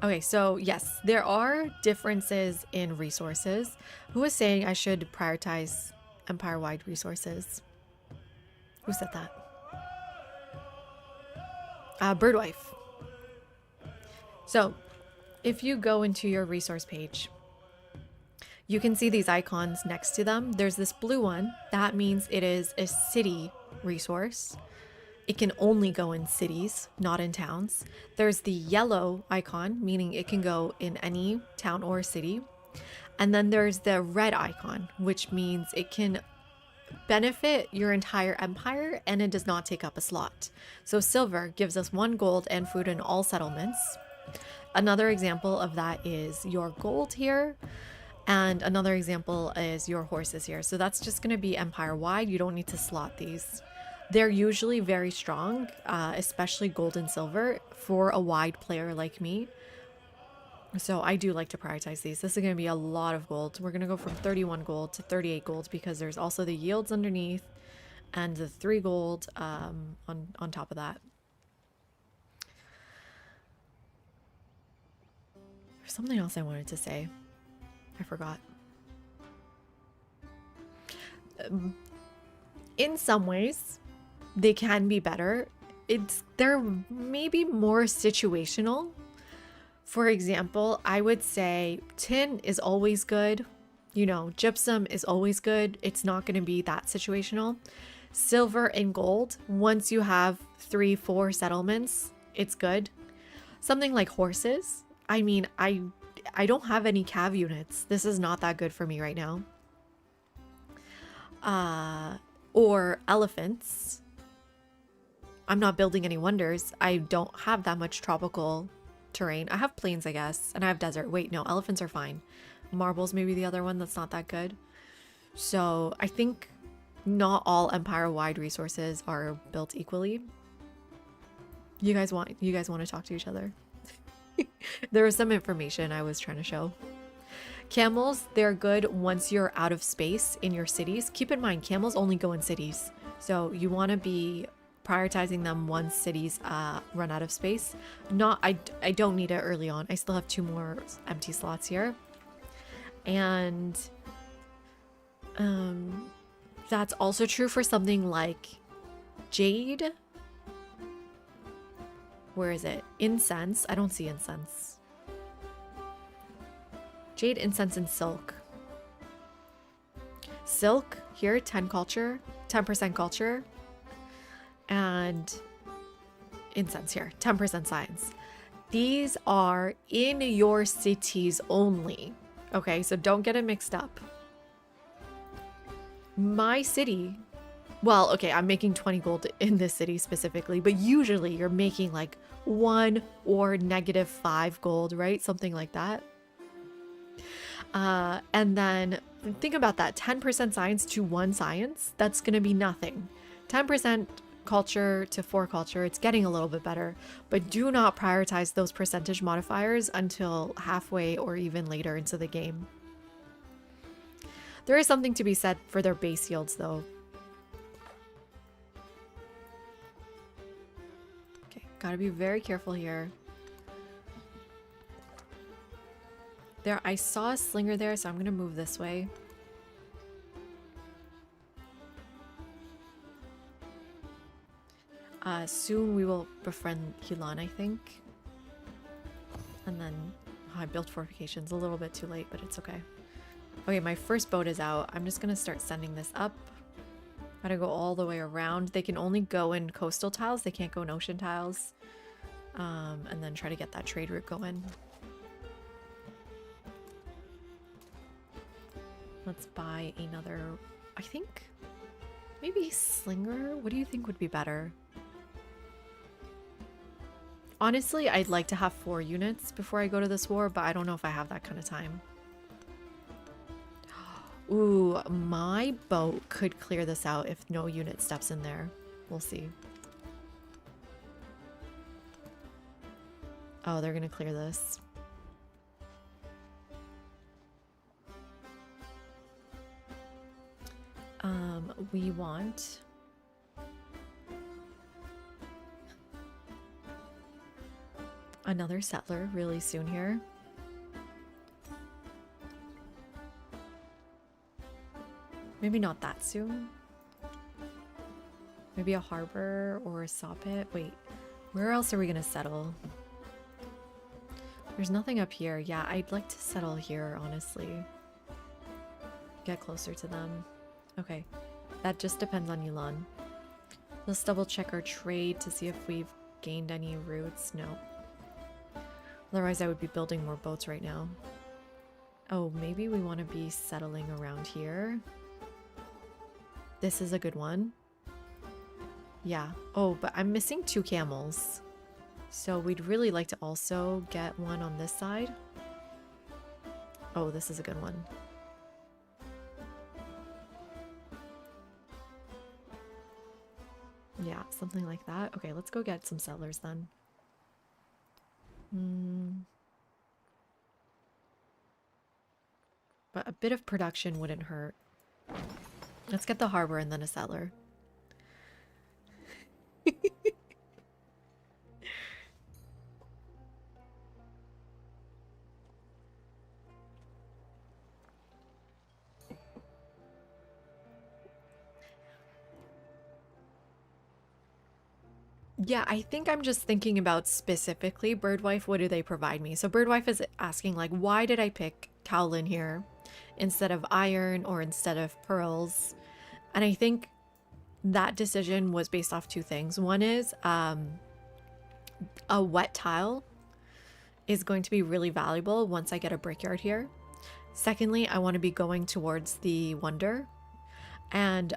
Okay, so yes, there are differences in resources. Who was saying I should prioritize empire-wide resources? Who said that? Birdwife. So, if you go into your resource page, you can see these icons next to them. There's this blue one. That means it is a city resource. It can only go in cities, not in towns. There's the yellow icon, meaning it can go in any town or city. And then there's the red icon, which means it can benefit your entire empire and it does not take up a slot. So silver gives us 1 gold and food in all settlements. Another example of that is your gold here, and another example is your horses here. So that's just going to be empire wide. You don't need to slot these. They're usually very strong, especially gold and silver for a wide player like me. So I do like to prioritize these. This is going to be a lot of gold. We're going to go from 31 gold to 38 gold because there's also the yields underneath and the 3 gold on top of that. There's something else I wanted to say. I forgot. In some ways, they can be better. They're maybe more situational. For example, I would say tin is always good. You know, gypsum is always good. It's not going to be that situational. Silver and gold, once you have 3-4 settlements, it's good. Something like horses. I mean, I don't have any cav units. This is not that good for me right now. Or elephants. I'm not building any wonders. I don't have that much tropical terrain. I have plains, I guess, and I have desert. Wait, no, elephants are fine. Marbles maybe the other one that's not that good. So I think not all empire-wide resources are built equally. You guys want to talk to each other? There was some information I was trying to show. Camels, they're good once you're out of space in your cities. Keep in mind, camels only go in cities. So you want to be prioritizing them once cities run out of space. I don't need it early on. I still have 2 more empty slots here. And that's also true for something like jade. Where is it? Incense. I don't see incense. Jade, incense, and silk. Silk here, 10% culture. And incense here, 10% science. These are in your cities only. Okay, so don't get it mixed up. My city, well, okay, I'm making 20 gold in this city specifically, but usually you're making like 1 or -5 gold, right? Something like that. And then think about that, 10% science to 1 science, that's going to be nothing. 10% culture to 4 culture, it's getting a little bit better, but do not prioritize those percentage modifiers until halfway or even later into the game. There is something to be said for their base yields though. Okay, gotta be very careful here. There, I saw a slinger there, so I'm gonna move this way. Soon we will befriend Hulan, I think. And then I built fortifications a little bit too late, but it's okay. Okay, my first boat is out. I'm just gonna start sending this up. Gotta go all the way around. They can only go in coastal tiles. They can't go in ocean tiles. And then try to get that trade route going. Let's buy another, I think, maybe slinger? What do you think would be better? Honestly, I'd like to have 4 units before I go to this war, but I don't know if I have that kind of time. Ooh, my boat could clear this out if no unit steps in there. We'll see. Oh, they're gonna clear this. We want another settler really soon here. Maybe not that soon. Maybe a harbor or a saw pit. Wait, where else are we gonna settle? There's nothing up here. Yeah, I'd like to settle here, honestly. Get closer to them. Okay, that just depends on Yulan. Let's double check our trade to see if we've gained any routes. No. Otherwise, I would be building more boats right now. Oh, maybe we want to be settling around here. This is a good one. Yeah. Oh, but I'm missing 2 camels. So we'd really like to also get one on this side. Oh, this is a good one. Yeah, something like that. Okay, let's go get some settlers then. But a bit of production wouldn't hurt. Let's get the harbor and then a settler. Yeah, I think I'm just thinking about specifically Birdwife, what do they provide me? So Birdwife is asking like, why did I pick Cowlin here instead of iron or instead of pearls? And I think that decision was based off two things. One is a wet tile is going to be really valuable once I get a brickyard here. Secondly, I want to be going towards the wonder. And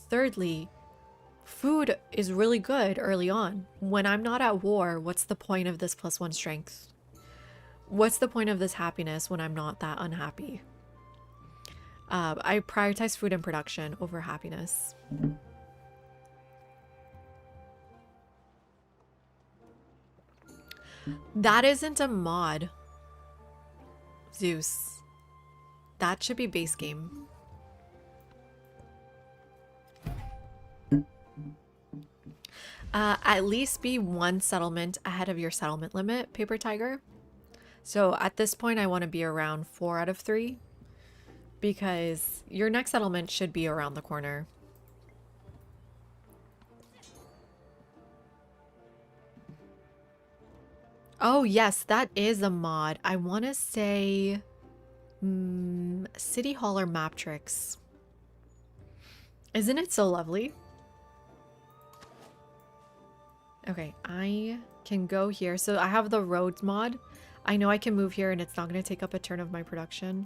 thirdly, food is really good early on. When I'm not at war, what's the point of this +1 strength? What's the point of this happiness when I'm not that unhappy? I prioritize food and production over happiness. That isn't a mod, Zeus. That should be base game. At least be one settlement ahead of your settlement limit, Paper Tiger. So at this point, I want to be around 4 out of 3 because your next settlement should be around the corner. Oh, yes, that is a mod. I want to say City Hall or Maptrix. Isn't it so lovely? Okay, I can go here. So I have the roads mod. I know I can move here and it's not going to take up a turn of my production.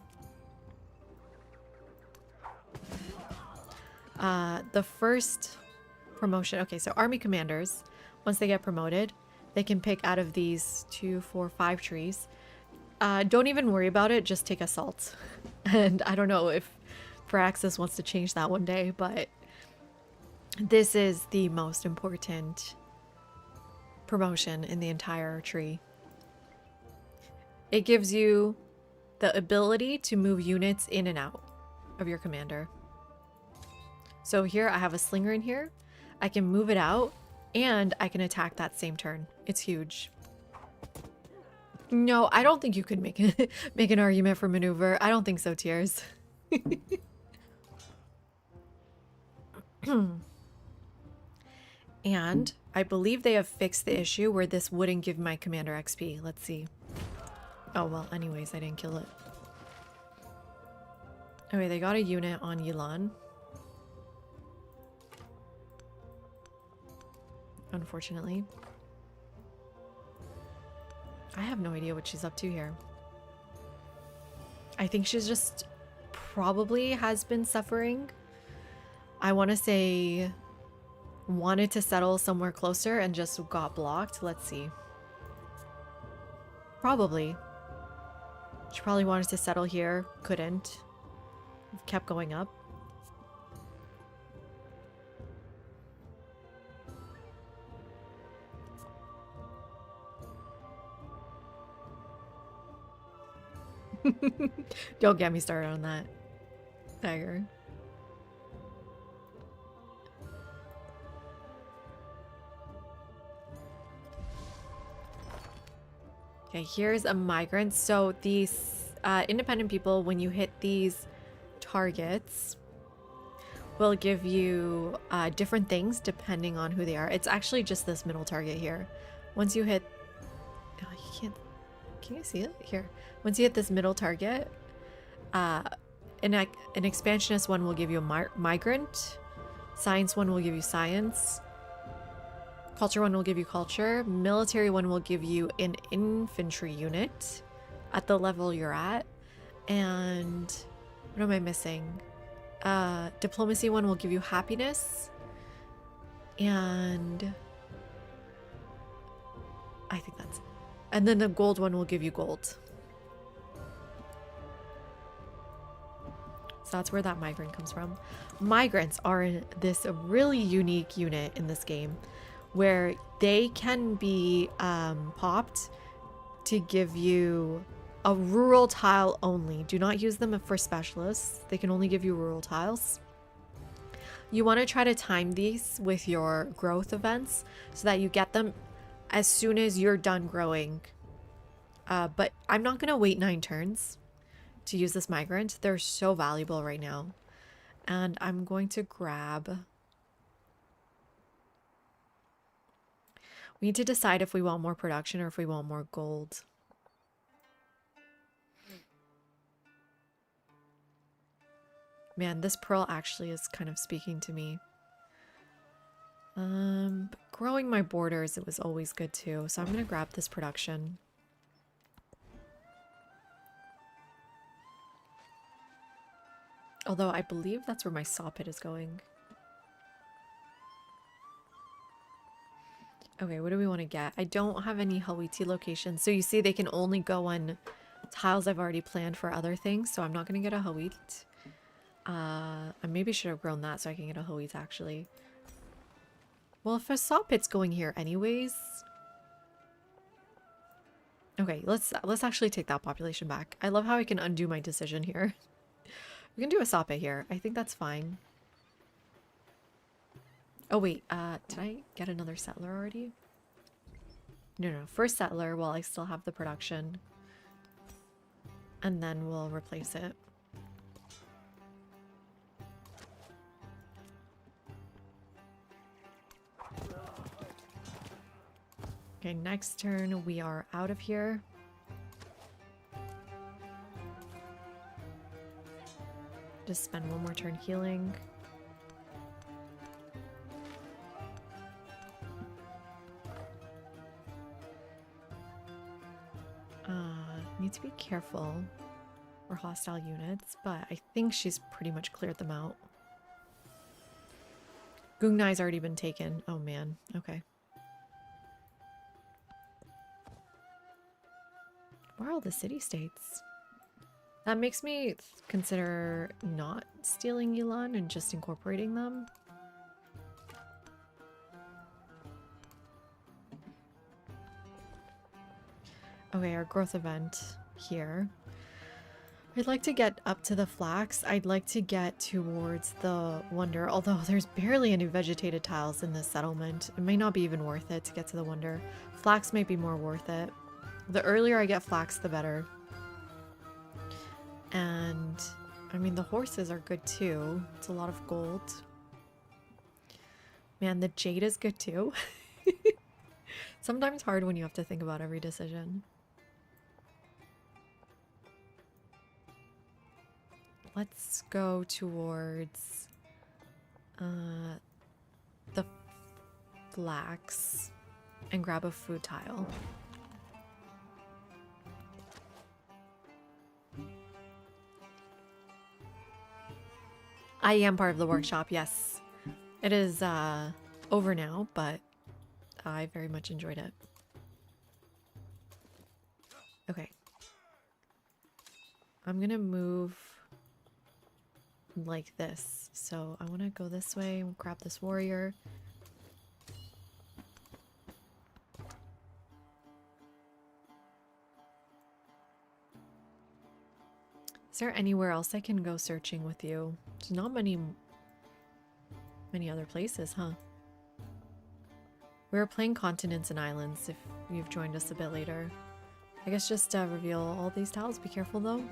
The first promotion. Okay, so army commanders, once they get promoted, they can pick out of these 2, 4, 5 trees. Don't even worry about it. Just take assault. And I don't know if Firaxis wants to change that one day, but this is the most important promotion in the entire tree. It gives you the ability to move units in and out of your commander. So here I have a slinger in here. I can move it out and I can attack that same turn. It's huge. No, I don't think you could make an argument for maneuver. I don't think so, Tears. And I believe they have fixed the issue where this wouldn't give my commander XP. Let's see. Oh, well, anyways, I didn't kill it. Okay, they got a unit on Yilan. Unfortunately. I have no idea what she's up to here. I think she's just probably has been suffering. I want to say wanted to settle somewhere closer and just got blocked. Let's see. Probably. She probably wanted to settle here. Couldn't. Kept going up. Don't get me started on that. Tiger. Okay, here's a migrant. So these independent people, when you hit these targets, will give you different things depending on who they are. It's actually just this middle target here. Once you hit... Oh, you can't... Can you see it? Here. Once you hit this middle target, an expansionist one will give you a migrant. Science one will give you science. Culture one will give you culture. Military one will give you an infantry unit at the level you're at. And what am I missing? Diplomacy one will give you happiness. And I think that's it. And then the gold one will give you gold. So that's where that migrant comes from. Migrants are this really unique unit in this game where they can be popped to give you a rural tile only. Do not use them for specialists. They can only give you rural tiles. You want to try to time these with your growth events so that you get them as soon as you're done growing. But I'm not going to wait 9 turns to use this migrant. They're so valuable right now. And I'm going to grab... We need to decide if we want more production or if we want more gold. Man, this pearl actually is kind of speaking to me. But growing my borders, it was always good too. So I'm gonna grab this production. Although I believe that's where my saw pit is going. Okay, what do we want to get? I don't have any Hawiti locations. So you see they can only go on tiles I've already planned for other things. So I'm not going to get a Hawit. I maybe should have grown that so I can get a Hawit actually. Well, if a saw pit's going here anyways. Okay, let's actually take that population back. I love how I can undo my decision here. We can do a saw pit here. I think that's fine. Oh wait, did I get another settler already? No, first settler while I still have the production. And then we'll replace it. Okay, next turn we are out of here. Just spend one more turn healing. Need to be careful for hostile units, but I think she's pretty much cleared them out. Gungnai's already been taken. Oh man, okay. Where are all the city-states? That makes me consider not stealing Yilan and just incorporating them. Okay, our growth event here. I'd like to get up to the flax. I'd like to get towards the wonder, although there's barely any vegetated tiles in this settlement. It may not be even worth it to get to the wonder. Flax might be more worth it. The earlier I get flax, the better. And, I mean, the horses are good too. It's a lot of gold. Man, the jade is good too. Sometimes hard when you have to think about every decision. Let's go towards the flax and grab a food tile. I am part of the workshop, yes. It is over now, but I very much enjoyed it. Okay. I'm gonna move like this. So I want to go this way and grab this warrior. Is there anywhere else I can go searching with you? There's not many other places, huh? We were playing continents and islands if you've joined us a bit later. I guess just reveal all these tiles. Be careful though.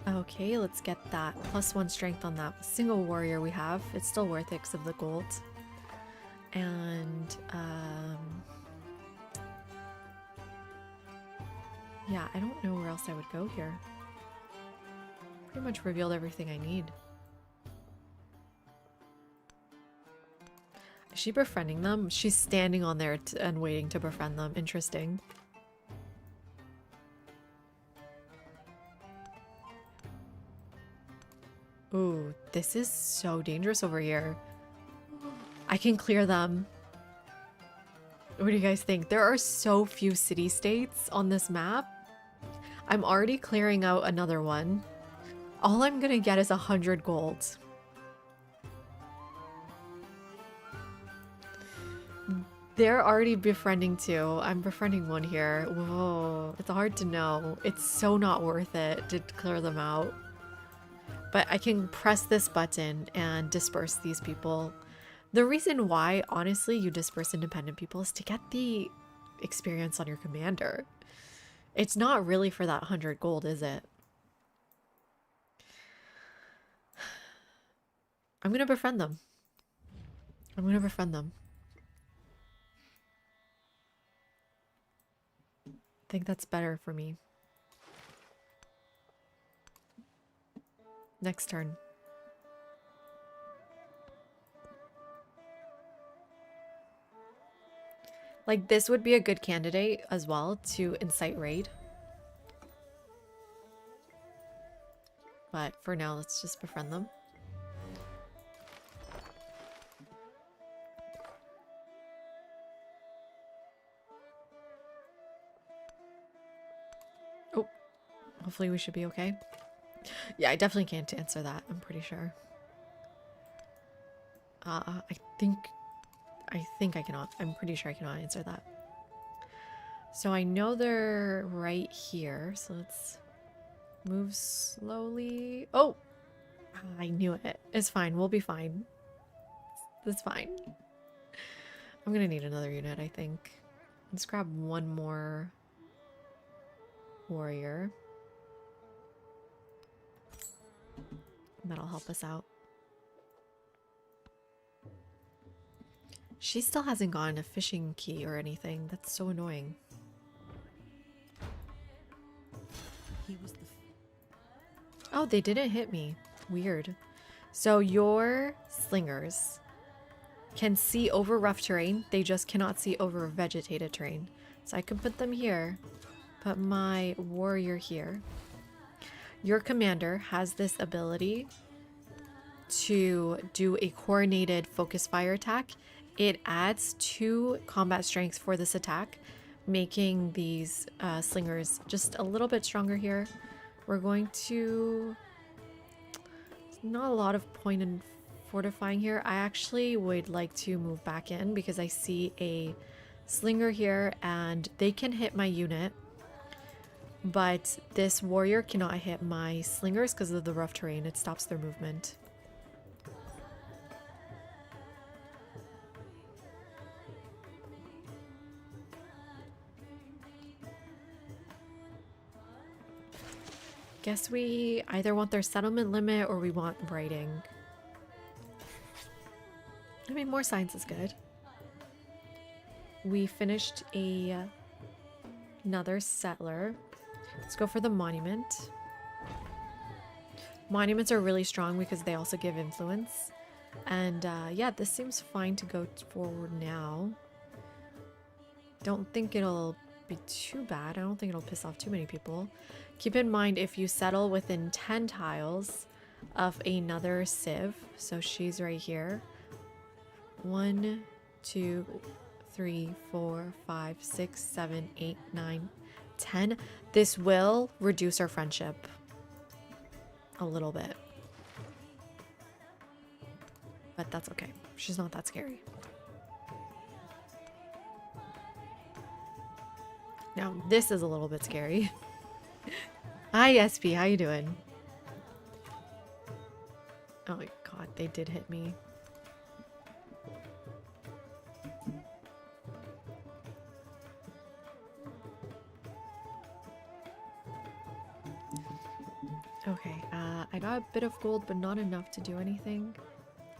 Okay, let's get that +1 strength on that single warrior we have. It's still worth it because of the gold. And yeah, I don't know where else I would go here. Pretty much revealed everything I need. Is she befriending them? She's standing on there and waiting to befriend them. Interesting. Ooh, this is so dangerous over here. I can clear them. What do you guys think? There are so few city-states on this map. I'm already clearing out another one. All I'm gonna get is 100 gold. They're already befriending two. I'm befriending one here. Whoa, it's hard to know. It's so not worth it to clear them out. But I can press this button and disperse these people. The reason why, honestly, you disperse independent people is to get the experience on your commander. It's not really for that 100 gold, is it? I'm gonna befriend them. I'm gonna befriend them. I think that's better for me. Next turn. Like, this would be a good candidate as well to incite raid. But for now, let's just befriend them. Oh, hopefully we should be okay. Yeah, I definitely can't answer that, I'm pretty sure. I think I cannot. I'm pretty sure I cannot answer that. So I know they're right here, so let's move slowly. Oh, I knew it. It's fine. We'll be fine. It's fine. I'm gonna need another unit, I think. Let's grab one more warrior. That'll help us out. She still hasn't gotten a fishing key or anything. That's so annoying. He was the Oh, they didn't hit me. Weird. So your slingers can see over rough terrain. They just cannot see over vegetated terrain. So I can put them here. Put my warrior here. Your commander has this ability to do a coordinated focus fire attack. It adds 2 combat strength for this attack, making these slingers just a little bit stronger here. We're going to... Not a lot of point in fortifying here. I actually would like to move back in because I see a slinger here and they can hit my unit. But this warrior cannot hit my slingers because of the rough terrain. It stops their movement. Guess we either want their settlement limit or we want writing. I mean, more science is good. We finished another settler. Let's go for the monument. Monuments are really strong because they also give influence. And yeah, this seems fine to go forward now. Don't think it'll be too bad. I don't think it'll piss off too many people. Keep in mind if you settle within 10 tiles of another civ, so she's right here. 1, 2, 3, 4, 5, 6, 7, 8, 9, 10. This will reduce our friendship a little bit. But that's okay. She's not that scary. Now, this is a little bit scary. Hi, SP. How you doing? Oh my god, they did hit me. Okay, I got a bit of gold, but not enough to do anything.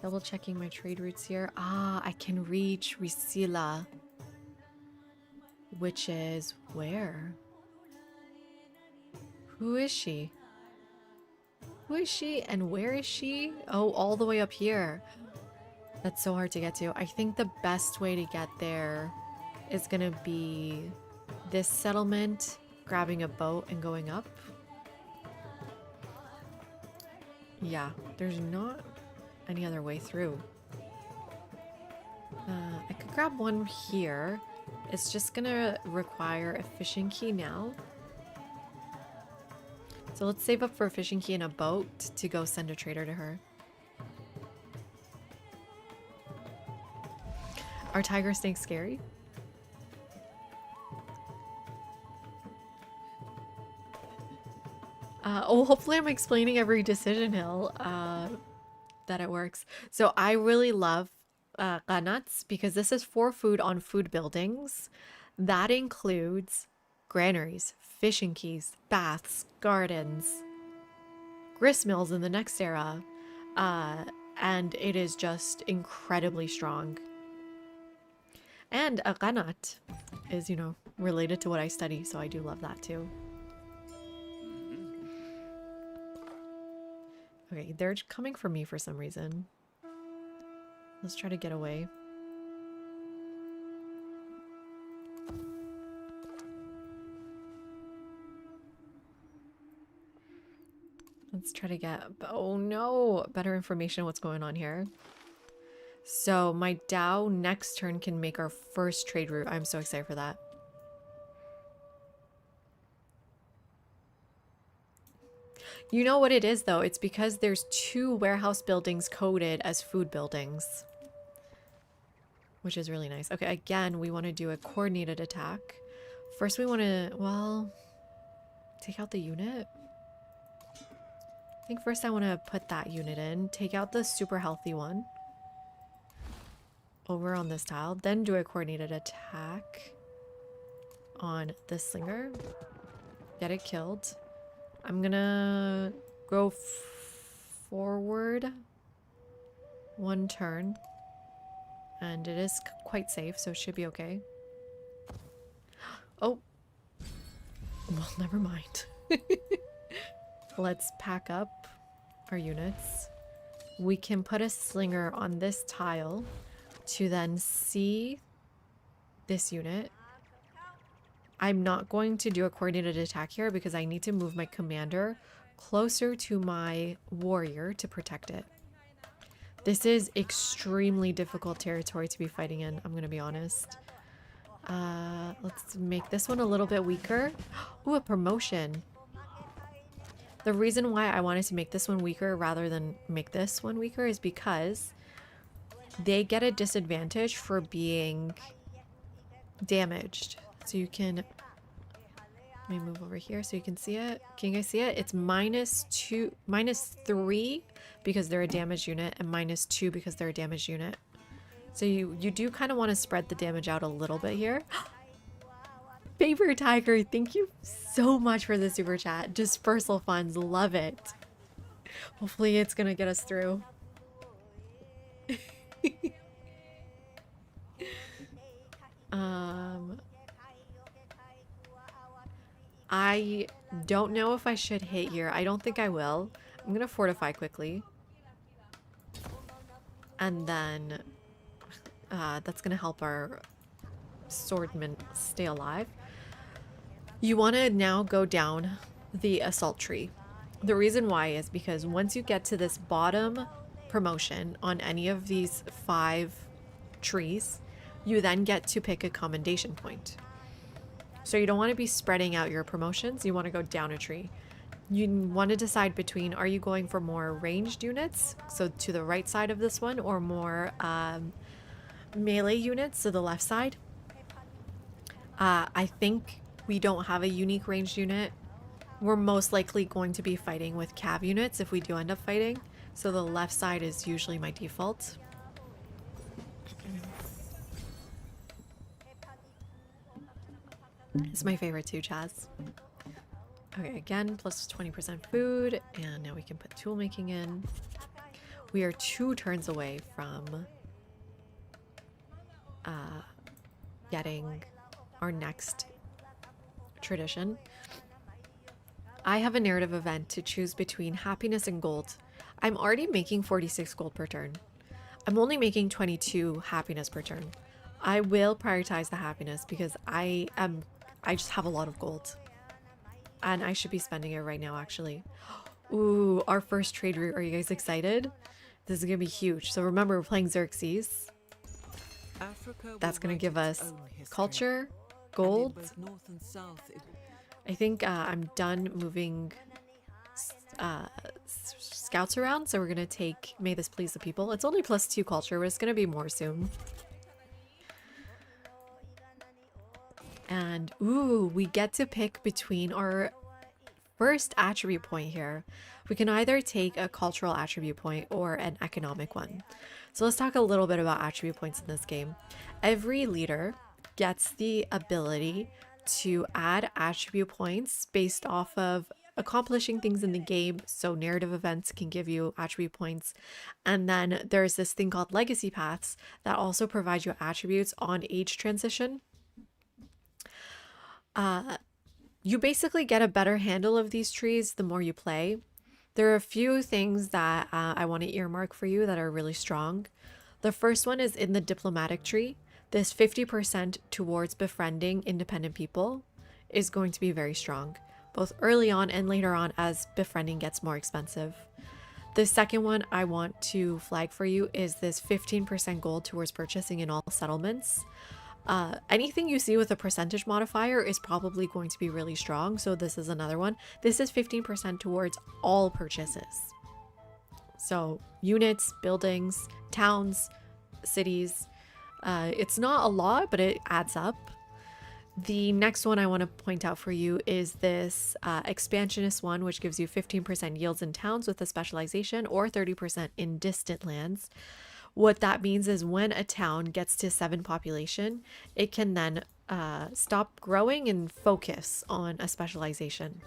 Double checking my trade routes here. Ah, I can reach Risila. Which is where? Who is she? Who is she and where is she? Oh, all the way up here. That's so hard to get to. I think the best way to get there is gonna be this settlement, grabbing a boat and going up. Yeah, there's not any other way through. I could grab one here. It's just gonna require a fishing key now. So let's save up for a fishing key and a boat to go send a trader to her. Are tiger snakes scary? Oh, hopefully I'm explaining every decision hill that it works. So I really love qanats because this is for food on food buildings. That includes granaries, fishing quays, baths, gardens, grist mills in the next era. And it is just incredibly strong. And a qanat is, you know, related to what I study, so I do love that too. Okay, they're coming for me for some reason. Let's try to get away. Let's try to get, oh no, better information on what's going on here. So my Dao next turn can make our first trade route. I'm so excited for that. You know what it is though? It's because there's 2 warehouse buildings coded as food buildings, which is really nice. Okay, again, we want to do a coordinated attack. First we want to, well, take out the unit. I think first I want to put that unit in, take out the super healthy one over on this tile, then do a coordinated attack on this slinger, get it killed. I'm gonna go forward 1 turn, and it is quite safe, so it should be okay. Oh, well, never mind. Let's pack up our units. We can put a slinger on this tile to then see this unit. I'm not going to do a coordinated attack here because I need to move my commander closer to my warrior to protect it. This is extremely difficult territory to be fighting in, I'm going to be honest. Let's make this one a little bit weaker. Ooh, a promotion. The reason why I wanted to make this one weaker rather than make this one weaker is because they get a disadvantage for being damaged. So you can, let me move over here so you can see it. Can you guys see it? It's -3 because they're a damaged unit and -2 because they're a damaged unit. So you do kind of want to spread the damage out a little bit here. Paper Tiger, thank you so much for the super chat. Dispersal funds, love it. Hopefully it's gonna get us through. I don't know if I should hit here. I don't think I will. I'm gonna fortify quickly. And then that's gonna help our swordmen stay alive. You want to now go down the assault tree. The reason why is because once you get to this bottom promotion on any of these 5 trees, you then get to pick a commendation point. So you don't want to be spreading out your promotions. You want to go down a tree. You want to decide between, are you going for more ranged units, so to the right side of this one, or more melee units to the left side. I think we don't have a unique ranged unit. We're most likely going to be fighting with cav units if we do end up fighting. So the left side is usually my default. It's my favorite too, Chaz. Okay, again, plus 20% food, and now we can put tool making in. We are 2 turns away from getting our next tradition. I have a narrative event to choose between happiness and gold. I'm already making 46 gold per turn. I'm only making 22 happiness per turn. I will prioritize the happiness because I just have a lot of gold. And I should be spending it right now, actually. Ooh, our first trade route. Are you guys excited? This is going to be huge. So remember, we're playing Xerxes. That's going to give us culture, gold. I think I'm done moving scouts around. So we're going to take May This Please the People. It's only +2 culture, but it's going to be more soon. And ooh, we get to pick between our first attribute point here. We can either take a cultural attribute point or an economic one. So let's talk a little bit about attribute points in this game. Every leader gets the ability to add attribute points based off of accomplishing things in the game. So narrative events can give you attribute points. And then there's this thing called legacy paths that also provide you attributes on age transition. You basically get a better handle of these trees the more you play. There are a few things that I want to earmark for you that are really strong. The first one is in the diplomatic tree. This 50% towards befriending independent people is going to be very strong, both early on and later on as befriending gets more expensive. The second one I want to flag for you is this 15% gold towards purchasing in all settlements. Anything you see with a percentage modifier is probably going to be really strong, so this is another one. This is 15% towards all purchases. So units, buildings, towns, cities. It's not a lot, but it adds up. The next one I want to point out for you is this expansionist one, which gives you 15% yields in towns with a specialization or 30% in distant lands. What that means is when a town gets to 7 population, it can then stop growing and focus on a specialization.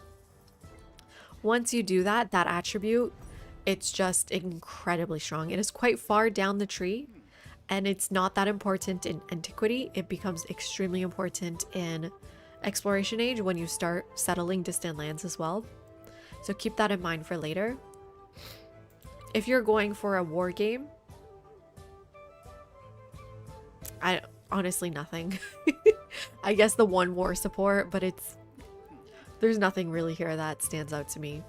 Once you do that, that attribute, it's just incredibly strong. It is quite far down the tree, and it's not that important in antiquity. It becomes extremely important in exploration age when you start settling distant lands as well. So keep that in mind for later. If you're going for a war game, honestly nothing. I guess the one war support, but there's nothing really here that stands out to me.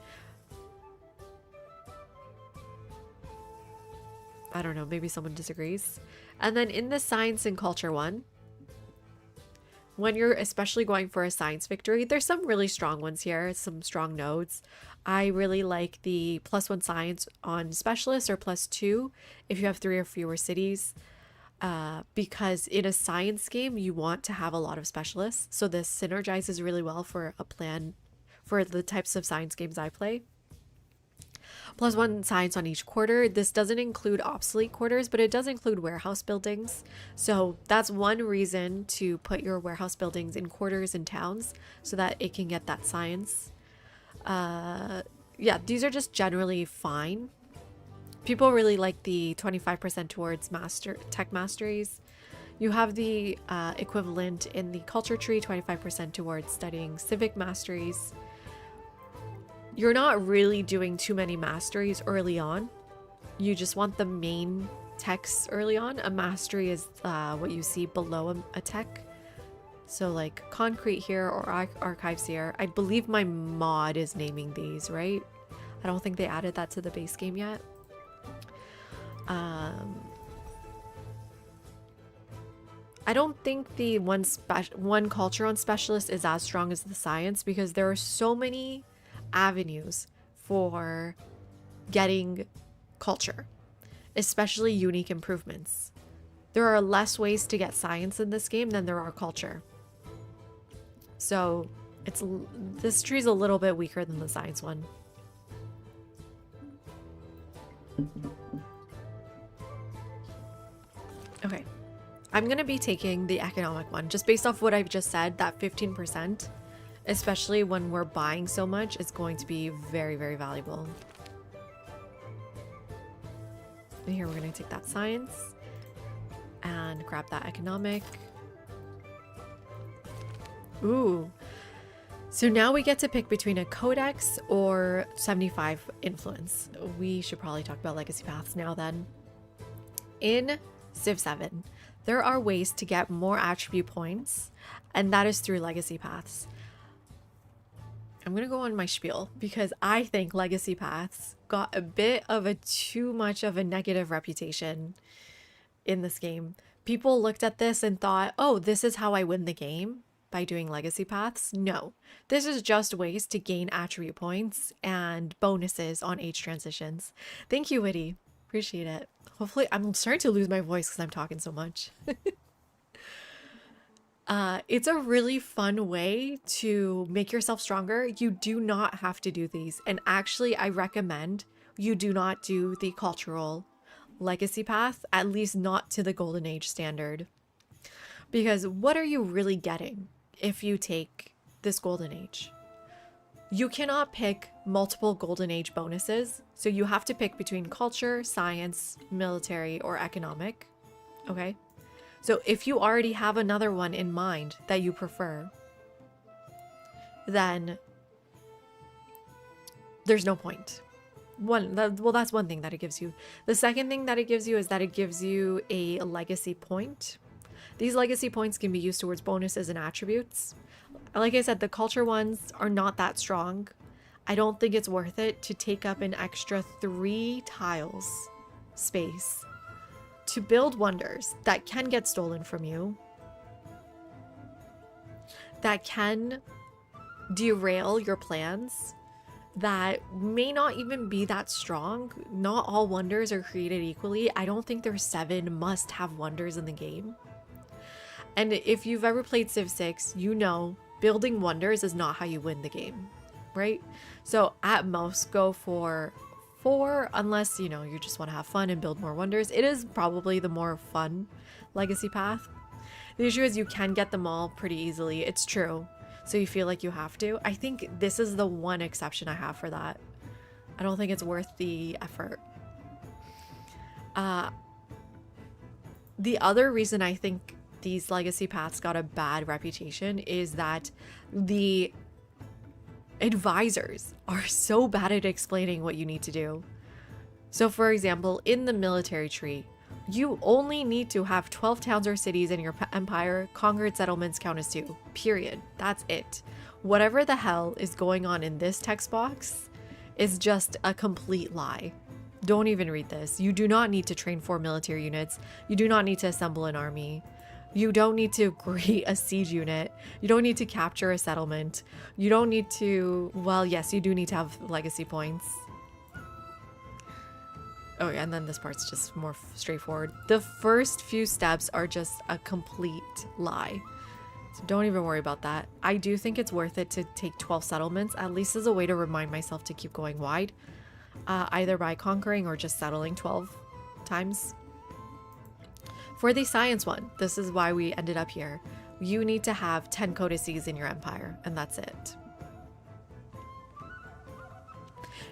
I don't know, maybe someone disagrees. And then in the science and culture one, when you're especially going for a science victory, there's some really strong ones here, some strong nodes. I really like the +1 science on specialists or +2 if you have 3 or fewer cities. Because in a science game, you want to have a lot of specialists. So this synergizes really well for a plan for the types of science games I play. +1 science on each quarter. This doesn't include obsolete quarters, but it does include warehouse buildings. So that's one reason to put your warehouse buildings in quarters and towns so that it can get that science. Yeah, these are just generally fine. People really like the 25% towards tech masteries. You have the equivalent in the culture tree, 25% towards studying civic masteries. You're not really doing too many masteries early on. You just want the main techs early on. A mastery is what you see below a tech. So like concrete here or archives here. I believe my mod is naming these, right? I don't think they added that to the base game yet. I don't think the one culture on specialist is as strong as the science because there are so many avenues for getting culture, especially unique improvements. There are less ways to get science in this game than there are culture. So this tree's a little bit weaker than the science one. Okay, I'm gonna be taking the economic one just based off what I've just said. That 15%, especially when we're buying so much, is going to be very, very valuable. And here we're gonna take that science and grab that economic. Ooh, so now we get to pick between a codex or 75 influence. We should probably talk about legacy paths now then. In Civ 7, there are ways to get more attribute points, and that is through legacy paths. I'm gonna go on my spiel because I think legacy paths got a bit of a too much of a negative reputation in this game. People looked at this and thought, oh, this is how I win the game by doing legacy paths. No, this is just ways to gain attribute points and bonuses on age transitions. Thank you, Witty. Appreciate it. Hopefully, I'm starting to lose my voice because I'm talking so much. It's a really fun way to make yourself stronger. You do not have to do these. And actually, I recommend you do not do the cultural legacy path, at least not to the Golden Age standard. Because what are you really getting? if you take this Golden Age. You cannot pick multiple Golden Age bonuses, so you have to pick between culture, science, military, or economic. Okay? So if you already have another one in mind that you prefer, then there's no point. That's one thing that it gives you. The second thing that it gives you is that it gives you a legacy point. These legacy points can be used towards bonuses and attributes. Like I said, the culture ones are not that strong. I don't think it's worth it to take up an extra 3 tiles space to build wonders that can get stolen from you, that can derail your plans, that may not even be that strong. Not all wonders are created equally. I don't think there's 7 must-have wonders in the game. And if you've ever played Civ 6, you know building wonders is not how you win the game, right? So at most, go for 4, unless, you know, you just want to have fun and build more wonders. It is probably the more fun legacy path. The issue is you can get them all pretty easily. It's true. So you feel like you have to. I think this is the one exception I have for that. I don't think it's worth the effort. The other reason I think these legacy paths got a bad reputation is that the advisors are so bad at explaining what you need to do. So for example, in the military tree, you only need to have 12 towns or cities in your empire. Conquered settlements count as 2. Period. That's it. Whatever the hell is going on in this text box is just a complete lie. Don't even read this. You do not need to train 4 military units. You do not need to assemble an army. You don't need to create a siege unit. You don't need to capture a settlement. You don't need to, well, yes, you do need to have legacy points. Oh, yeah, and then this part's just more straightforward. The first few steps are just a complete lie. So don't even worry about that. I do think it's worth it to take 12 settlements, at least as a way to remind myself to keep going wide. Either by conquering or just settling 12 times. For the science one, this is why we ended up here. You need to have 10 codices in your empire, and that's it.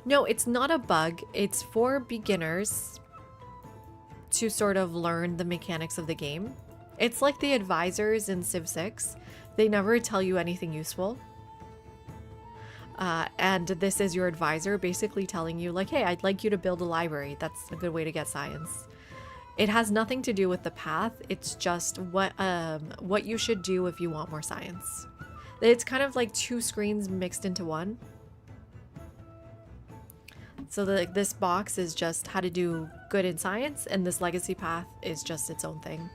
No, it's not a bug. It's for beginners to sort of learn the mechanics of the game. It's like the advisors in Civ 6. They never tell you anything useful. And this is your advisor basically telling you like, hey, I'd like you to build a library. That's a good way to get science. It has nothing to do with the path. It's just what you should do if you want more science. It's kind of like 2 screens mixed into one. So this box is just how to do good in science, and this legacy path is just its own thing.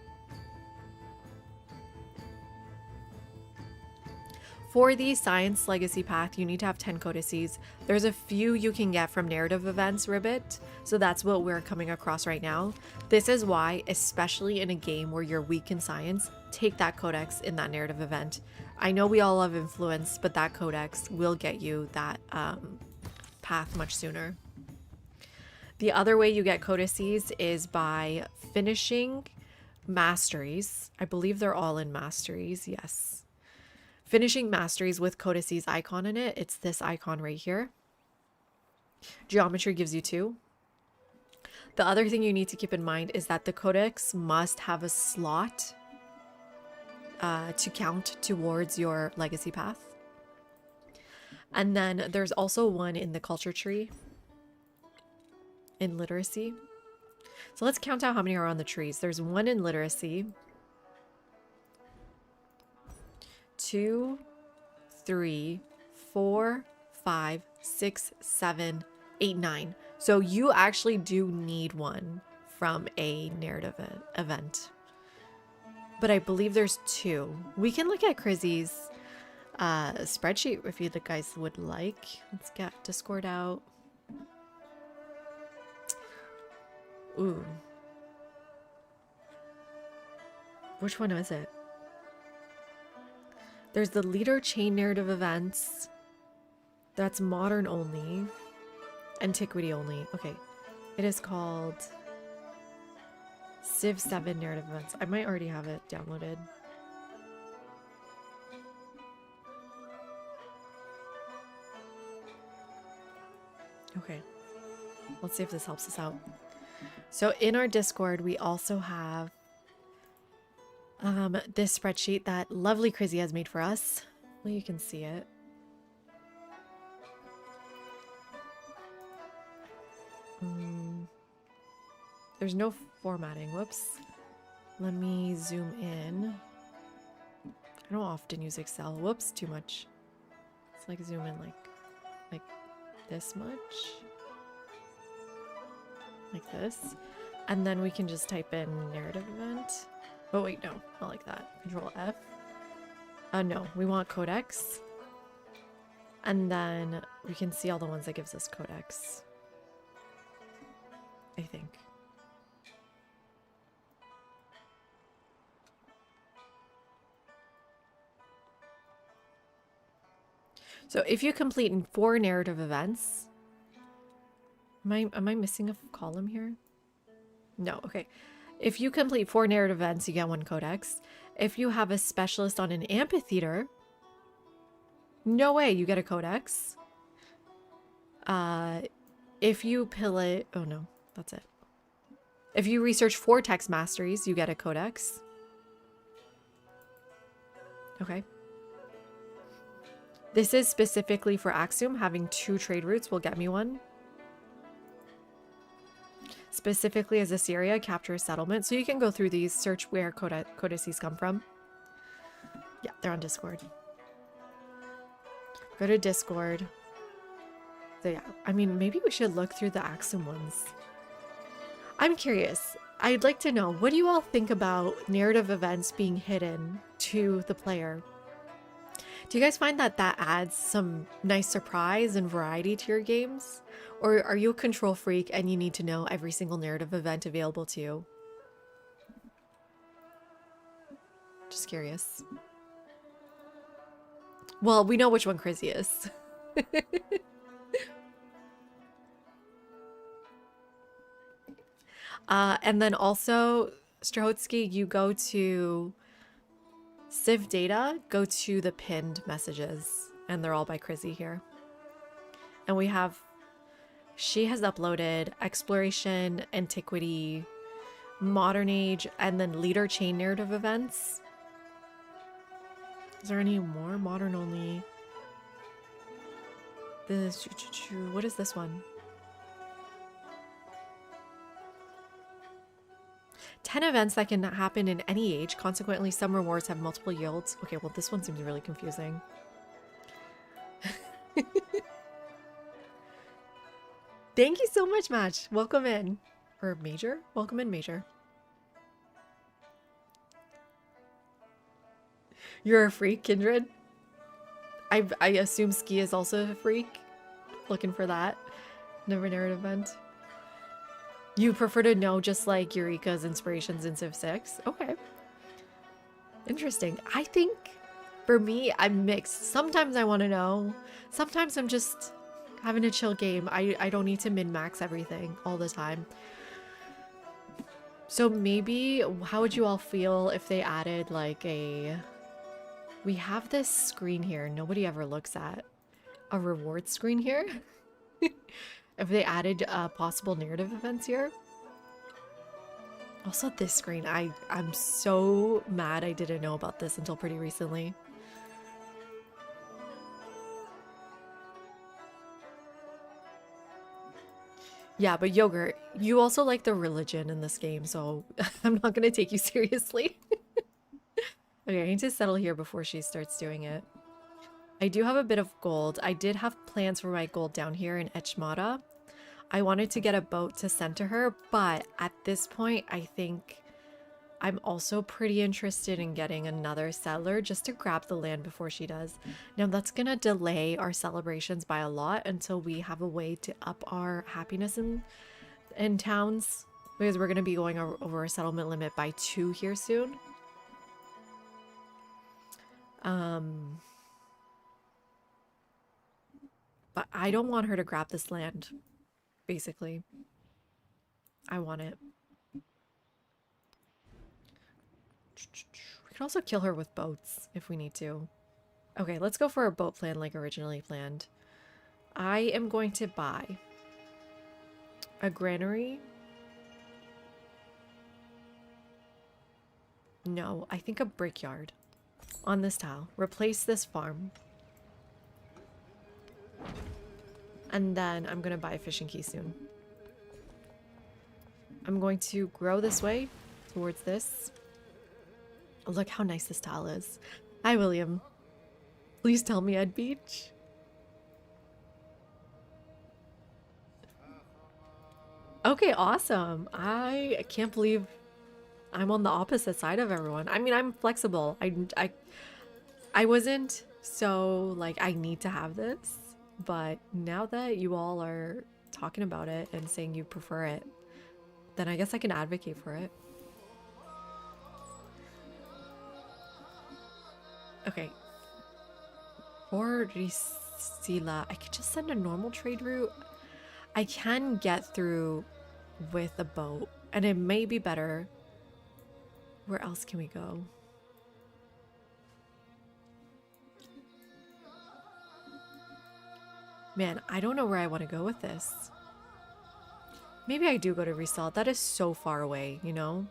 For the science legacy path, you need to have 10 codices. There's a few you can get from narrative events, Ribbit. So that's what we're coming across right now. This is why, especially in a game where you're weak in science, take that codex in that narrative event. I know we all love influence, but that codex will get you that path much sooner. The other way you get codices is by finishing masteries. I believe they're all in masteries, yes. Finishing masteries with codices icon in it. It's this icon right here. Geometry gives you 2. The other thing you need to keep in mind is that the codex must have a slot to count towards your legacy path. And then there's also one in the culture tree in literacy. So let's count out how many are on the trees. There's 1 in literacy. 2, 3, 4, 5, 6, 7, 8, 9. So you actually do need 1 from a narrative event. But I believe there's 2. We can look at Crizzy's spreadsheet if you guys would like. Let's get Discord out. Ooh. Which one is it? There's the leader chain narrative events. That's modern only. Antiquity only. Okay. It is called Civ 7 narrative events. I might already have it downloaded. Okay. Let's see if this helps us out. So in our Discord, we also have this spreadsheet that lovely Crizzy has made for us. Well, you can see it. There's no formatting. Whoops. Let me zoom in. I don't often use Excel. Whoops, too much. It's like zoom in like this much. Like this. And then we can just type in narrative event. Oh wait, no, not like that. Control F. No, we want codex. And then we can see all the ones that gives us codex. I think. So if you complete 4 narrative events, am I missing a column here? No, okay. If you complete 4 narrative events, you get 1 codex. If you have a specialist on an amphitheater, no way, you get a codex. If you pilot, oh no, that's it. If you research 4 text masteries, you get a codex. Okay. This is specifically for Axum. Having 2 trade routes will get me 1. Specifically as Assyria, capture a settlement. So you can go through these, search where codices come from. Yeah, they're on Discord. Go to Discord. So yeah, I mean, maybe we should look through the Axum ones. I'm curious. I'd like to know, what do you all think about narrative events being hidden to the player? Do you guys find that that adds some nice surprise and variety to your games? Or are you a control freak and you need to know every single narrative event available to you? Just curious. Well, we know which one Crizzy is. And then also, Strahotsky, you go to Civ Data, go to the pinned messages, and they're all by Crizzy here. And we have, she has uploaded Exploration, Antiquity, Modern Age, and then Leader Chain narrative events. Is there any more? Modern only. This, what is this one? 10 events that can happen in any age. Consequently, some rewards have multiple yields. Okay, well, this one seems really confusing. Thank you so much, Match. Welcome in. Or Major? Welcome in, Major. You're a freak, Kindred? I assume Ski is also a freak. Looking for that. Never narrative event. You prefer to know just like Eureka's inspirations in Civ 6? Okay. Interesting. I think for me, I'm mixed. Sometimes I want to know. Sometimes I'm just having a chill game. I don't need to min-max everything all the time. So maybe, how would you all feel if they added like a... We have this screen here nobody ever looks at. A reward screen here? If they added possible narrative events here. Also this screen, I'm so mad I didn't know about this until pretty recently. Yeah, but Yogurt, you also like the religion in this game, so I'm not gonna take you seriously. Okay, I need to settle here before she starts doing it. I do have a bit of gold. I did have plans for my gold down here in Echmata. I wanted to get a boat to send to her, but at this point, I think I'm also pretty interested in getting another settler just to grab the land before she does. Now, that's going to delay our celebrations by a lot until we have a way to up our happiness in towns, because we're going to be going over a settlement limit by 2 here soon. But I don't want her to grab this land, basically. I want it. We can also kill her with boats if we need to. Okay, let's go for a boat plan like originally planned. I am going to buy A granary? No, I think a brickyard. On this tile. Replace this farm. And then I'm gonna buy a fishing key soon. I'm going to grow this way towards this. Look how nice this tile is. Hi, William. Please tell me Ed Beach. Okay, awesome. I can't believe I'm on the opposite side of everyone. I mean, I'm flexible. I wasn't so like I need to have this, but now that you all are talking about it and saying you prefer it, then I guess I can advocate for it. Okay. For Risila, I could just send a normal trade route. I can get through with a boat, and it may be better. Where else can we go? Man, I don't know where I want to go with this. Maybe I do go to Risal. That is so far away, you know?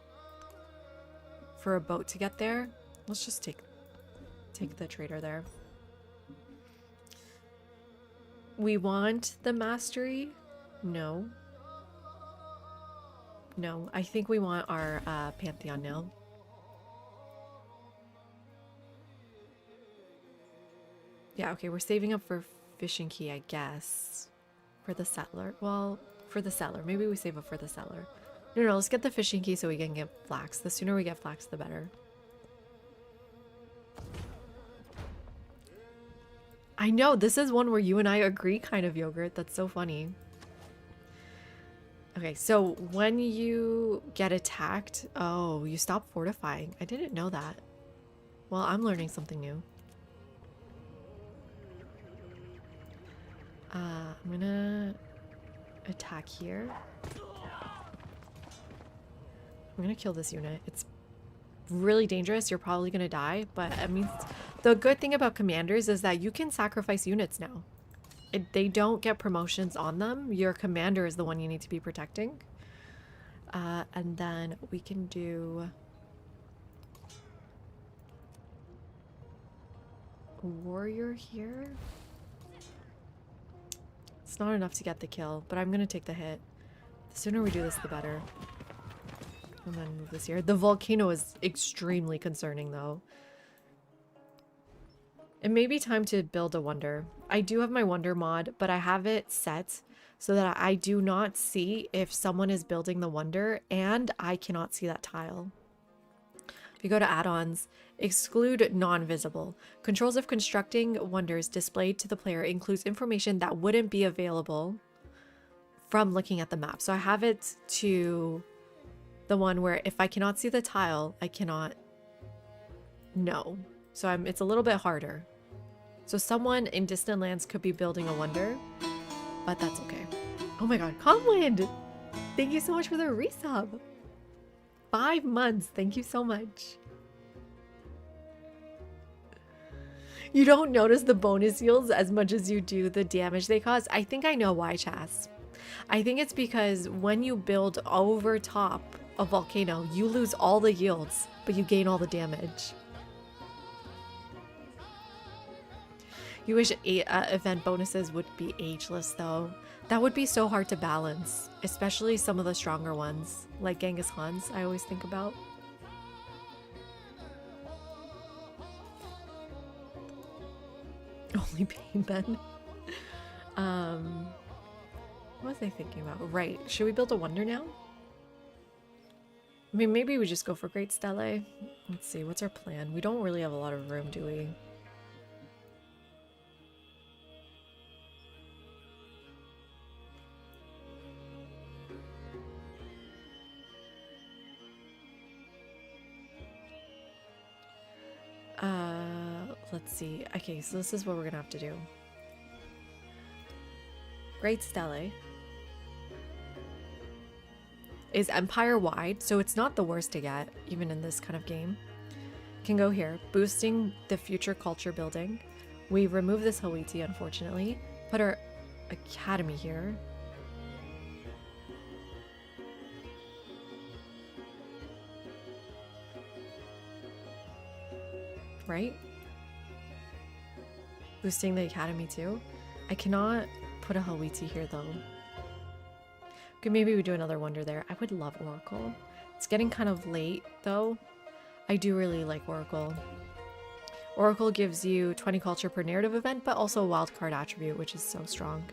For a boat to get there. Let's just take the trader there. We want the mastery? No. No, I think we want our Pantheon now. Yeah, okay, we're saving up for fishing key, I guess. For the settler. Well, for the settler. Maybe we save up for the settler. No, let's get the fishing key so we can get flax. The sooner we get flax, the better. I know, this is one where you and I agree kind of, Yogurt. That's so funny. Okay, so when you get attacked... Oh, you stop fortifying. I didn't know that. Well, I'm learning something new. I'm gonna attack here. I'm gonna kill this unit. It's really dangerous. You're probably gonna die, but I mean, the good thing about commanders is that you can sacrifice units now. They don't get promotions on them. Your commander is the one you need to be protecting. And then we can do a warrior here. It's not enough to get the kill, but I'm gonna take the hit. The sooner we do this, the better. And then move this here. The volcano is extremely concerning, though. It may be time to build a wonder. I do have my wonder mod, but I have it set so that I do not see if someone is building the wonder, and I cannot see that tile. If you go to add-ons, exclude non-visible. Controls of constructing wonders displayed to the player includes information that wouldn't be available from looking at the map. So I have it to the one where if I cannot see the tile, I cannot know. So it's a little bit harder. So someone in distant lands could be building a wonder, but that's okay. Oh my god, Comwind! Thank you so much for the resub. 5 months, thank you so much. You don't notice the bonus yields as much as you do the damage they cause. I think I know why, Chas. I think it's because when you build over top a volcano, you lose all the yields, but you gain all the damage. You wish event bonuses would be ageless, though. That would be so hard to balance, especially some of the stronger ones, like Genghis Khan's, I always think about. Only pain then. What was I thinking about? Right, should we build a wonder now? I mean, maybe we just go for Great Stele. Let's see, what's our plan? We don't really have a lot of room, do we? Let's see. Okay, so this is what we're gonna have to do. Great Stele is empire-wide, so it's not the worst to get, even in this kind of game. Can go here, boosting the future culture building. We remove this Hawiti, unfortunately. Put our academy here. right? Boosting the academy too. I cannot put a Hawiti here though. Okay, maybe we do another wonder there. I would love Oracle. It's getting kind of late though. I do really like Oracle. Oracle gives you 20 culture per narrative event, but also a wildcard attribute, which is so strong.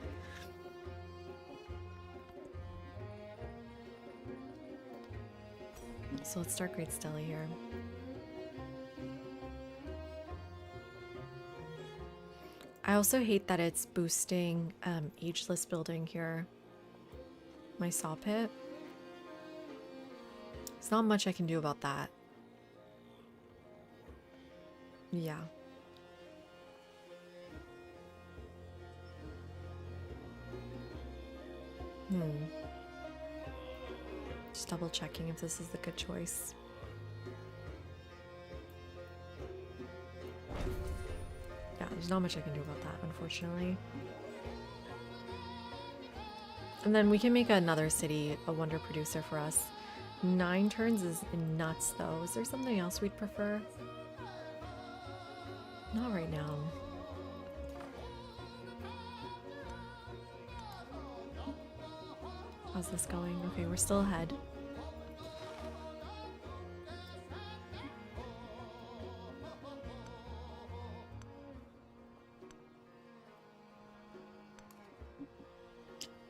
So let's start Great Stella here. I also hate that it's boosting ageless building here. My saw pit. There's not much I can do about that. Yeah. Just double checking if this is the good choice. Yeah, there's not much I can do about that, unfortunately. And then we can make another city a wonder producer for us. 9 turns is nuts, though. Is there something else we'd prefer? Not right now. How's this going? Okay, we're still ahead.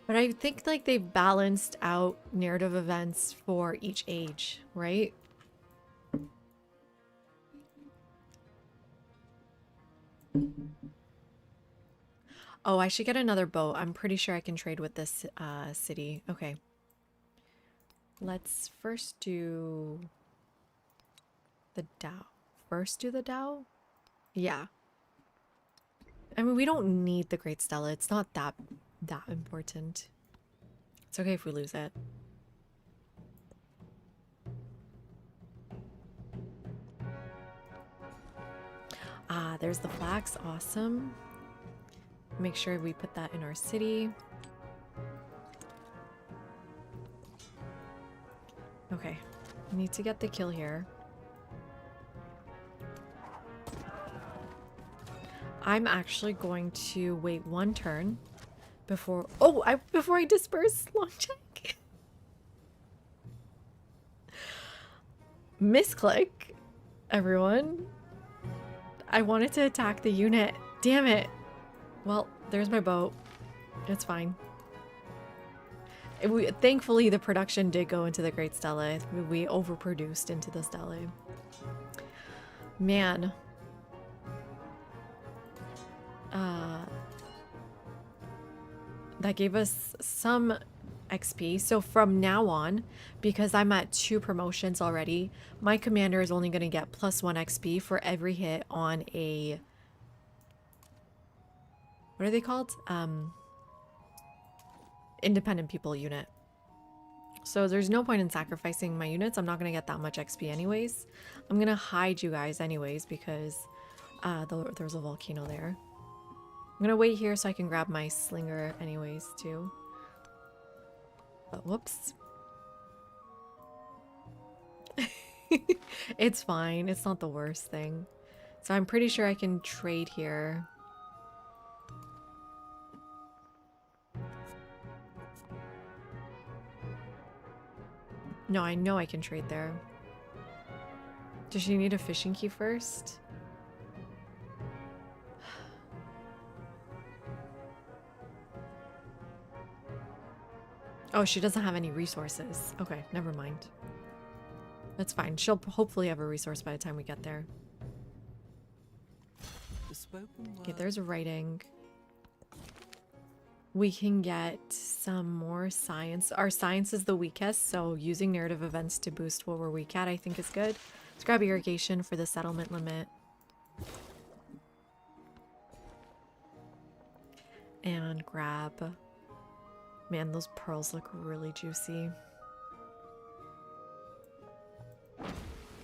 But I think like they've balanced out narrative events for each age, right? Oh, I should get another boat. I'm pretty sure I can trade with this city. Okay. Let's first do the Dao. First do the Dao? Yeah. I mean, we don't need the Great Stella. It's not that important. It's okay if we lose it. Ah, there's the flax. Awesome. Make sure we put that in our city. Okay. We need to get the kill here. I'm actually going to wait 1 turn before before I disperse long check. Misclick, everyone. I wanted to attack the unit. Damn it. Well, there's my boat. It's fine. Thankfully, the production did go into the Great Stella. We overproduced into the Stella. Man. That gave us some XP. So from now on, because I'm at 2 promotions already, my commander is only going to get +1 XP for every hit on a... What are they called? Independent people unit. So there's no point in sacrificing my units. I'm not going to get that much XP anyways. I'm going to hide you guys anyways because there's a volcano there. I'm going to wait here so I can grab my slinger anyways too. But whoops. It's fine. It's not the worst thing. So I'm pretty sure I can trade here. No, I know I can trade there. Does she need a fishing key first? Oh, she doesn't have any resources. Okay, never mind. That's fine. She'll hopefully have a resource by the time we get there. Okay, there's writing. We can get some more science. Our science is the weakest, so using narrative events to boost what we're weak at I think is good. Let's grab irrigation for the settlement limit. And grab... Man, those pearls look really juicy.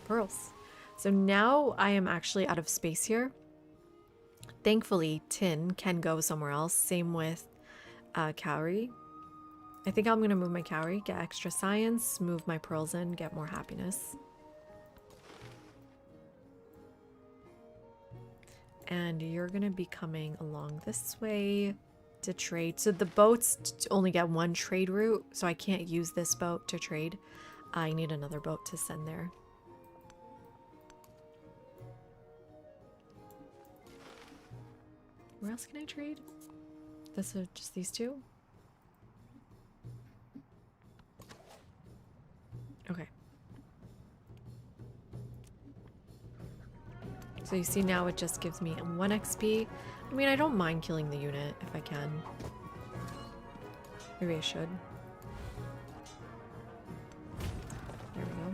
Pearls. So now I am actually out of space here. Thankfully, Tin can go somewhere else. Same with Cowrie. I think I'm going to move my Cowrie, get extra science, move my pearls in, get more happiness. and you're gonna be coming along this way to trade. So the boats only get one trade route, so I can't use this boat to trade. I need another boat to send there. Where else can I trade? This is just these two? Okay. So you see now it just gives me 1 XP. I mean, I don't mind killing the unit if I can. Maybe I should. There we go.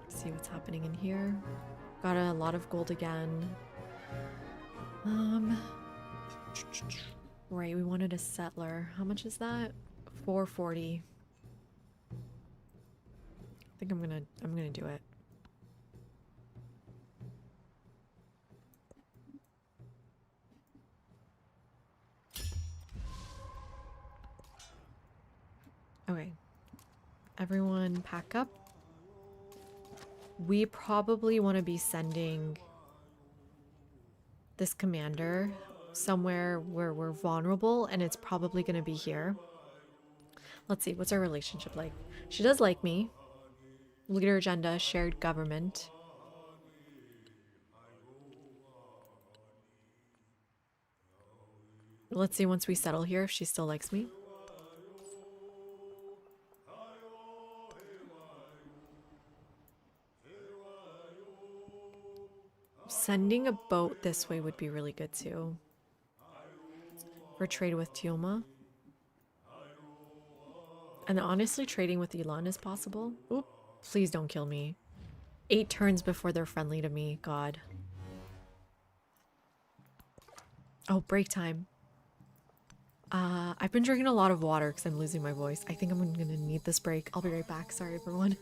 See what's happening in here. Got a lot of gold again. Right, we wanted a settler. How much is that? 440. I think I'm gonna do it. Okay. Everyone pack up. We probably want to be sending this commander somewhere where we're vulnerable, and it's probably going to be here. Let's see, what's our relationship like? She does like me. Leader agenda, shared government. Let's see once we settle here if she still likes me. Sending a boat this way would be really good too. For trade with Tioma. And honestly, trading with Elan is possible. Oop, please don't kill me. 8 turns before they're friendly to me. God. Oh, break time. I've been drinking a lot of water because I'm losing my voice. I think I'm gonna need this break. I'll be right back. Sorry, everyone.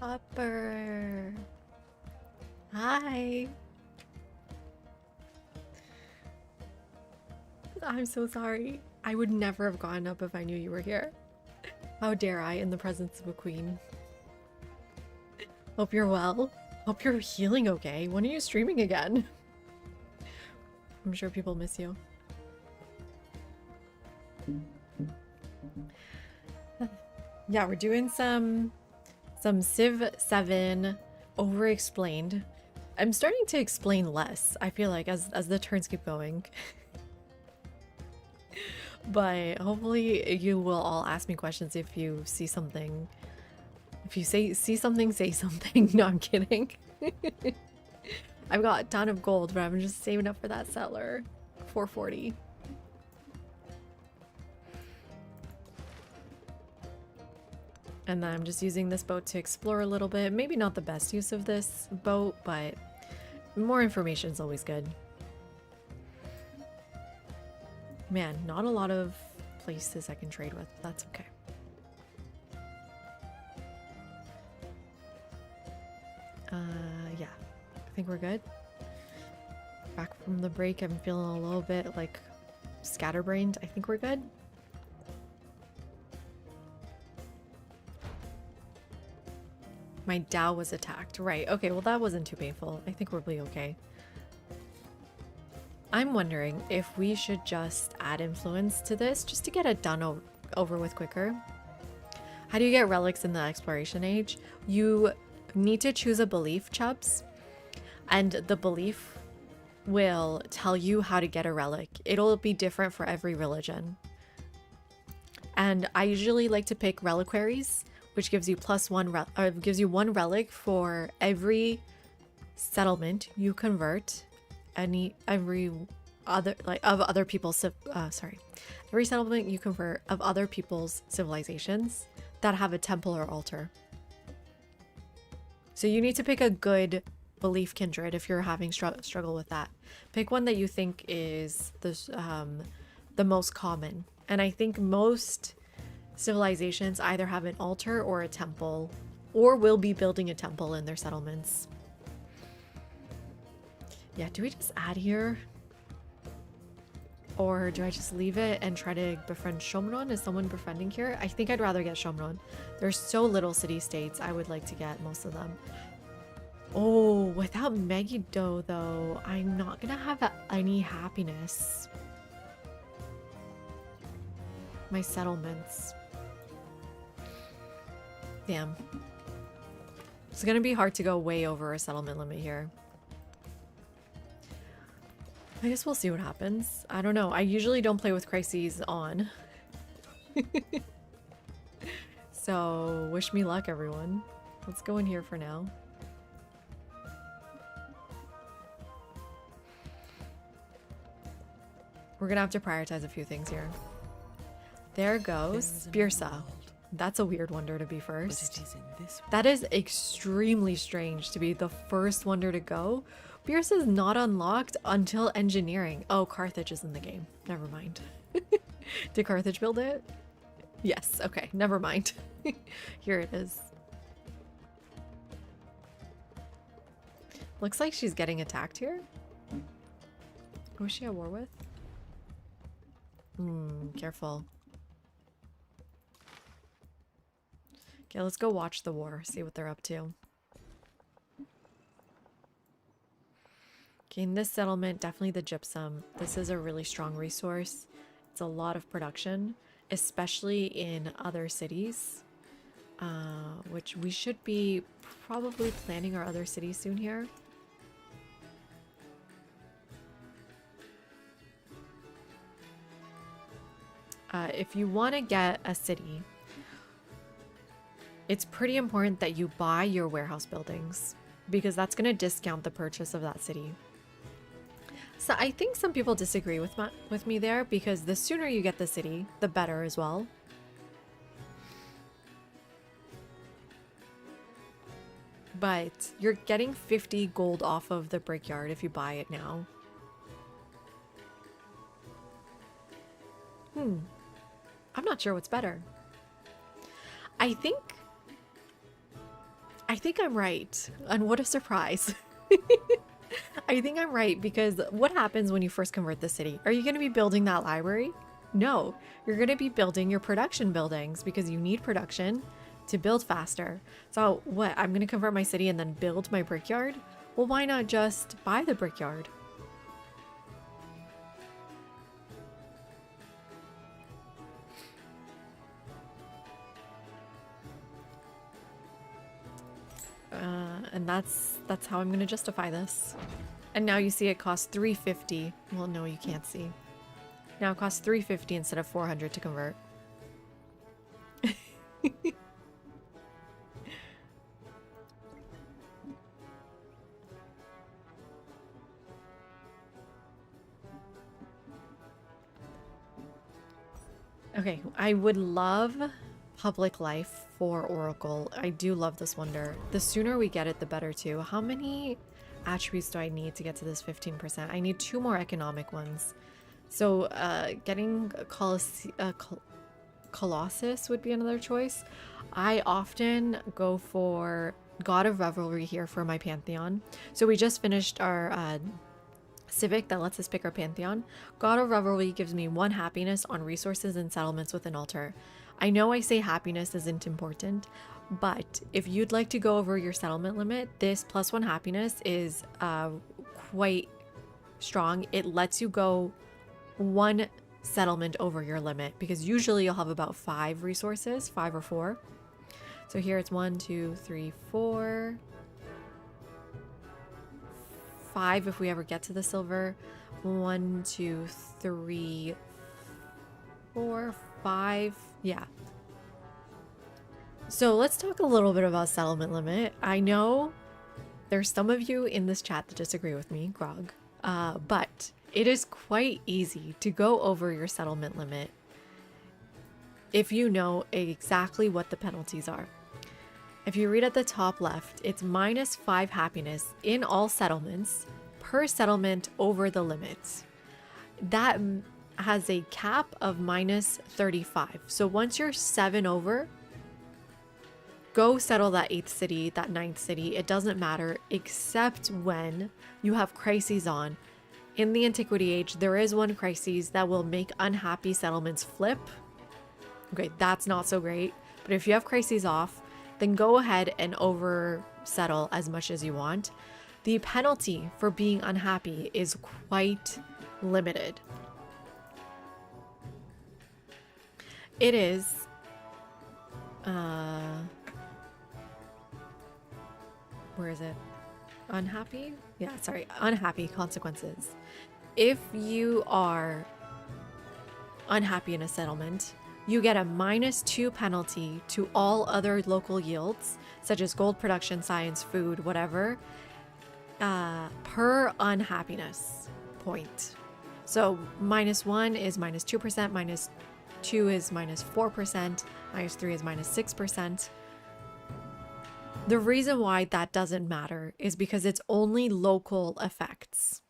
Upper. Hi. I'm so sorry. I would never have gone up if I knew you were here. How dare I in the presence of a queen? Hope you're well. Hope you're healing okay. When are you streaming again? I'm sure people miss you. Yeah, we're doing some Civ 7 over-explained. I'm starting to explain less, I feel like, as the turns keep going. But hopefully you will all ask me questions if you see something. If you see something, say something. No, I'm kidding. I've got a ton of gold, but I'm just saving up for that settler. 440. And then I'm just using this boat to explore a little bit. Maybe not the best use of this boat, but more information is always good. Man, not a lot of places I can trade with. That's okay. Yeah, I think we're good. Back from the break, I'm feeling a little bit like scatterbrained. I think we're good. My Dao was attacked. Right. Okay, well that wasn't too painful. I think we'll be okay. I'm wondering if we should just add influence to this just to get it done over with quicker. How do you get relics in the exploration age? You need to choose a belief, Chubs, and the belief will tell you how to get a relic. It'll be different for every religion. And I usually like to pick reliquaries, which gives you gives you one relic for every settlement you convert. Every other people's every settlement you convert of other people's civilizations that have a temple or altar. So you need to pick a good belief kindred if you're having struggle with that. Pick one that you think is the most common. And I think most civilizations either have an altar or a temple, or will be building a temple in their settlements. Yeah, do we just add here? Or do I just leave it and try to befriend Shomron? Is someone befriending here? I think I'd rather get Shomron. There's so little city-states. I would like to get most of them. Oh, without Megiddo, though, I'm not gonna have any happiness. My settlements. Damn. It's gonna be hard to go way over a settlement limit here. I guess we'll see what happens. I don't know. I usually don't play with crises on. So, wish me luck, everyone. Let's go in here for now. We're gonna have to prioritize a few things here. There goes Birsa. That's a weird wonder to be first. That is extremely strange to be the first wonder to go. Birsa is not unlocked until engineering. Oh, Carthage is in the game. Never mind. Did Carthage build it? Yes. Okay. Never mind. Here it is. Looks like she's getting attacked here. Who is she at war with? Careful. Okay, let's go watch the war, see what they're up to. Okay, in this settlement, definitely the gypsum. This is a really strong resource. It's a lot of production, especially in other cities, which we should be probably planning our other cities soon here. If you want to get a city, it's pretty important that you buy your warehouse buildings because that's going to discount the purchase of that city. So I think some people disagree with me there because the sooner you get the city, the better as well. But you're getting 50 gold off of the brickyard if you buy it now. I'm not sure what's better. I think think I'm right. And what a surprise. I think I'm right because what happens when you first convert the city? Are you going to be building that library? No, you're going to be building your production buildings because you need production to build faster. So what? I'm going to convert my city and then build my brickyard? Well, why not just buy the brickyard? And that's how I'm going to justify this. And now you see it costs 350. Well, no, you can't see. Now it costs 350 instead of 400 to convert. Okay, I would love public life for Oracle. I do love this wonder. The sooner we get it, the better too. How many attributes do I need to get to this 15%? I need 2 more economic ones. So getting Colossus would be another choice. I often go for God of Revelry here for my Pantheon. So we just finished our Civic that lets us pick our Pantheon. God of Revelry gives me 1 happiness on resources and settlements with an altar. I know I say happiness isn't important, but if you'd like to go over your settlement limit, this +1 happiness is quite strong. It lets you go 1 settlement over your limit because usually you'll have about 5 resources, 5 or 4. So here it's 1, 2, 3, 4, 5 if we ever get to the silver. 1, 2, 3, 4, 5. Yeah. So let's talk a little bit about settlement limit. I know there's some of you in this chat that disagree with me, Grog, but it is quite easy to go over your settlement limit if you know exactly what the penalties are. If you read at the top left, it's -5 happiness in all settlements per settlement over the limits. That has a cap of -35. So once you're 7 over, go settle that 8th city, that 9th city. It doesn't matter, except when you have crises on. In the Antiquity Age, there is one crisis that will make unhappy settlements flip. Okay, that's not so great. But if you have crises off, then go ahead and over settle as much as you want. The penalty for being unhappy is quite limited. It is where is it? Unhappy? Yeah, sorry, unhappy consequences. If you are unhappy in a settlement, you get a -2 penalty to all other local yields, such as gold production, science, food, whatever, per unhappiness point. So -1 is -2%, -2 is -4%, -3 is -6%. The reason why that doesn't matter is because it's only local effects.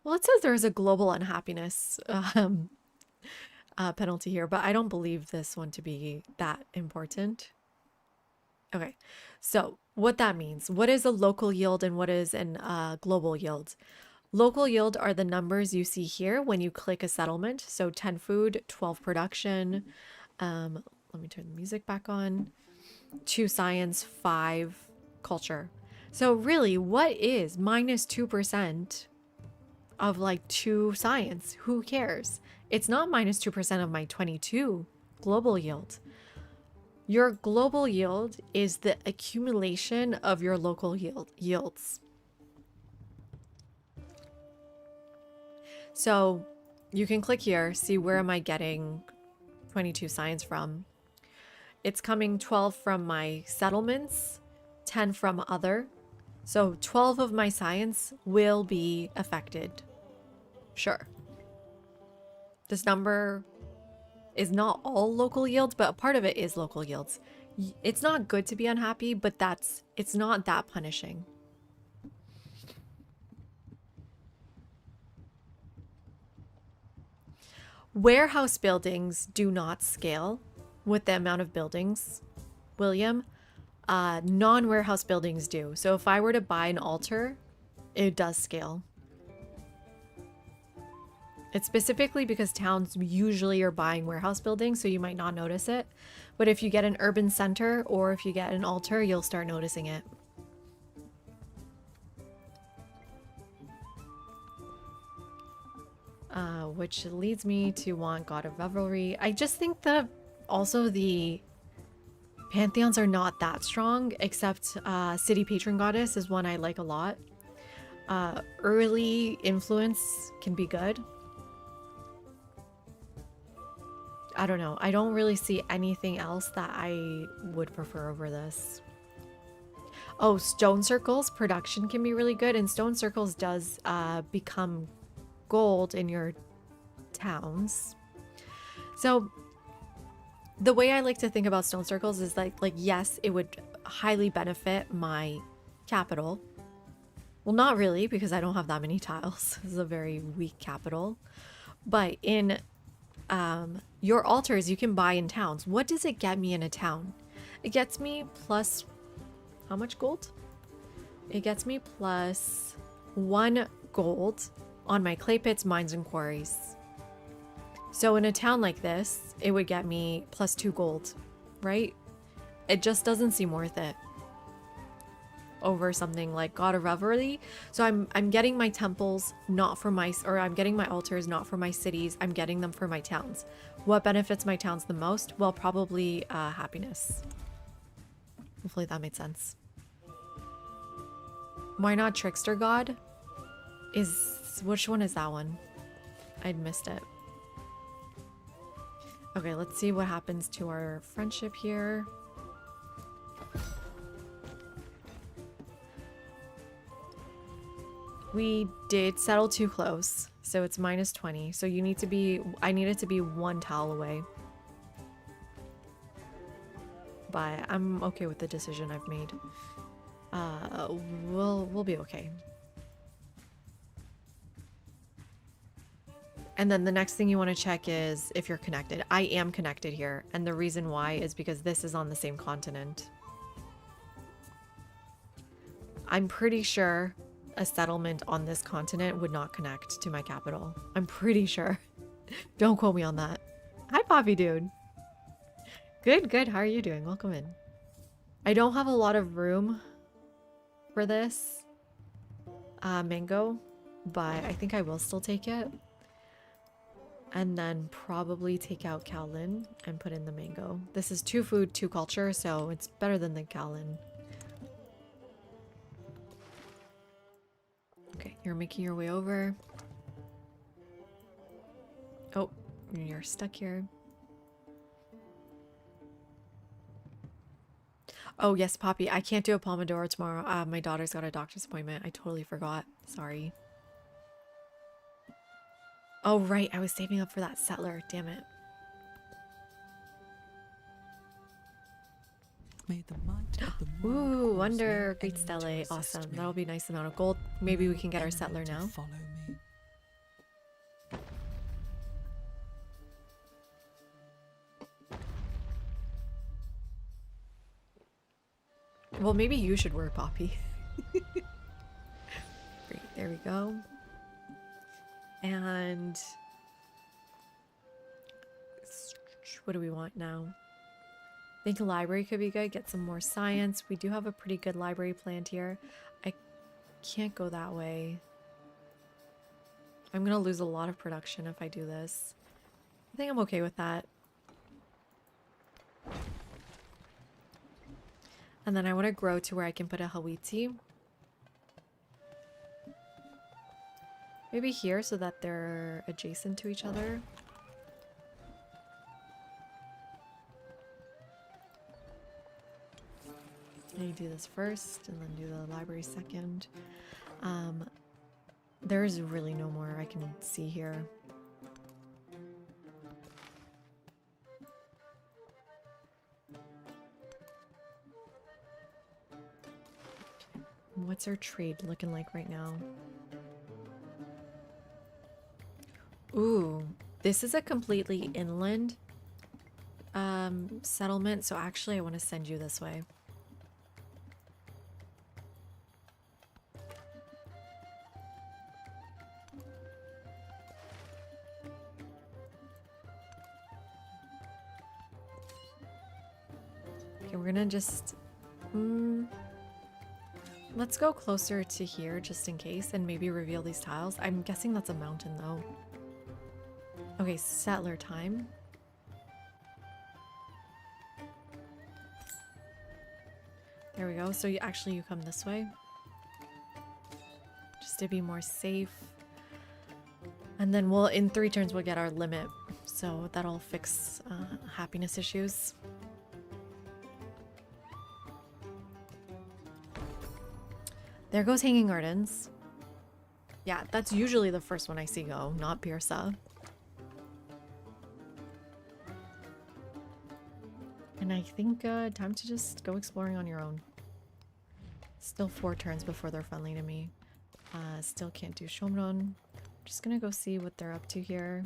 Well, it says there's a global unhappiness penalty here, but I don't believe this one to be that important. Okay, so what that means, what is a local yield and what is an global yield? Local yield are the numbers you see here when you click a settlement. So 10 food, 12 production. Let me turn the music back on. 2 science, 5 culture. So really, what is -2% of like 2 science? Who cares? It's not -2% of my 22 global yield. Your global yield is the accumulation of your local yields. So you can click here, see where am I getting 22 science from. It's coming 12 from my settlements, 10 from other. So 12 of my science will be affected. Sure. This number is not all local yields, but a part of it is local yields. It's not good to be unhappy, but it's not that punishing. Warehouse buildings do not scale with the amount of buildings, William. Non-warehouse buildings do. So if I were to buy an altar, it does scale. It's specifically because towns usually are buying warehouse buildings, so you might not notice it. But if you get an urban center or if you get an altar, you'll start noticing it. Which leads me to want God of Revelry. I just think that also the pantheons are not that strong, except City Patron Goddess is one I like a lot. Early influence can be good. I don't know. I don't really see anything else that I would prefer over this. Oh, Stone Circles production can be really good, and Stone Circles does become gold in your towns. So the way I like to think about Stone Circles is like yes, it would highly benefit my capital. Well, not really, because I don't have that many tiles. This is a very weak capital. But in your altars, you can buy in towns. What does it get me in a town? It gets me plus... how much gold? It gets me plus 1 gold on my clay pits, mines, and quarries. So in a town like this, it would get me plus 2 gold, right? It just doesn't seem worth it over something like God of Revelry. So I'm getting my temples not for my, or I'm getting my altars not for my cities. I'm getting them for my towns. What benefits my towns the most? Well, probably happiness. Hopefully that made sense. Why not Trickster God? Which one is that one? I'd missed it. Okay, let's see what happens to our friendship here. We did settle too close, so it's minus 20. So you need to be, I need it to be 1 tile away. But I'm okay with the decision I've made. We'll be okay. And then the next thing you want to check is if you're connected. I am connected here, and the reason why is because this is on the same continent. I'm pretty sure a settlement on this continent would not connect to my capital. I'm pretty sure. Don't quote me on that. Hi, Poppy Dude. Good, good. How are you doing? Welcome in. I don't have a lot of room for this mango, but I think I will still take it. And then probably take out Kowlin and put in the mango. This is 2 food, 2 culture, so it's better than the Kowlin. Okay, you're making your way over. Oh, you're stuck here. Oh, yes, Poppy. I can't do a Pomodoro tomorrow. My daughter's got a doctor's appointment. I totally forgot. Sorry. Oh, right. I was saving up for that settler. Damn it. May the might of the moon Ooh, cause Wonder. no Great enemy Stele. to resist Awesome. me. That'll be a nice amount of gold. Maybe we No can get our enemy settler to now. follow me. Well, maybe you should work, Poppy. Great. There we go. And what do we want now? I think a library could be good. Get some more science. We do have a pretty good library planned here. I can't go that way. I'm gonna lose a lot of production if I do this. I think I'm okay with that. And then I want to grow to where I can put a Hawiti. Maybe here so that they're adjacent to each other. I need to do this first and then do the library second. There's really no more I can see here. What's our trade looking like right now? Ooh, This is a completely inland settlement, so actually I want to send you this way. Okay, we're gonna just let's go closer to here just in case and maybe reveal these tiles. I'm guessing that's a mountain though. Okay, settler time. There we go. So you come this way. Just to be more safe. And then in 3 turns we'll get our limit. So that'll fix happiness issues. There goes Hanging Gardens. Yeah, that's usually the first one I see go, not Birsa. And I think time to just go exploring on your own. Still 4 turns before they're friendly to me. Still can't do Shomron. Just gonna go see what they're up to here.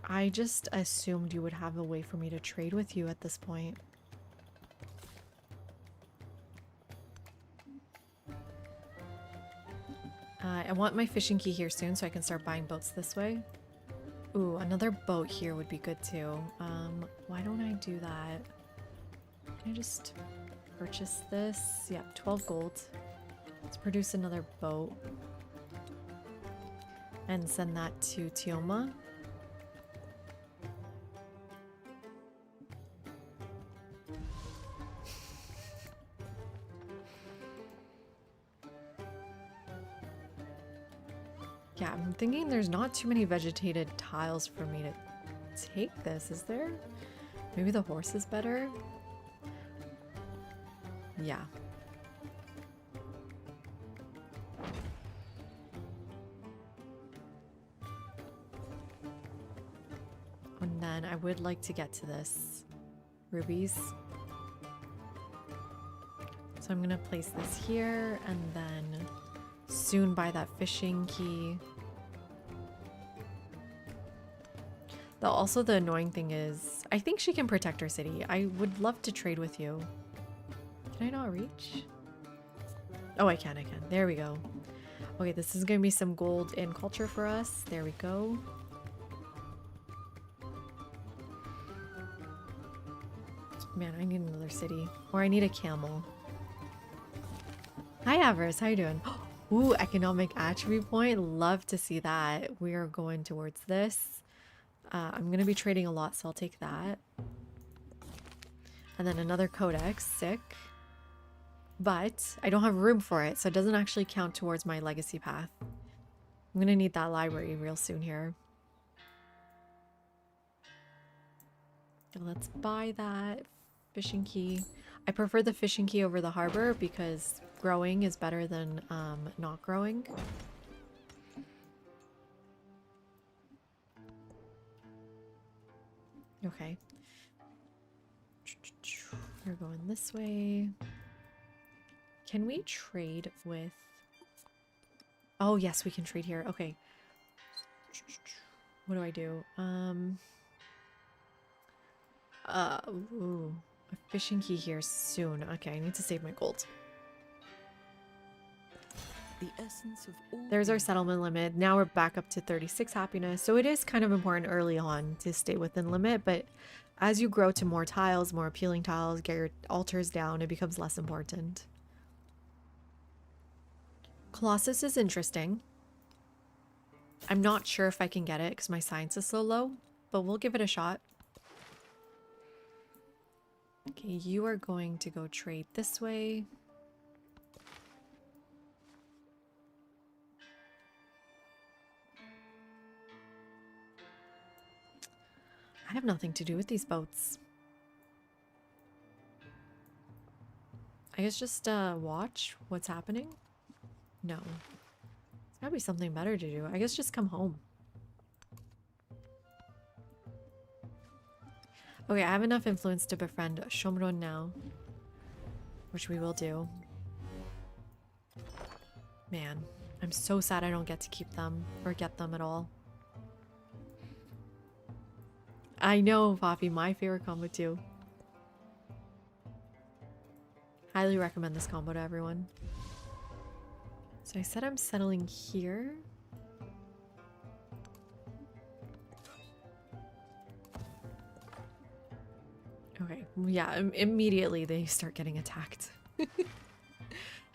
I just assumed you would have a way for me to trade with you at this point. I want my fishing key here soon so I can start buying boats this way. Ooh, another boat here would be good too. Why don't I do that? Can I just purchase this? Yeah, 12 gold. Let's produce another boat. And send that to Tioma. Yeah, I'm thinking there's not too many vegetated tiles for me to take this, is there? Maybe the horse is better? Yeah. And then I would like to get to this. Rubies. So I'm gonna place this here and then soon buy that fishing key. Though also the annoying thing is, I think she can protect her city. I would love to trade with you. Can I not reach? Oh, I can. There we go. Okay, this is gonna be some gold in culture for us. There we go. Man, I need another city. Or I need a camel. Hi, Avarice. How you doing? Ooh, economic attribute point. Love to see that. We are going towards this. I'm going to be trading a lot, so I'll take that. And then another codex. Sick. But I don't have room for it, so it doesn't actually count towards my legacy path. I'm going to need that library real soon here. Let's buy that fishing key. I prefer the fishing key over the harbor because growing is better than not growing. Okay. We're going this way. Can we trade with... Oh, yes, we can trade here. Okay. What do I do? Ooh. A fishing key here soon. Okay, I need to save my gold. The essence of all There's our settlement limit. Now we're back up to 36 happiness. So it is kind of important early on to stay within limit, but as you grow to more tiles, more appealing tiles, get your altars down, it becomes less important. Colossus is interesting. I'm not sure if I can get it because my science is so low, but we'll give it a shot. Okay, you are going to go trade this way. I have nothing to do with these boats. I guess just watch what's happening? No. There's gotta be something better to do. I guess just come home. Okay, I have enough influence to befriend Shomron now. Which we will do. Man, I'm so sad I don't get to keep them or get them at all. I know, Poppy, my favorite combo too. Highly recommend this combo to everyone. So I said I'm settling here. Okay, yeah, immediately they start getting attacked.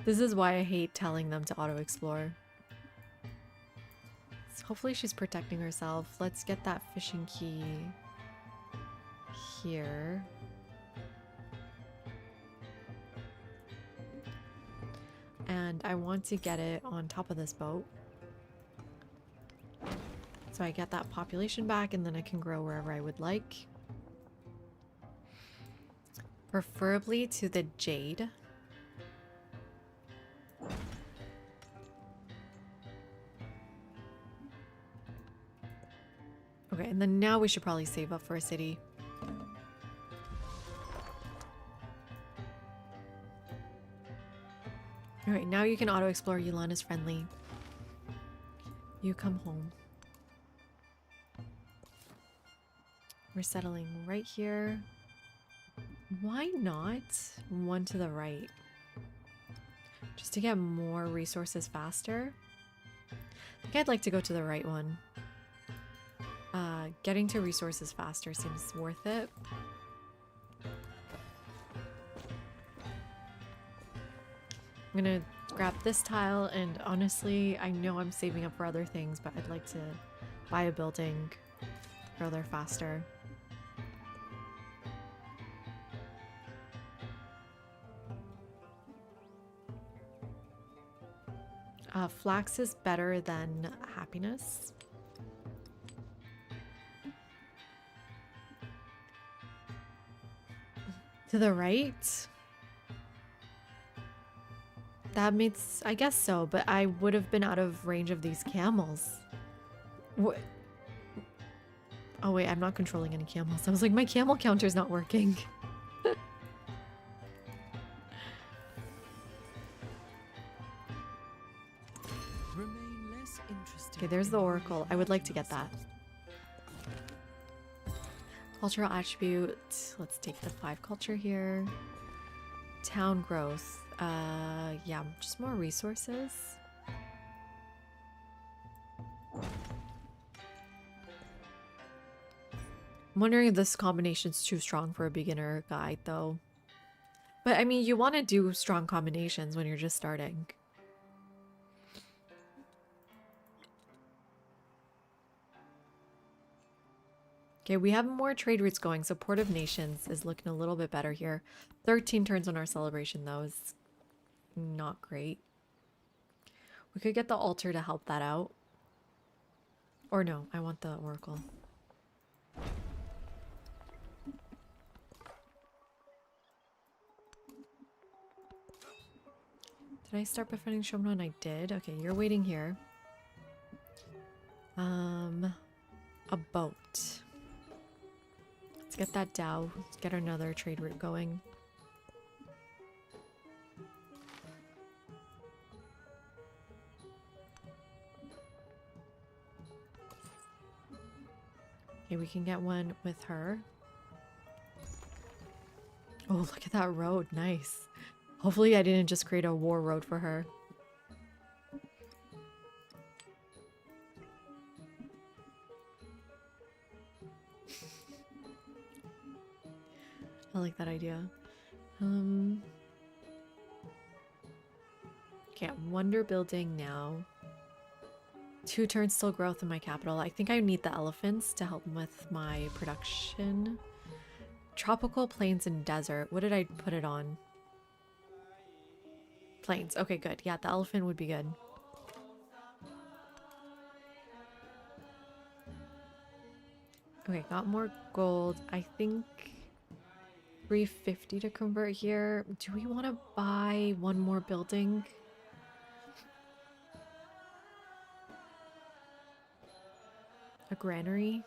This is why I hate telling them to auto-explore. So hopefully she's protecting herself. Let's get that fishing key here. And I want to get it on top of this boat. So I get that population back and then I can grow wherever I would like. Preferably to the Jade. Okay, and then now we should probably save up for a city. Alright, now you can auto-explore. Yulan is friendly. You come home. We're settling right here. Why not one to the right? Just to get more resources faster? I think I'd like to go to the right one. Getting to resources faster seems worth it. I'm gonna grab this tile, and honestly, I know I'm saving up for other things, but I'd like to buy a building further faster. Flax is better than happiness. To the right? That makes... I guess so, but I would have been out of range of these camels. What? Oh wait, I'm not controlling any camels. I was like, my camel counter's not working. Remain less interested. Okay, there's the oracle. I would like to get that. Cultural attribute. Let's take the 5 culture here. Town growth. Yeah, just more resources. I'm wondering if this combination's too strong for a beginner guide, though. But I mean, you want to do strong combinations when you're just starting. Okay, we have more trade routes going, so Port of Nations is looking a little bit better here. 13 turns on our celebration, though, is not great. We could get the altar to help that out. Or no, I want the oracle. Did I start befriending Shomron? I did. Okay, you're waiting here. A boat. Let's get that Dow. Let's get another trade route going. Okay, we can get one with her. Oh, look at that road. Nice. Hopefully I didn't just create a war road for her. I like that idea. Okay, wonder building now. 2 turns still growth in my capital. I think I need the elephants to help with my production. Tropical plains and desert. What did I put it on? Plains. Okay, good. Yeah, the elephant would be good. Okay, got more gold. I think 350 to convert here. Do we want to buy one more building? A granary?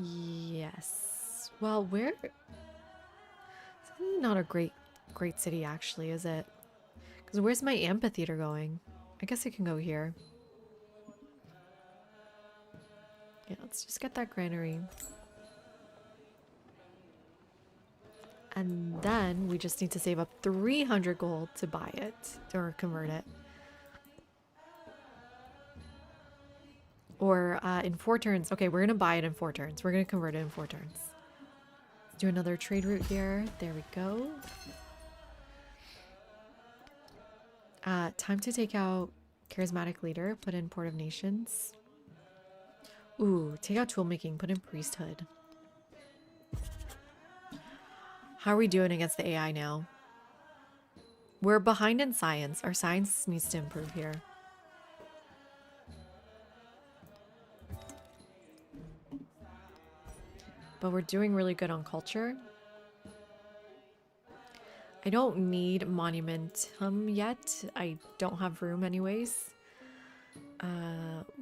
Yes. Well, where? It's not a great city, actually, is it? Because where's my amphitheater going? I guess I can go here. Yeah, let's just get that granary. And then we just need to save up 300 gold to buy it or convert it. Or in 4 turns. Okay, we're going to buy it in 4 turns. We're going to convert it in 4 turns. Let's do another trade route here. There we go. Time to take out Charismatic Leader. Put in Port of Nations. Ooh, take out Toolmaking. Put in Priesthood. How are we doing against the AI now? We're behind in science. Our science needs to improve here. But we're doing really good on culture. I don't need monumentum yet. I don't have room anyways.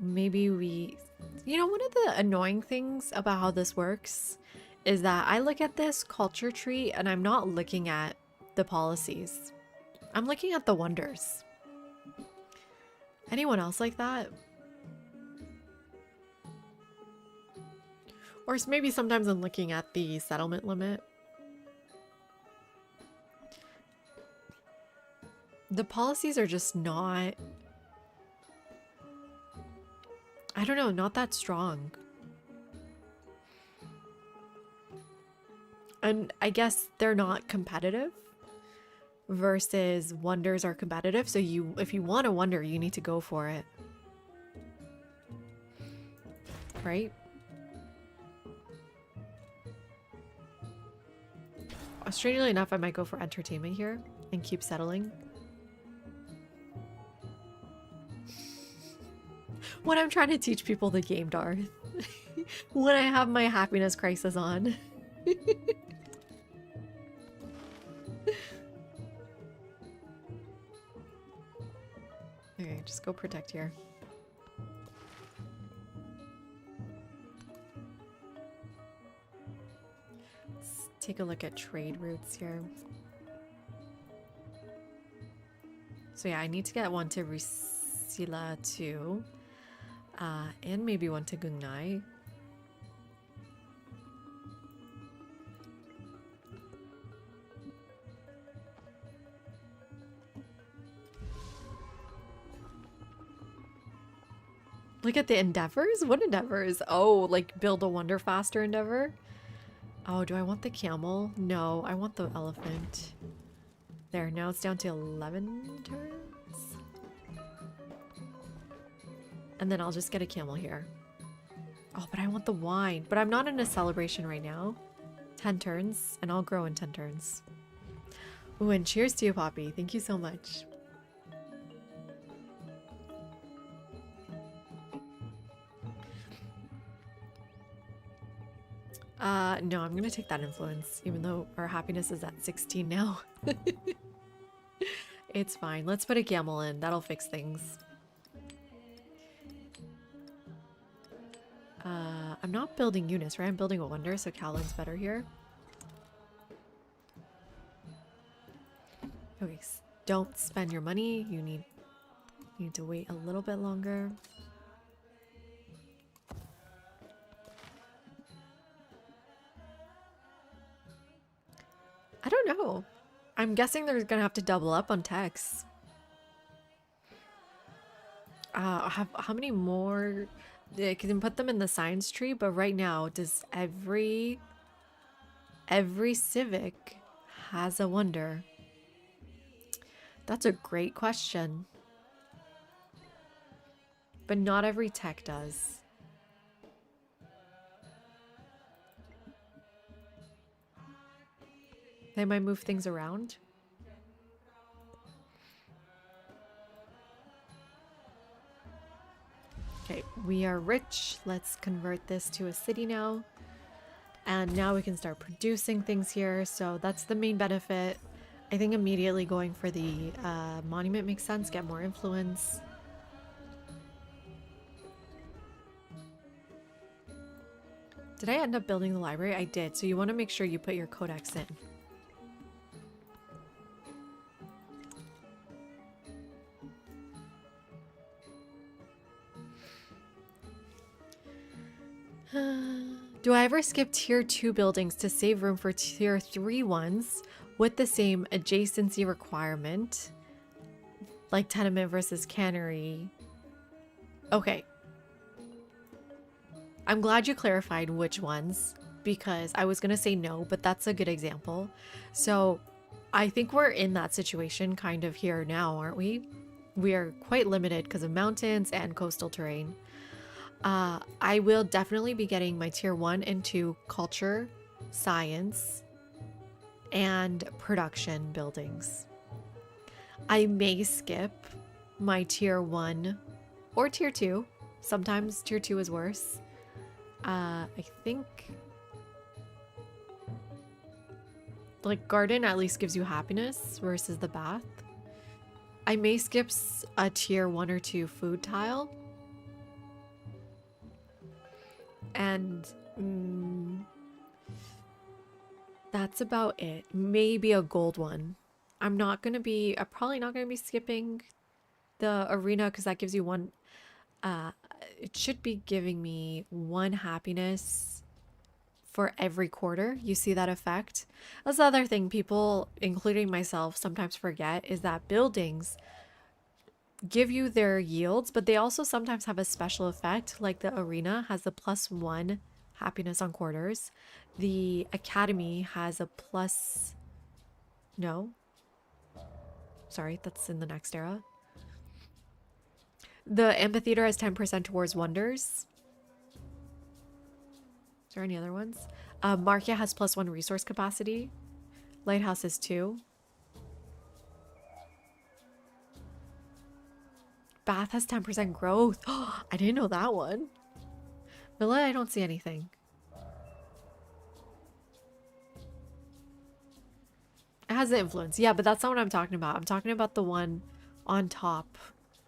Maybe we... You know, one of the annoying things about how this works is that I look at this culture tree and I'm not looking at the policies. I'm looking at the wonders. Anyone else like that? Or maybe sometimes I'm looking at the settlement limit. The policies are just not... I don't know, not that strong. And I guess they're not competitive versus wonders are competitive. So if you want a wonder, you need to go for it. Right? Strangely enough, I might go for entertainment here and keep settling. When I'm trying to teach people the game, Darth. When I have my happiness crisis on. Okay, just go protect here. Let's take a look at trade routes here. So yeah, I need to get one to Risila too. And maybe one to Gungnai. Look at the endeavors? What endeavors? Oh, like build a wonder faster endeavor? Oh, do I want the camel? No, I want the elephant. There, now it's down to 11 turns. And then I'll just get a camel here. Oh, but I want the wine. But I'm not in a celebration right now. 10 turns, and I'll grow in 10 turns. Ooh, and cheers to you, Poppy. Thank you so much. No, I'm gonna take that influence, even though our happiness is at 16 now. It's fine. Let's put a camel in. That'll fix things. I'm not building Eunice, right? I'm building a wonder, so Callan's better here. Okay, don't spend your money. You need to wait a little bit longer. I don't know. I'm guessing they're gonna have to double up on techs. How many more? They can put them in the science tree, but right now, does every civic has a wonder? That's a great question. But not every tech does. They might move things around. Okay, we are rich. Let's convert this to a city now. And now we can start producing things here. So that's the main benefit. I think immediately going for the monument makes sense. Get more influence. Did I end up building the library? I did. So you want to make sure you put your codex in. Do I ever skip tier 2 buildings to save room for tier 3 ones with the same adjacency requirement? Like tenement versus cannery. Okay. I'm glad you clarified which ones, because I was going to say no, but that's a good example. So I think we're in that situation kind of here now, aren't we? We are quite limited because of mountains and coastal terrain. I will definitely be getting my tier 1 and 2 culture, science, and production buildings. I may skip my tier 1 or tier 2. Sometimes tier 2 is worse. I think like garden at least gives you happiness versus the bath. I may skip a tier 1 or 2 food tile. And that's about it. Maybe a gold one. I'm probably not going to be skipping the arena because that gives you one. It should be giving me 1 happiness for every quarter. You see that effect? That's the other thing people, including myself, sometimes forget is that buildings give you their yields, but they also sometimes have a special effect. Like the arena has the +1 happiness on quarters. The academy has a no. Sorry, that's in the next era. The amphitheater has 10% towards wonders. Is there any other ones? Markia has +1 resource capacity. Lighthouse is 2. Bath has 10% growth. Oh, I didn't know that one. Villa, I don't see anything. It has the influence. Yeah, but that's not what I'm talking about. I'm talking about the one on top.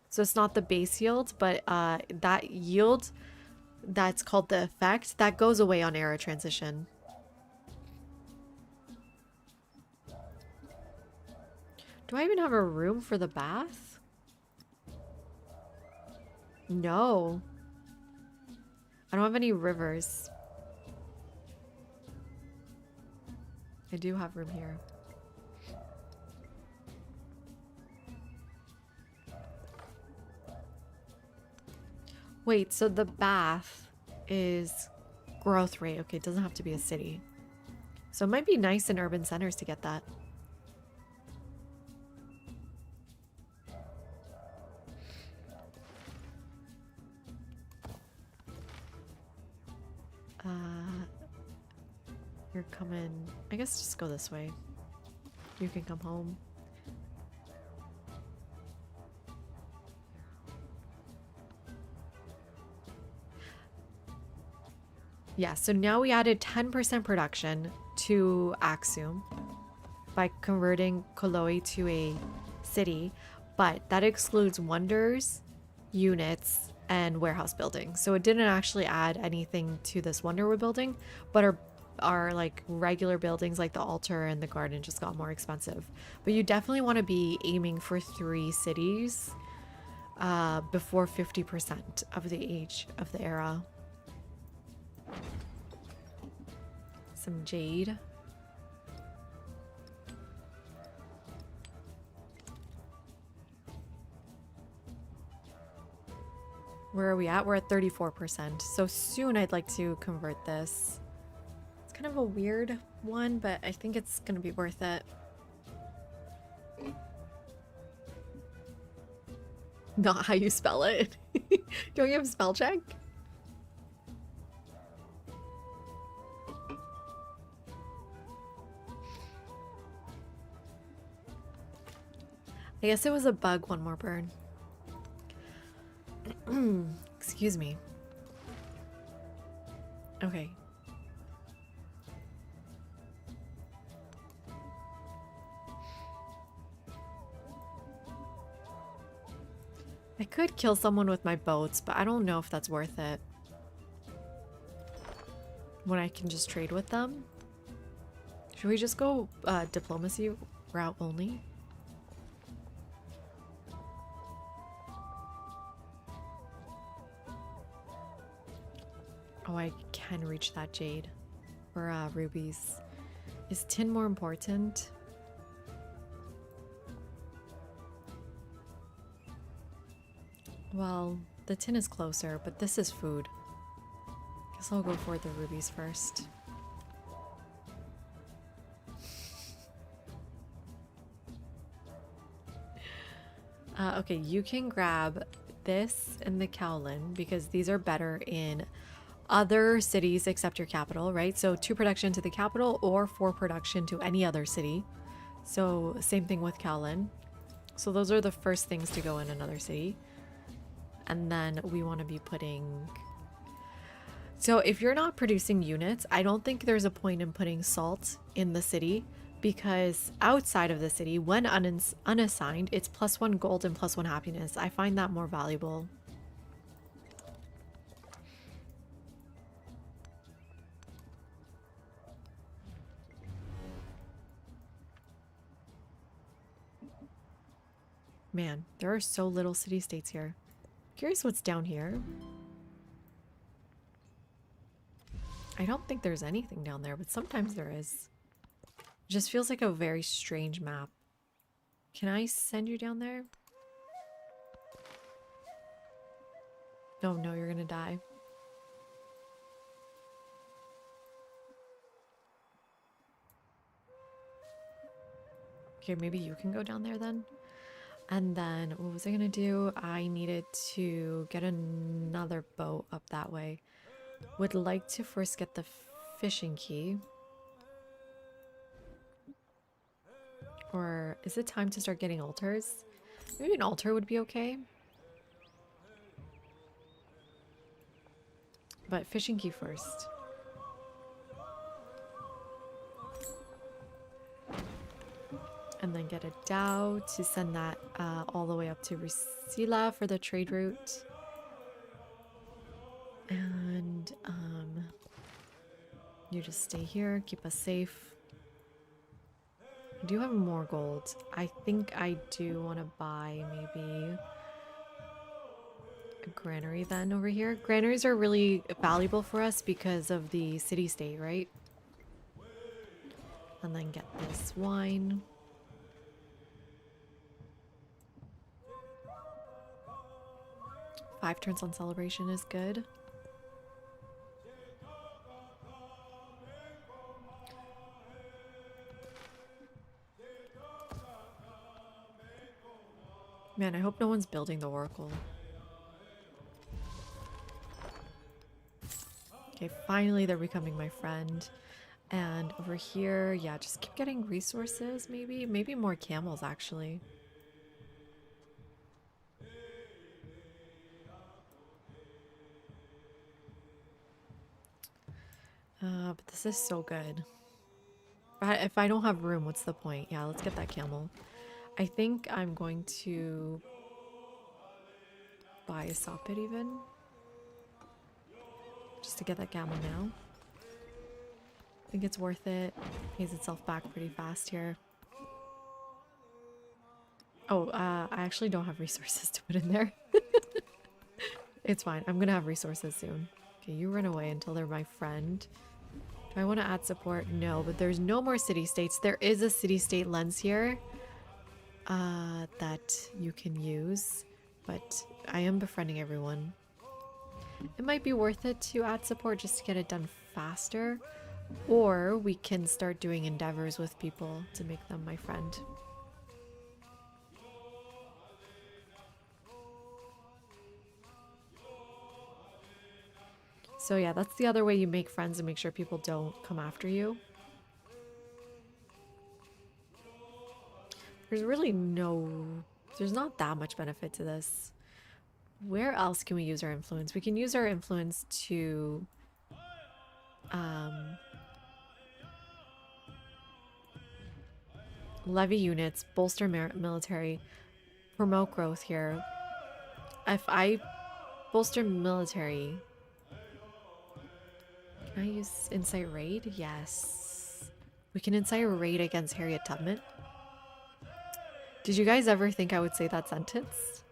So it's not the base yield, but that yield that's called the effect, that goes away on era transition. Do I even have a room for the bath? No. I don't have any rivers. I do have room here. Wait, so the bath is growth rate. Okay, it doesn't have to be a city. So it might be nice in urban centers to get that. You're coming. I guess just go this way. You can come home. Yeah, so now we added 10% production to Axum by converting Koloi to a city, but that excludes wonders, units, and warehouse buildings. So it didn't actually add anything to this wonder we're building, but our like regular buildings like the altar and the garden just got more expensive. But you definitely want to be aiming for 3 cities before 50% of the age of the era. Some jade. Where are we at? We're at 34%. So soon I'd like to convert this. It's kind of a weird one, but I think it's going to be worth it. Not how you spell it. Don't you have spell check? I guess it was a bug, one more burn. Excuse me. Okay. I could kill someone with my boats, but I don't know if that's worth it. when I can just trade with them. Should we just go diplomacy route only? Oh, I can reach that jade or rubies. Is tin more important? Well, the tin is closer, but this is food. Guess I'll go for the rubies first. Okay, you can grab this and the Kowlin because these are better in other cities except your capital, right? So 2 production to the capital or 4 production to any other city. So same thing with Kowlin. So those are the first things to go in another city. And then we want to be putting... So if you're not producing units, I don't think there's a point in putting salt in the city, because outside of the city, when unassigned, it's +1 gold and +1 happiness. I find that more valuable. Man, there are so little city-states here. Curious what's down here. I don't think there's anything down there, but sometimes there is. It just feels like a very strange map. Can I send you down there? No, no, you're gonna die. Okay, maybe you can go down there then. And then, what was I gonna do? I needed to get another boat up that way. Would like to first get the fishing key. Or is it time to start getting altars? Maybe an altar would be okay. But fishing key first. And then get a dhow to send that all the way up to Rusila for the trade route. And you just stay here, keep us safe. I do have more gold. I think I do want to buy maybe a granary then over here. Granaries are really valuable for us because of the city-state, right? And then get this wine. Five turns on celebration is good. Man, I hope no one's building the oracle. Okay, finally they're becoming my friend. And over here, yeah, just keep getting resources, maybe. Maybe more camels, actually. But this is so good. If I don't have room, what's the point? Yeah, let's get that camel. I think I'm going to buy a soppit even. Just to get that camel now. I think it's worth it. Pays itself back pretty fast here. Oh, I actually don't have resources to put in there. It's fine. I'm gonna have resources soon. Okay, you run away until they're my friend. Do I want to add support? No, but there's no more city-states. There is a city-state lens here that you can use, but I am befriending everyone. It might be worth it to add support just to get it done faster, or we can start doing endeavors with people to make them my friend. So yeah, that's the other way you make friends and make sure people don't come after you. There's really there's not that much benefit to this. Where else can we use our influence? We can use our influence to levy units, bolster military, promote growth here. If I bolster military, Can I use Insight Raid? Yes. We can Insight a raid against Harriet Tubman. Did you guys ever think I would say that sentence?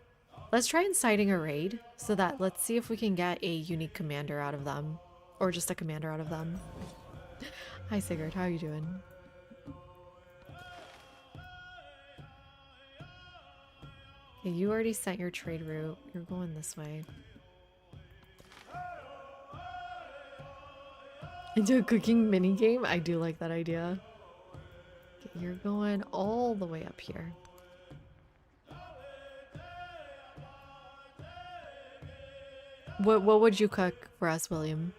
Let's try inciting a raid so that let's see if we can get a unique commander out of them. Or just a commander out of them. Hi Sigurd, how are you doing? Okay, you already sent your trade route. You're going this way. Into a cooking mini game? I do like that idea. Okay, you're going all the way up here. What would you cook for us, William?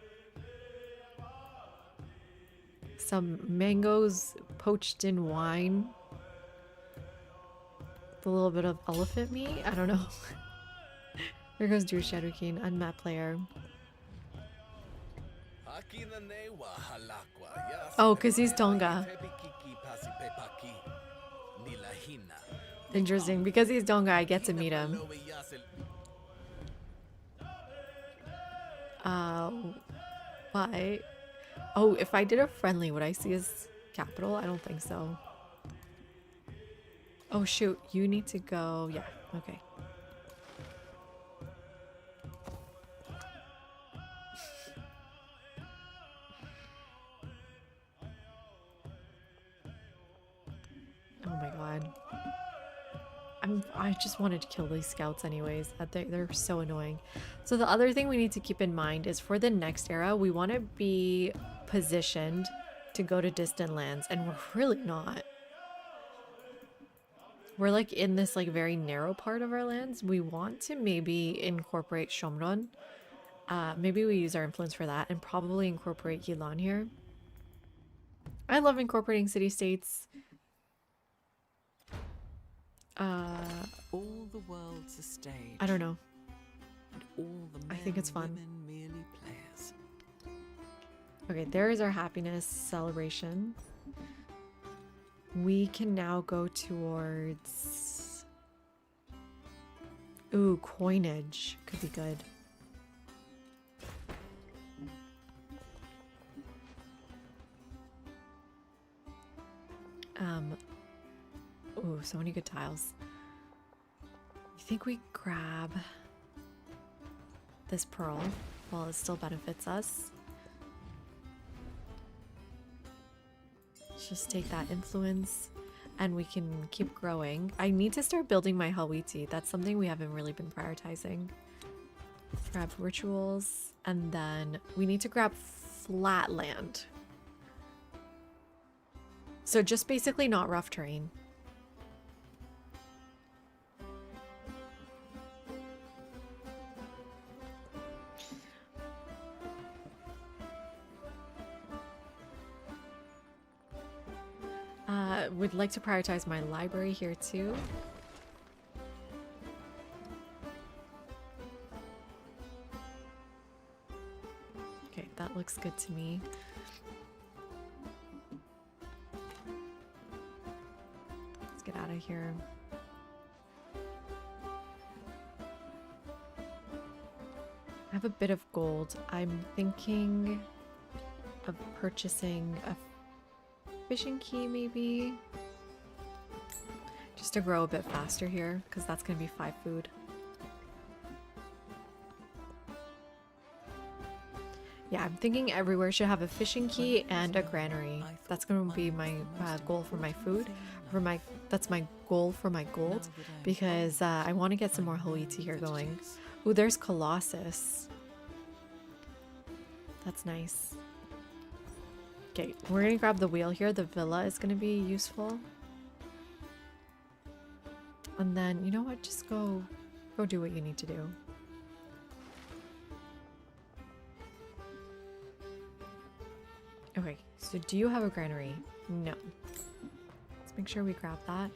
Some mangoes poached in wine. With a little bit of elephant meat? I don't know. There goes Drew Shadowkeen, unmet player. Oh, because he's Tonga. Interesting. Because he's Tonga, I get to meet him. Why? Oh, if I did a friendly, would I see his capital? I don't think so. Oh shoot, you need to go. Yeah, okay. Oh my god. I just wanted to kill these scouts anyways. They're so annoying. So the other thing we need to keep in mind is for the next era, we want to be positioned to go to distant lands, and we're really not. We're like in this like very narrow part of our lands. We want to maybe incorporate Shomron. Maybe we use our influence for that and probably incorporate Yilan here. I love incorporating city-states. All the world's a stage. I don't know. And all the I think it's men fun. and women merely players. Okay, there is our happiness celebration. We can now go towards... Ooh, coinage. Could be good. Ooh, so many good tiles. You think we grab this pearl while it still benefits us? Let's just take that influence and we can keep growing. I need to start building my Hawiti. That's something we haven't really been prioritizing. Grab rituals, and then we need to grab flatland. So just basically not rough terrain. Would like to prioritize my library here too. Okay, that looks good to me. Let's get out of here. I have a bit of gold. I'm thinking of purchasing a fishing key maybe, just to grow a bit faster here, because that's going to be 5 food. Yeah, I'm thinking everywhere should have a fishing key and a granary. That's going to be my goal for my food. That's my goal for my gold, because I want to get some more Hawiti here going. Ooh, there's Colossus. That's nice. Okay, we're gonna grab the wheel here. The villa is gonna be useful. And then, you know what? Just go do what you need to do. Okay, so do you have a granary? No. Let's make sure we grab that.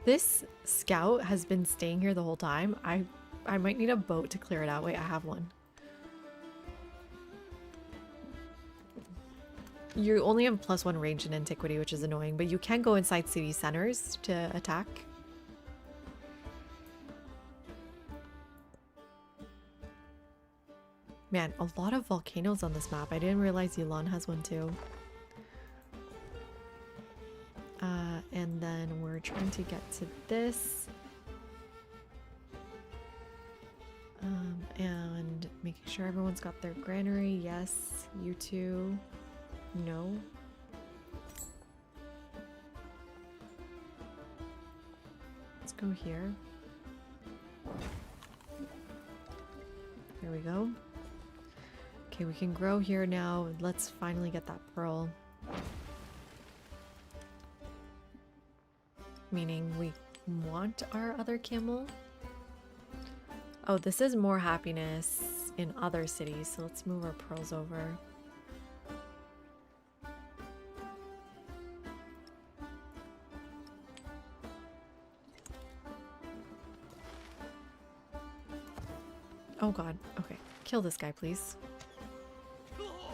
This scout has been staying here the whole time. I might need a boat to clear it out. Wait, I have one. You only have +1 range in antiquity, which is annoying, but you can go inside city centers to attack. Man, a lot of volcanoes on this map. I didn't realize Elon has one too. And then we're trying to get to this. And making sure everyone's got their granary. Yes, you too. No. Let's go here. There we go. Okay, we can grow here now. Let's finally get that pearl. Meaning we want our other camel. Oh, this is more happiness in other cities, so let's move our pearls over. Oh god, okay. Kill this guy, please.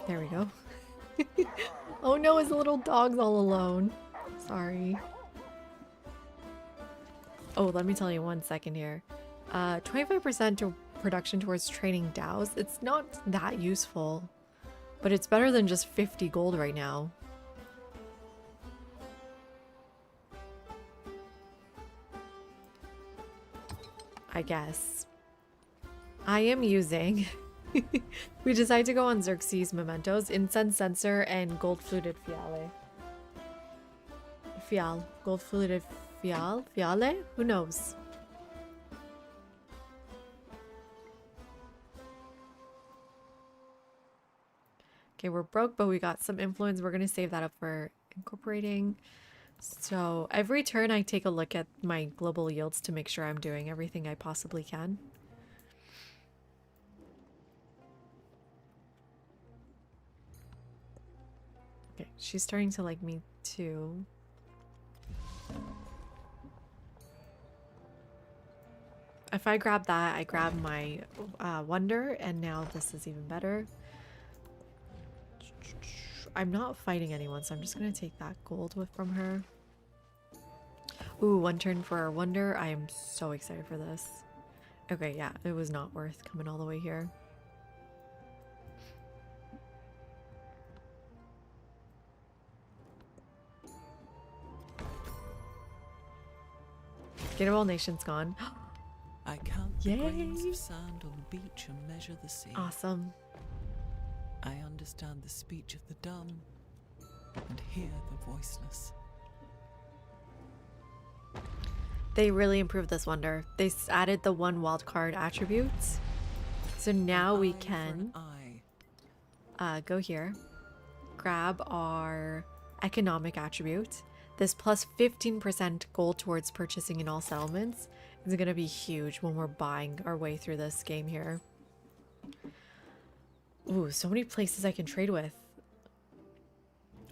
There we go. Oh no, his little dog's all alone. Sorry. Oh, let me tell you 1 second here. 25% to production towards training DAOs. It's not that useful, but it's better than just 50 gold right now. I guess. I am using... We decided to go on Xerxes mementos, incense censer, and gold fluted fiale. Gold fluted fiale? Who knows? Okay, we're broke, but we got some influence. We're gonna save that up for incorporating. So every turn I take a look at my global yields to make sure I'm doing everything I possibly can. Okay, she's starting to like me too. If I grab that, I grab my wonder, and now this is even better. I'm not fighting anyone, so I'm just gonna take that gold from her. Ooh, 1 turn for our wonder. I am so excited for this. Okay, yeah, it was not worth coming all the way here. Get all nations gone. I count the grains of sand on the beach and measure the sea. Awesome. I understand the speech of the dumb and hear the voiceless. They really improved this wonder. They added the 1 wildcard attribute. So now we can go here, grab our economic attribute. This plus 15% gold towards purchasing in all settlements is going to be huge when we're buying our way through this game here. Ooh, so many places I can trade with.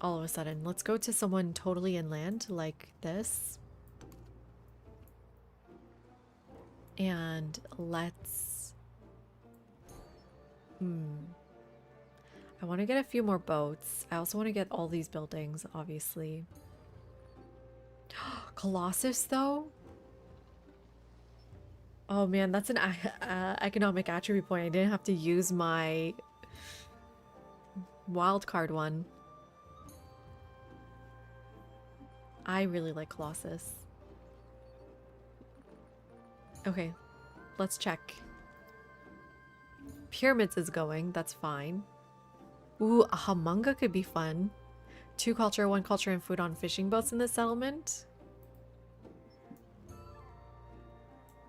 All of a sudden. Let's go to someone totally inland like this. And let's... I want to get a few more boats. I also want to get all these buildings, obviously. Colossus, though? Oh man, that's an economic attribute point. I didn't have to use my wildcard one. I really like Colossus. Okay, let's check. Pyramids is going, that's fine. Ooh, a Hamanga could be fun. 2 culture, 1 culture, and food on fishing boats in the settlement.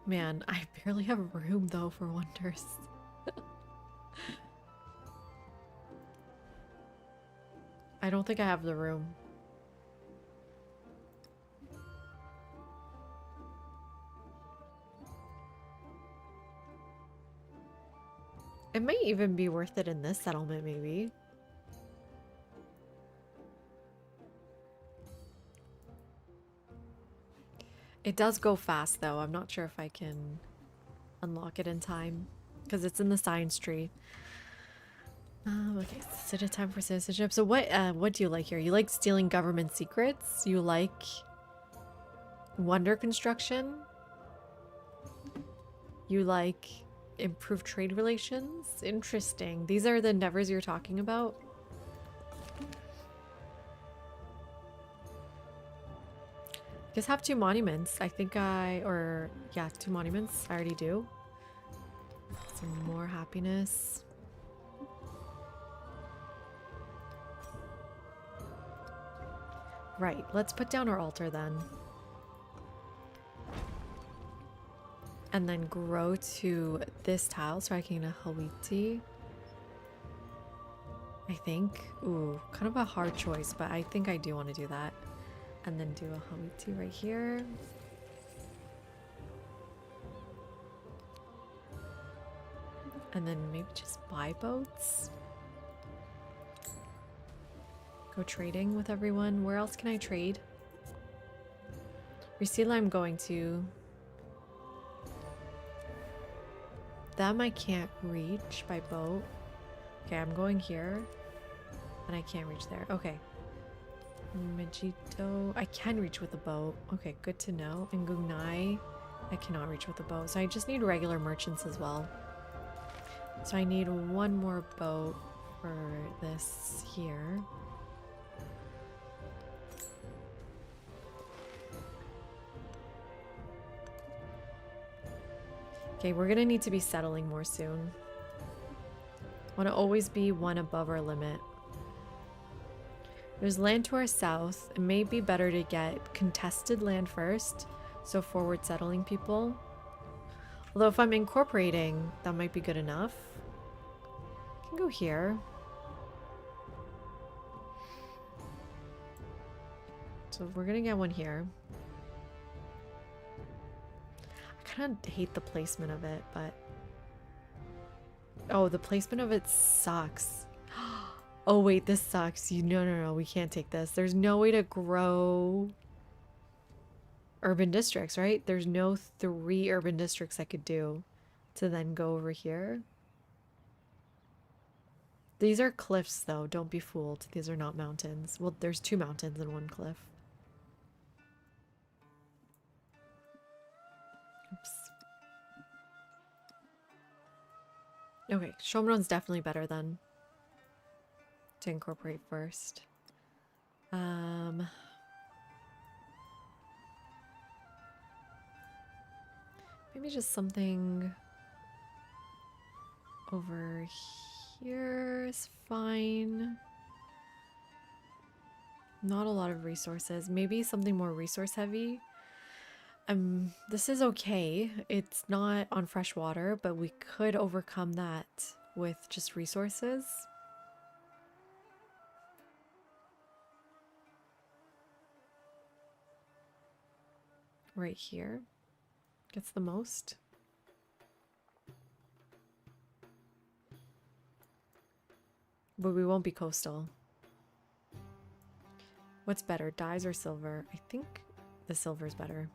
Man, I barely have room though for wonders. I don't think I have the room. It might even be worth it in this settlement, maybe. It does go fast, though. I'm not sure if I can unlock it in time, because it's in the science tree. Okay, is it a time for citizenship? So what do you like here? You like stealing government secrets? You like wonder construction? You like Improve trade relations? Interesting. These are the endeavors you're talking about? Just have 2 monuments. I think yeah, 2 monuments. I already do. Some more happiness. Right, let's put down our altar then. And then grow to this tile so I can get a Hawiti. I think. Ooh, kind of a hard choice, but I think I do want to do that. And then do a Hawiti right here. And then maybe just buy boats. Go trading with everyone. Where else can I trade? Resila I'm going to. Them I can't reach by boat. Okay, I'm going here. And I can't reach there. Okay. Majito. I can reach with a boat. Okay, good to know. And Gungnai, I cannot reach with a boat. So I just need regular merchants as well. So I need 1 more boat for this here. Okay, we're gonna need to be settling more soon. Want to always be 1 above our limit. There's land to our south. It may be better to get contested land first, so forward settling people. Although if I'm incorporating, that might be good enough. I can go here. So we're gonna get 1 here. I kind of hate the placement of it, but... Oh, the placement of it sucks. Oh wait, this sucks. No, we can't take this. There's no way to grow urban districts, right? There's no 3 urban districts I could do to then go over here. These are cliffs though, don't be fooled. These are not mountains. Well, there's 2 mountains and 1 cliff. Oops. Okay, Shomron's definitely better then. To incorporate first. Maybe just something over here is fine. Not a lot of resources. Maybe something more resource heavy. This is okay. It's not on fresh water, but we could overcome that with just resources. Right here gets the most. But we won't be coastal. What's better, dyes or silver? I think the silver's better.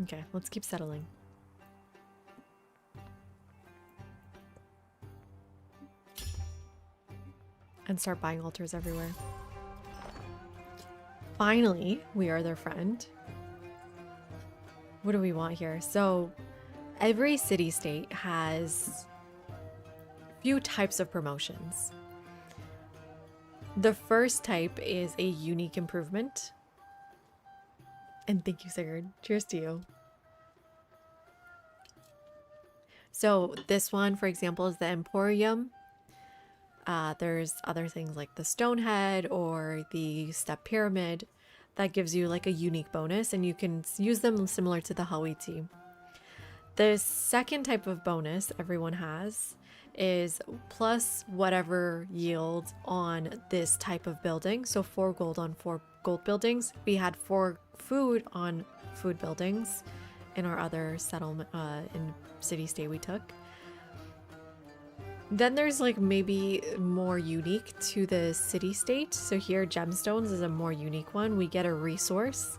Okay, let's keep settling. And start buying altars everywhere. Finally, we are their friend. What do we want here? So, every city-state has a few types of promotions. The first type is a unique improvement. And thank you, Sigurd. Cheers to you. So this one, for example, is the Emporium. There's other things like the Stonehead or the Step Pyramid that gives you like a unique bonus, and you can use them similar to the Hawiti. The second type of bonus everyone has is plus whatever yield on this type of building. So 4 gold on 4 gold buildings. We had 4 food on food buildings in our other settlement in city state we took. Then there's like maybe more unique to the city state. So here gemstones is a more unique one. We get a resource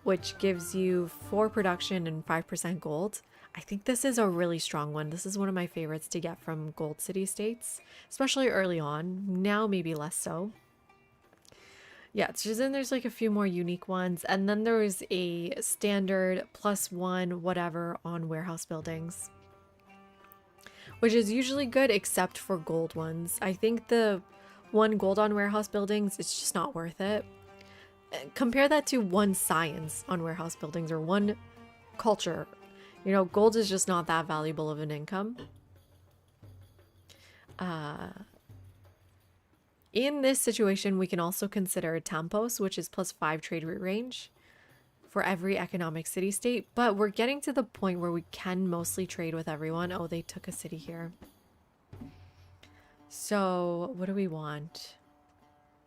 which gives you 4 production and 5% gold. I think this is a really strong one. This is one of my favorites to get from gold city states, especially early on. Now maybe less so. Yeah, it's just then there's like a few more unique ones, and then there is a standard +1 whatever on warehouse buildings, which is usually good except for gold ones. I think the 1 gold on warehouse buildings, it's just not worth it. Compare that to 1 science on warehouse buildings or 1 culture. You know, gold is just not that valuable of an income. In this situation, we can also consider Tampos, which is +5 trade route range for every economic city-state, but we're getting to the point where we can mostly trade with everyone. Oh, they took a city here. So, what do we want?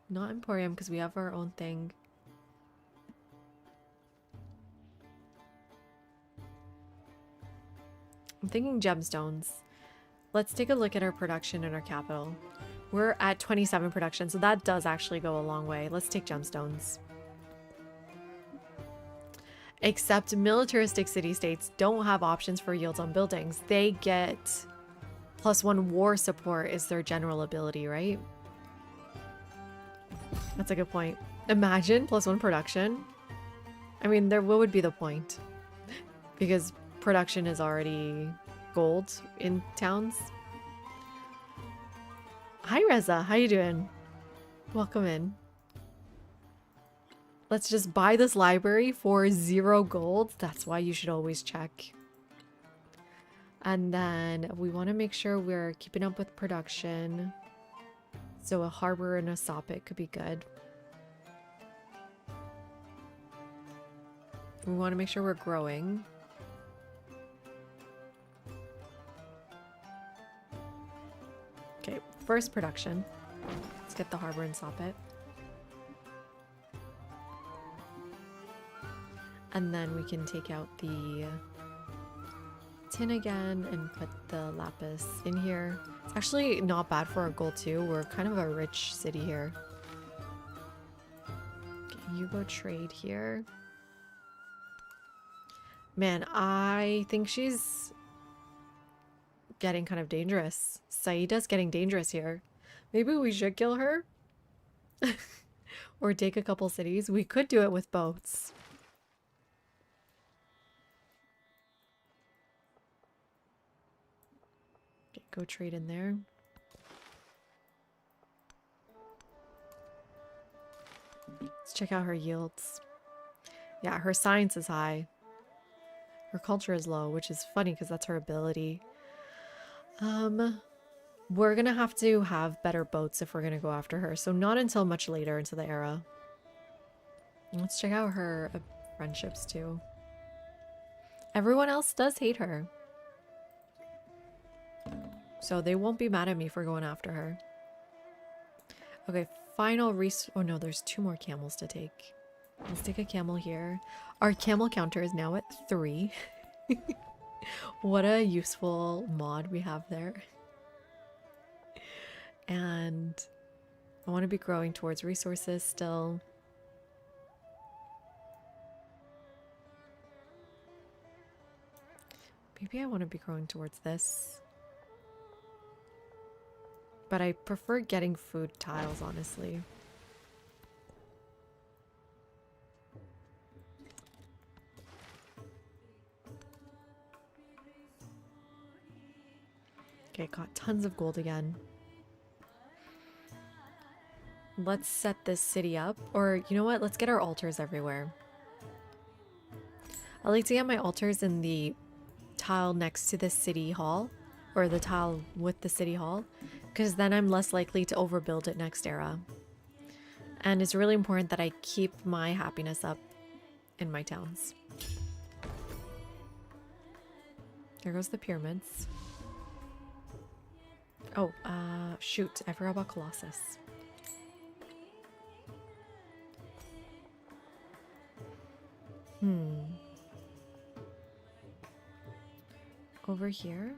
Not Emporium, because we have our own thing. I'm thinking gemstones. Let's take a look at our production and our capital. We're at 27 production, so that does actually go a long way. Let's take gemstones. Except militaristic city-states don't have options for yields on buildings. They get +1 war support is their general ability, right? That's a good point. Imagine +1 production. I mean, what would be the point? Because production is already gold in towns. Hi Reza, how you doing? Welcome in. Let's just buy this library for 0 gold. That's why you should always check. And then we want to make sure we're keeping up with production. So a harbor and a soppit could be good. We want to make sure we're growing. Okay, first production. Let's get the harbor and soppit. And then we can take out the tin again and put the lapis in here. It's actually not bad for our gold too. We're kind of a rich city here. Okay, you go trade here. Man, I think she's getting kind of dangerous. Saida's getting dangerous here. Maybe we should kill her? Or take a couple cities. We could do it with boats. Okay, go trade in there. Let's check out her yields. Yeah, her science is high. Her culture is low, which is funny because that's her ability. We're gonna have to have better boats if we're gonna go after her, so not until much later into the era. Let's check out her friendships too. Everyone else does hate her, so they won't be mad at me for going after her. Okay, final oh no, there's 2 more camels to take. Let's take a camel here. Our camel counter is now at 3. What a useful mod we have there. And I want to be growing towards resources still. Maybe I want to be growing towards this. But I prefer getting food tiles, honestly. Okay, got tons of gold again. Let's set this city up. Or, you know what? Let's get our altars everywhere. I like to get my altars in the tile next to the city hall. Or the tile with the city hall. Because then I'm less likely to overbuild it next era. And it's really important that I keep my happiness up in my towns. There goes the pyramids. Oh, shoot. I forgot about Colossus. Over here?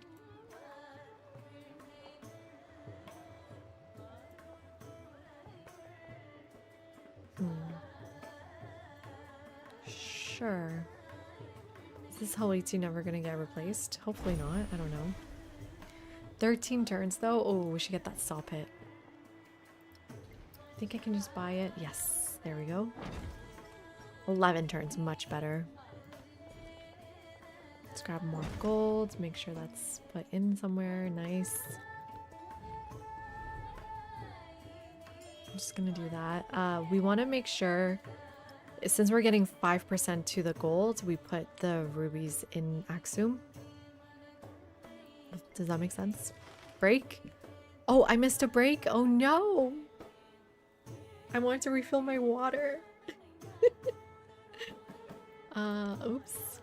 Sure. Is this Hawaiitu never gonna get replaced? Hopefully not. I don't know. 13 turns though. Oh, we should get that saw pit. I think I can just buy it. Yes. There we go. 11 turns, much better. Let's grab more gold, make sure that's put in somewhere. Nice. I'm just gonna do that. We want to make sure, since we're getting 5% to the gold, we put the rubies in Axum. Does that make sense? Break? Oh, I missed a break? Oh no! I wanted to refill my water. Oops.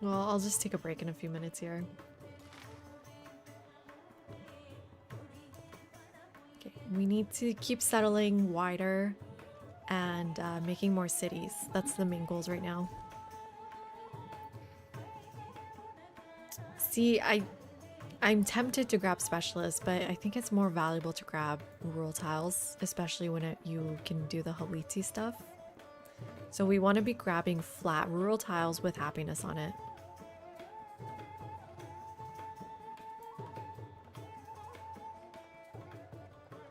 Well, I'll just take a break in a few minutes here. Okay, we need to keep settling wider and making more cities. That's the main goals right now. See, I'm tempted to grab specialists, but I think it's more valuable to grab rural tiles, especially when you can do the Haliti stuff. So we want to be grabbing flat rural tiles with happiness on it.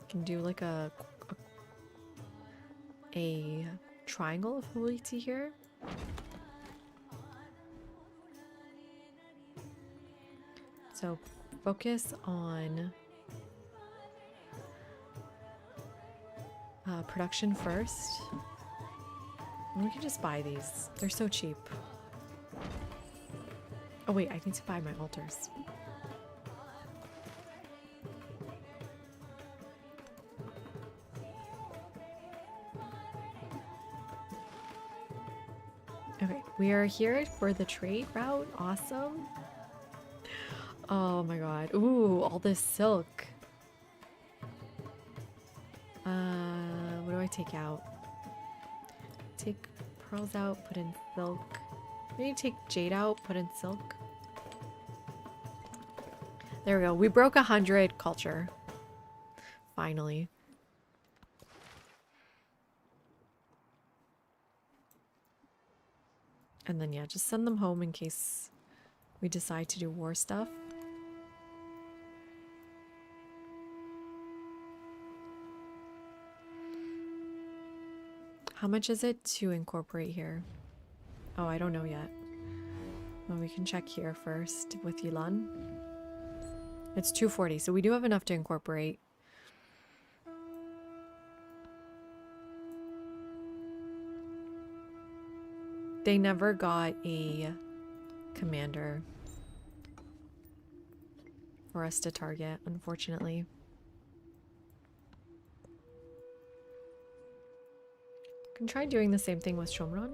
Can do like a triangle of Haliti here. So focus on production first. We can just buy these. They're so cheap. Oh wait, I need to buy my altars. Okay, we are here for the trade route. Awesome. Oh my god. Ooh, all this silk. What do I take out? Take pearls out, put in silk. Maybe take jade out, put in silk. There we go. We broke 100 culture. Finally. And then yeah, just send them home in case we decide to do war stuff. How much is it to incorporate here? Oh, I don't know yet. Well, we can check here first with Yilan. It's 240, so we do have enough to incorporate. They never got a commander for us to target, unfortunately. Can try doing the same thing with Shomron.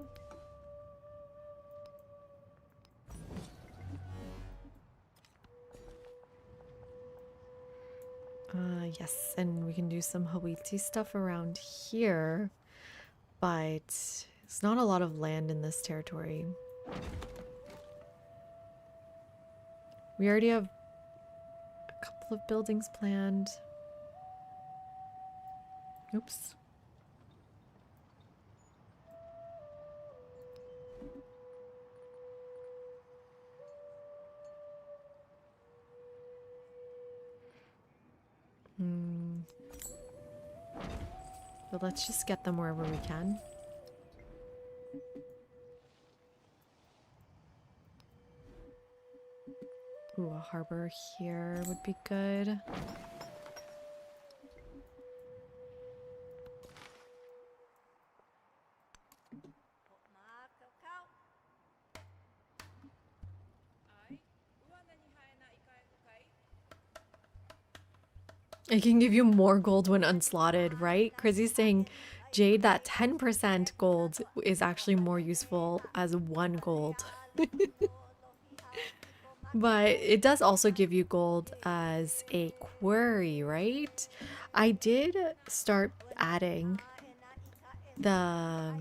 Yes, and we can do some Hawiti stuff around here, but it's not a lot of land in this territory. We already have a couple of buildings planned. Oops. But let's just get them wherever we can. Ooh, a harbor here would be good. It can give you more gold when unslotted, right? Crizzy's saying, Jade, that 10% gold is actually more useful as 1 gold. But it does also give you gold as a query, right? I did start adding the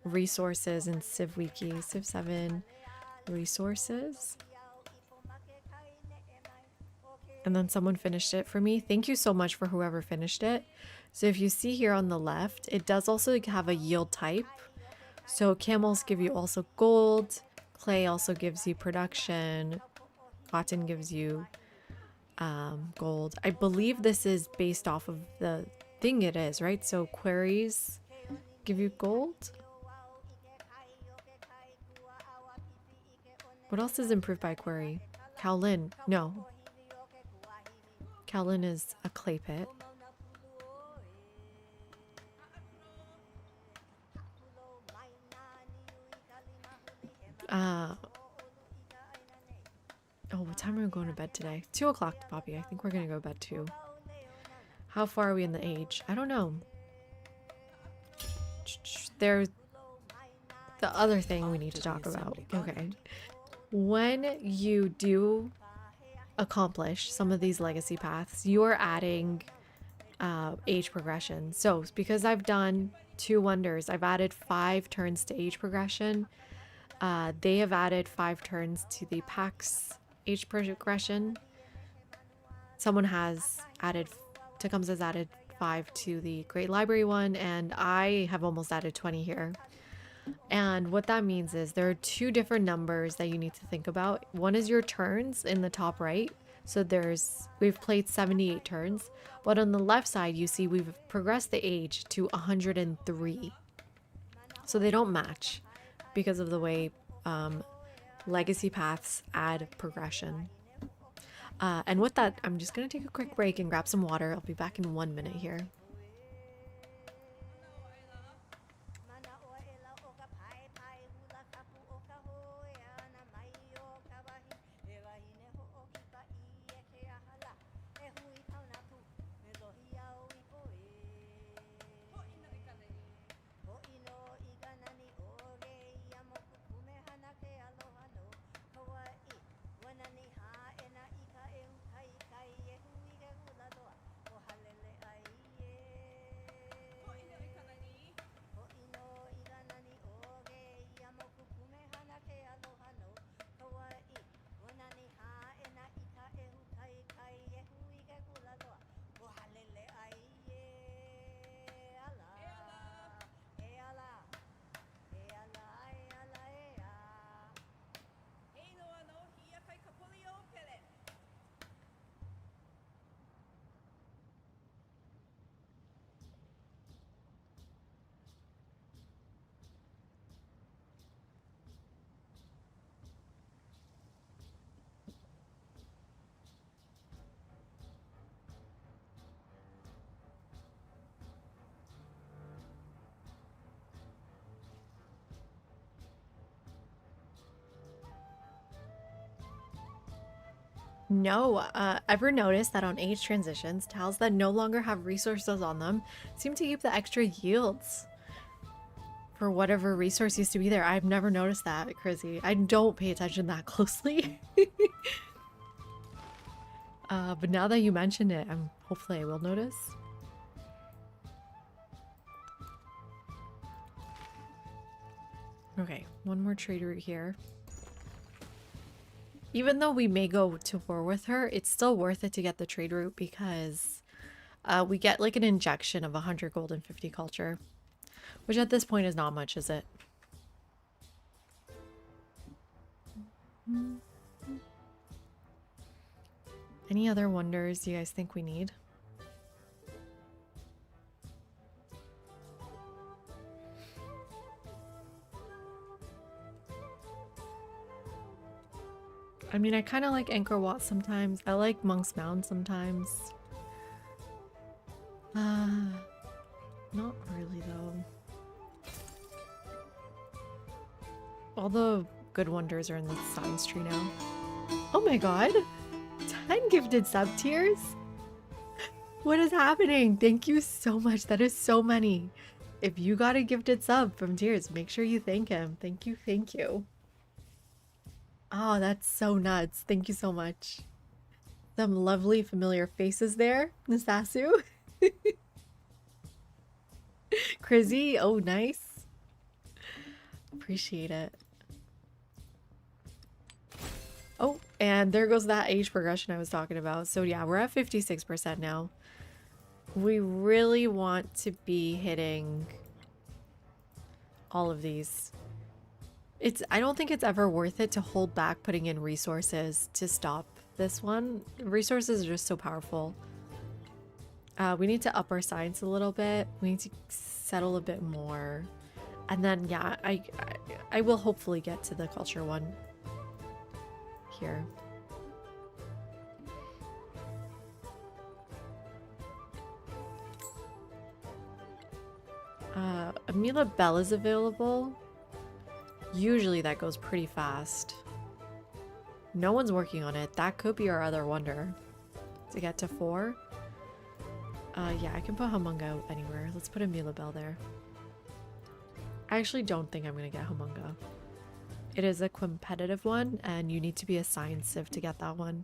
resources in CivWiki, Civ 7 resources. And then someone finished it for me. Thank you so much for whoever finished it. So if you see here on the left, it does also have a yield type. So camels give you also gold. Clay also gives you production. Cotton gives you gold. I believe this is based off of the thing it is, right? So queries give you gold. What else is improved by query? Kowlin. No. Kowlin is a clay pit. Oh, what time are we going to bed today? 2 o'clock, Poppy. I think we're going to go to bed too. How far are we in the age? I don't know. There's the other thing we need to talk about. Okay. When you do accomplish some of these legacy paths, you are adding age progression. So because I've done 2 wonders, I've added 5 turns to age progression. They have added 5 turns to the PAX age progression. Someone has added, Tecums has added 5 to the Great Library one, and I have almost added 20 here. And what that means is there are 2 different numbers that you need to think about. One is your turns in the top right. So we've played 78 turns, but on the left side, you see we've progressed the age to 103. So they don't match because of the way legacy paths add progression. And with that, I'm just going to take a quick break and grab some water. I'll be back in 1 minute here. No, ever noticed that on age transitions, tiles that no longer have resources on them seem to keep the extra yields for whatever resource used to be there? I've never noticed that, Chrissy. I don't pay attention that closely. But now that you mention it, hopefully I will notice. Okay, one more trade route here. Even though we may go to war with her, it's still worth it to get the trade route because we get like an injection of 100 gold and 50 culture, which at this point is not much, is it? Any other wonders you guys think we need? I mean, I kind of like Angkor Wat sometimes. I like Monk's Mound sometimes. Not really though. All the good wonders are in the science tree now. Oh my god! 10 gifted sub tiers? What is happening? Thank you so much. That is so many. If you got a gifted sub from Tears, make sure you thank him. Thank you, thank you. Oh, that's so nuts. Thank you so much. Some lovely familiar faces there. Nasasu. Chrissy, oh nice. Appreciate it. Oh, and there goes that age progression I was talking about. So yeah, we're at 56% now. We really want to be hitting all of these. I don't think it's ever worth it to hold back putting in resources to stop this one. Resources are just so powerful. We need to up our science a little bit. We need to settle a bit more. And then, yeah, I will hopefully get to the culture one here. Amila Bell is available. Usually that goes pretty fast. No one's working on it. That could be our other wonder. To get to 4. Yeah, I can put Humunga anywhere. Let's put Amila Bell there. I actually don't think I'm gonna get Humunga. It is a competitive one, and you need to be a science civ to get that one.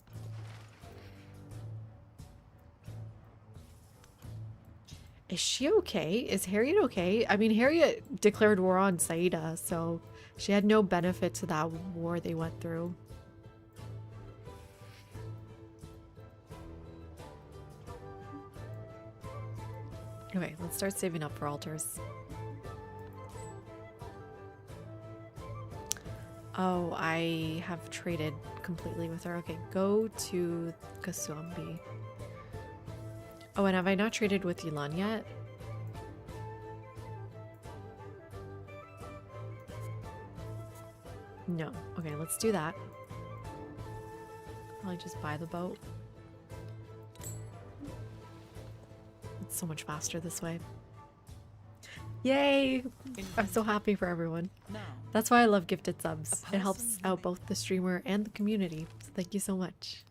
Is she okay? Is Harriet okay? I mean, Harriet declared war on Saida, so she had no benefit to that war they went through. Okay, let's start saving up for altars. Oh, I have traded completely with her. Okay, go to Kasumbi. Oh, and have I not traded with Yilan yet? No. Okay, let's do that. Probably just buy the boat. It's so much faster this way. Yay! I'm so happy for everyone. Now, That's why I love gifted subs. It helps out both the streamer and the community. So thank you so much.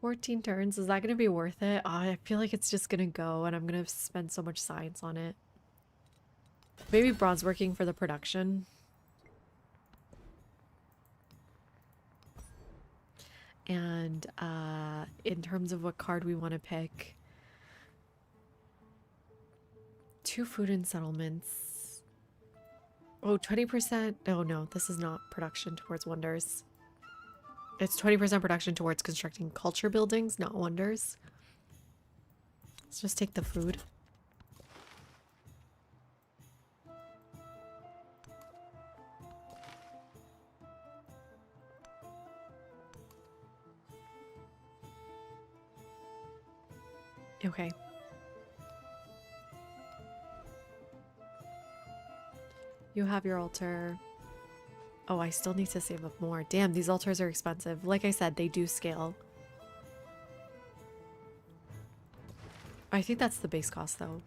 14 turns. Is that going to be worth it? Oh, I feel like it's just going to go and I'm going to spend so much science on it. Maybe bronze working for the production. And in terms of what card we want to pick, 2 food and settlements. Oh, 20%. Oh no, this is not production towards wonders. It's 20% production towards constructing culture buildings, not wonders. Let's just take the food. Okay. You have your altar. Oh, I still need to save up more. Damn, these altars are expensive. Like I said, they do scale. I think that's the base cost, though.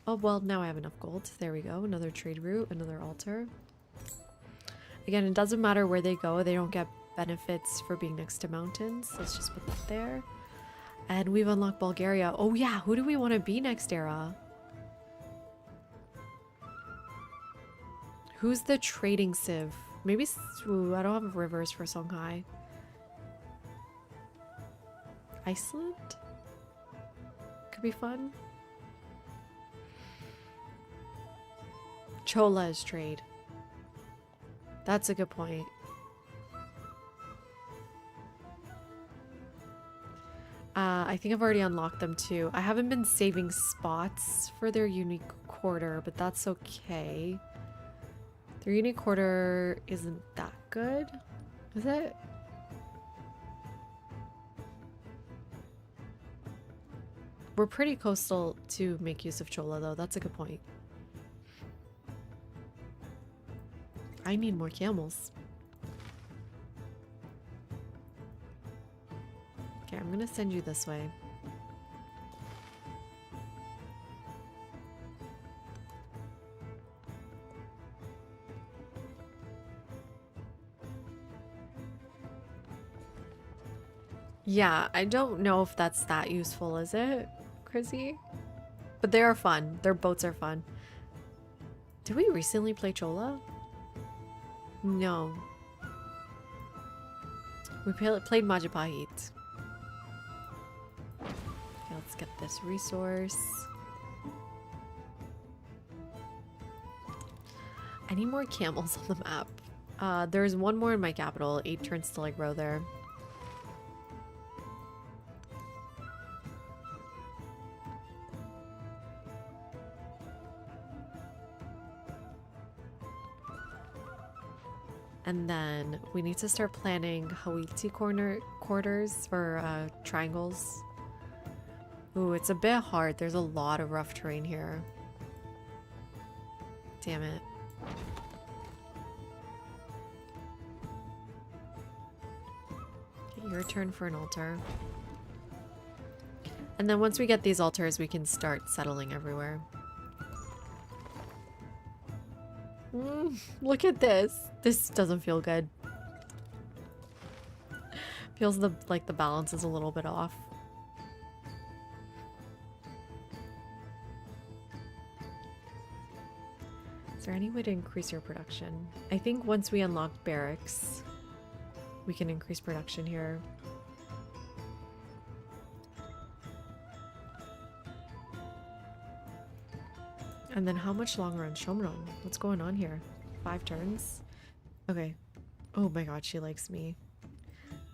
Oh, well, now I have enough gold. There we go. Another trade route, another altar. Again, it doesn't matter where they go. They don't get benefits for being next to mountains. Let's just put that there. And we've unlocked Bulgaria. Oh, yeah. Who do we want to be next era? Who's the trading civ? Maybe... Ooh, I don't have rivers for Songhai. Iceland? Could be fun. Chola is trade. That's a good point. I think I've already unlocked them too. I haven't been saving spots for their unique quarter, but that's okay. Their unique quarter isn't that good, is it? We're pretty coastal to make use of Chola though, that's a good point. I need more camels. Okay, I'm gonna send you this way. Yeah, I don't know if that's that useful, is it, Chrissy? But they are fun. Their boats are fun. Did we recently play Chola? No. We played Majapahit. Okay, let's get this resource. I need more camels on the map. There's one more in my capital. 8 turns till I grow there. And then we need to start planning Hawiti quarters for triangles. Ooh, it's a bit hard. There's a lot of rough terrain here. Damn it. Okay, your turn for an altar. And then once we get these altars, we can start settling everywhere. Look at this. This doesn't feel good. Feels like the balance is a little bit off. Is there any way to increase your production? I think once we unlock barracks, we can increase production here. And then how much longer on Shomron? What's going on here? 5 turns? Okay. Oh my god, she likes me.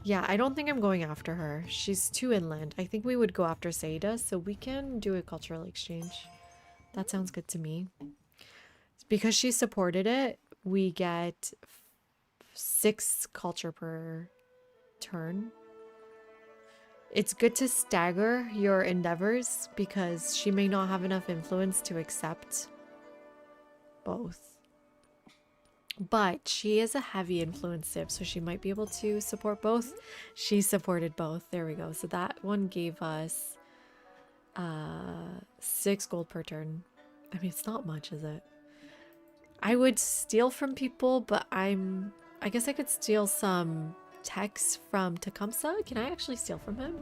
Yeah, I don't think I'm going after her. She's too inland. I think we would go after Saida, so we can do a cultural exchange. That sounds good to me. Because she supported it, we get 6 culture per turn. It's good to stagger your endeavors because she may not have enough influence to accept both. But she is a heavy influence civ, so she might be able to support both. She supported both. There we go. So that one gave us 6 gold per turn. I mean, it's not much, is it? I would steal from people, but I guess I could steal some techs from Tecumseh. Can I actually steal from him?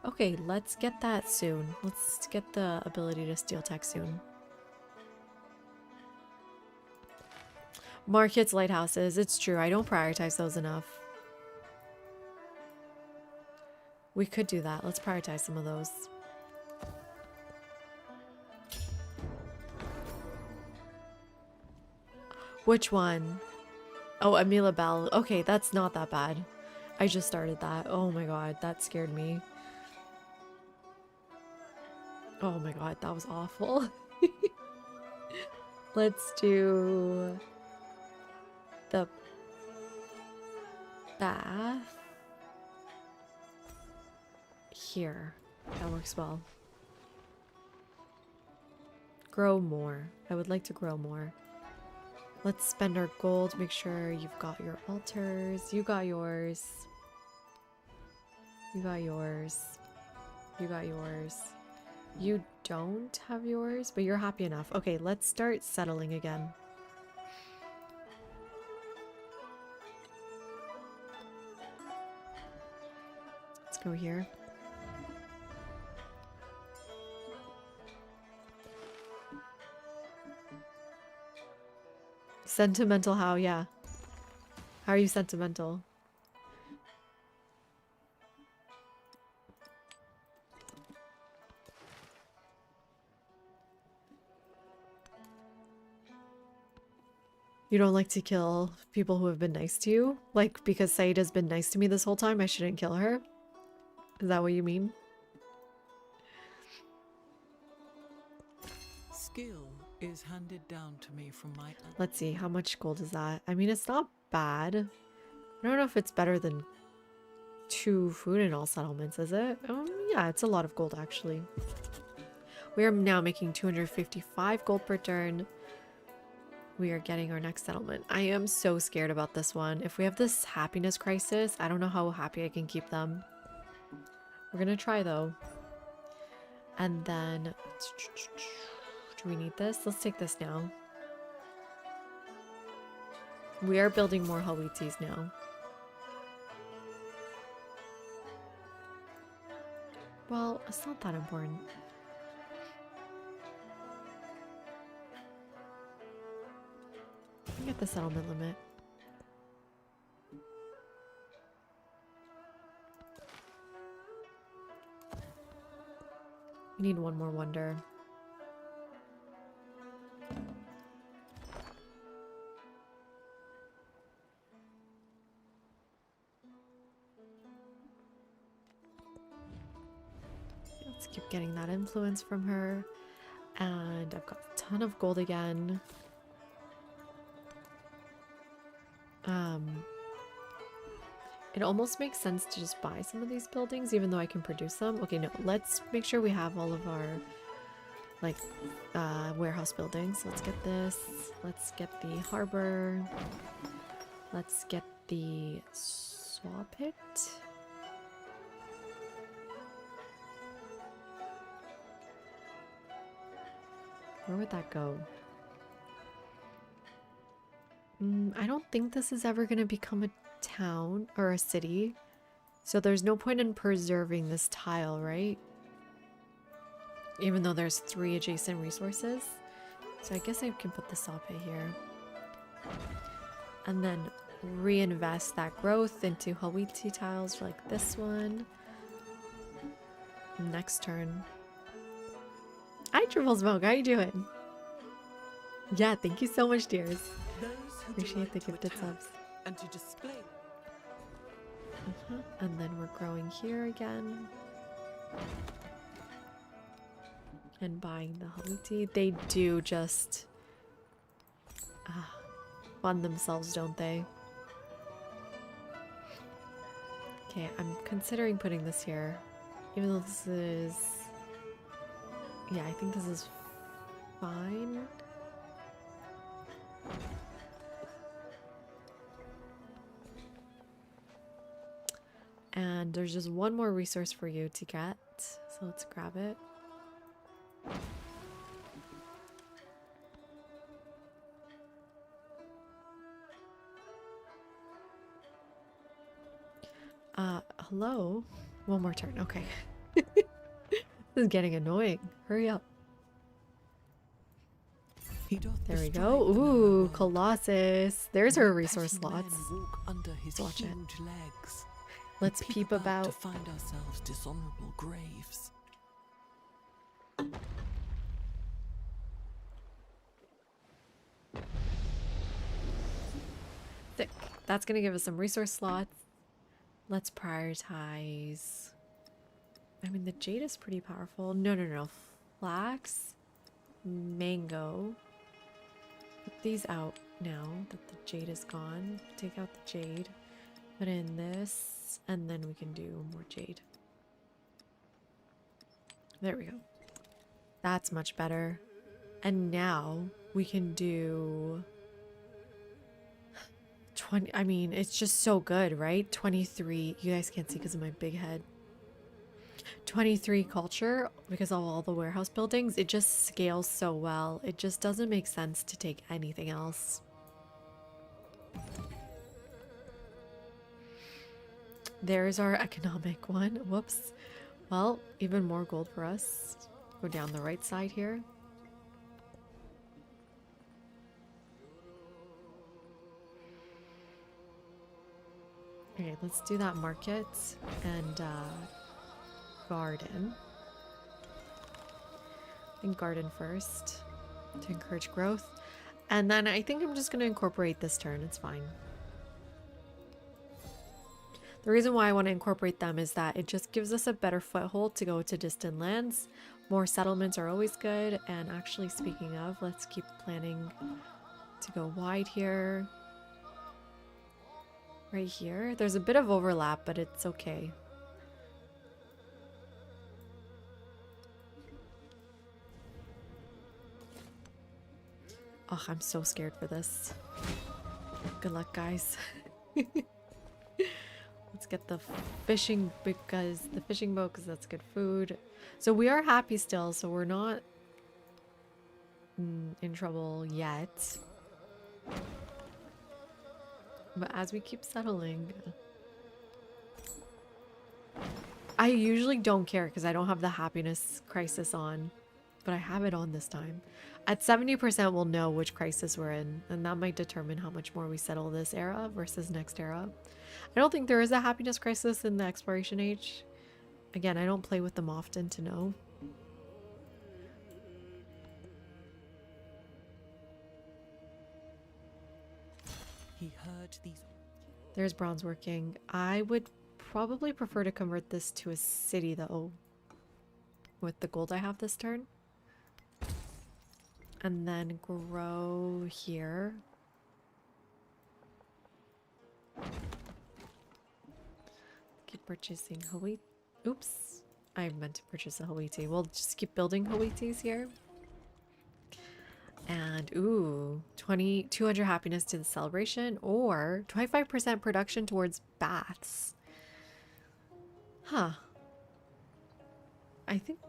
Okay, let's get that soon. Let's get the ability to steal tech soon. Markets, lighthouses. It's true. I don't prioritize those enough. We could do that. Let's prioritize some of those. Which one? Oh, Amila Bell. Okay, that's not that bad. I just started that. Oh my god, that scared me. Oh my god, that was awful. Let's do the bath here. That works well. Grow more. I would like to grow more. Let's spend our gold. Make sure you've got your altars. You got yours. You got yours. You got yours. You don't have yours, but you're happy enough. Okay, let's start settling again. Let's go here. Sentimental how? Yeah. How are you sentimental? You don't like to kill people who have been nice to you? Like, because Saida's been nice to me this whole time, I shouldn't kill her? Is that what you mean? Skill is handed down to me from my... Let's see, how much gold is that? I mean, it's not bad. I don't know if it's better than 2 food in all settlements, is it? Yeah, it's a lot of gold, actually. We are now making 255 gold per turn. We are getting our next settlement. I am so scared about this one. If we have this happiness crisis, I don't know how happy I can keep them. We're gonna try, though. And then... Do we need this? Let's take this now. We are building more Hawitis now. Well, it's not that important. Get the settlement limit. We need one more wonder. Let's keep getting that influence from her. And I've got a ton of gold again. It almost makes sense to just buy some of these buildings, even though I can produce them. Okay, no, let's make sure we have all of our, like, warehouse buildings. Let's get this. Let's get the harbor. Let's get the swap pit. Where would that go? I don't think this is ever going to become a town or a city. So there's no point in preserving this tile, right? Even though there's 3 adjacent resources. So I guess I can put the sape here. And then reinvest that growth into Hawiti tiles like this one. Next turn. Hi, Triple Smoke. How you doing? Yeah, thank you so much, dears. Those who Appreciate the delight to gifted attack subs. and to display. And then we're growing here again. And buying the Hawiti. They do just fund themselves, don't they? Okay, I'm considering putting this here. Even though this is... Yeah, I think this is fine. And there's just one more resource for you to get. So let's grab it. Hello? One more turn. Okay. This is getting annoying. Hurry up. He doth There we bestride go. the narrow Ooh, road. Colossus. There's our No resource petty men slots. walk under his Let's watch it. huge legs. Let's We peep to about. find ourselves dishonorable graves. Thick. That's gonna give us some resource slots. Let's prioritize. I mean, the jade is pretty powerful. No, no, no. Flax, mango. Put these out now that the jade is gone. Take out the jade. Put in this, and then we can do more jade. There we go. That's much better. And now we can do 20. I mean, it's just so good, right? 23. You guys can't see because of my big head. 23 culture because of all the warehouse buildings. It just scales so well. It just doesn't make sense to take anything else. There's our economic one. Whoops. Well, even more gold for us. Go down the right side here. Okay, let's do that market and garden. I think garden first to encourage growth. And then I think I'm just going to incorporate this turn. It's fine. The reason why I want to incorporate them is that it just gives us a better foothold to go to distant lands. More settlements are always good. And actually, speaking of, let's keep planning to go wide here. Right here. There's a bit of overlap, but it's okay. Oh, I'm so scared for this. Good luck, guys. Let's get the fishing because the fishing boat, because that's good food. So we are happy still, so we're not in trouble yet. But as we keep settling, I usually don't care because I don't have the happiness crisis on, but I have it on this time. At 70%, we'll know which crisis we're in, and that might determine how much more we settle this era versus next era. I don't think there is a happiness crisis in the exploration age. Again, I don't play with them often to know. He heard these. There's bronze working. I would probably prefer to convert this to a city though, with the gold I have this turn. And then grow here. purchasing Hawaii. Oops. I meant to purchase a Hawaii. We'll just keep building Hawaii's here. And ooh, 200 happiness to the celebration, or 25% production towards baths. Huh. I think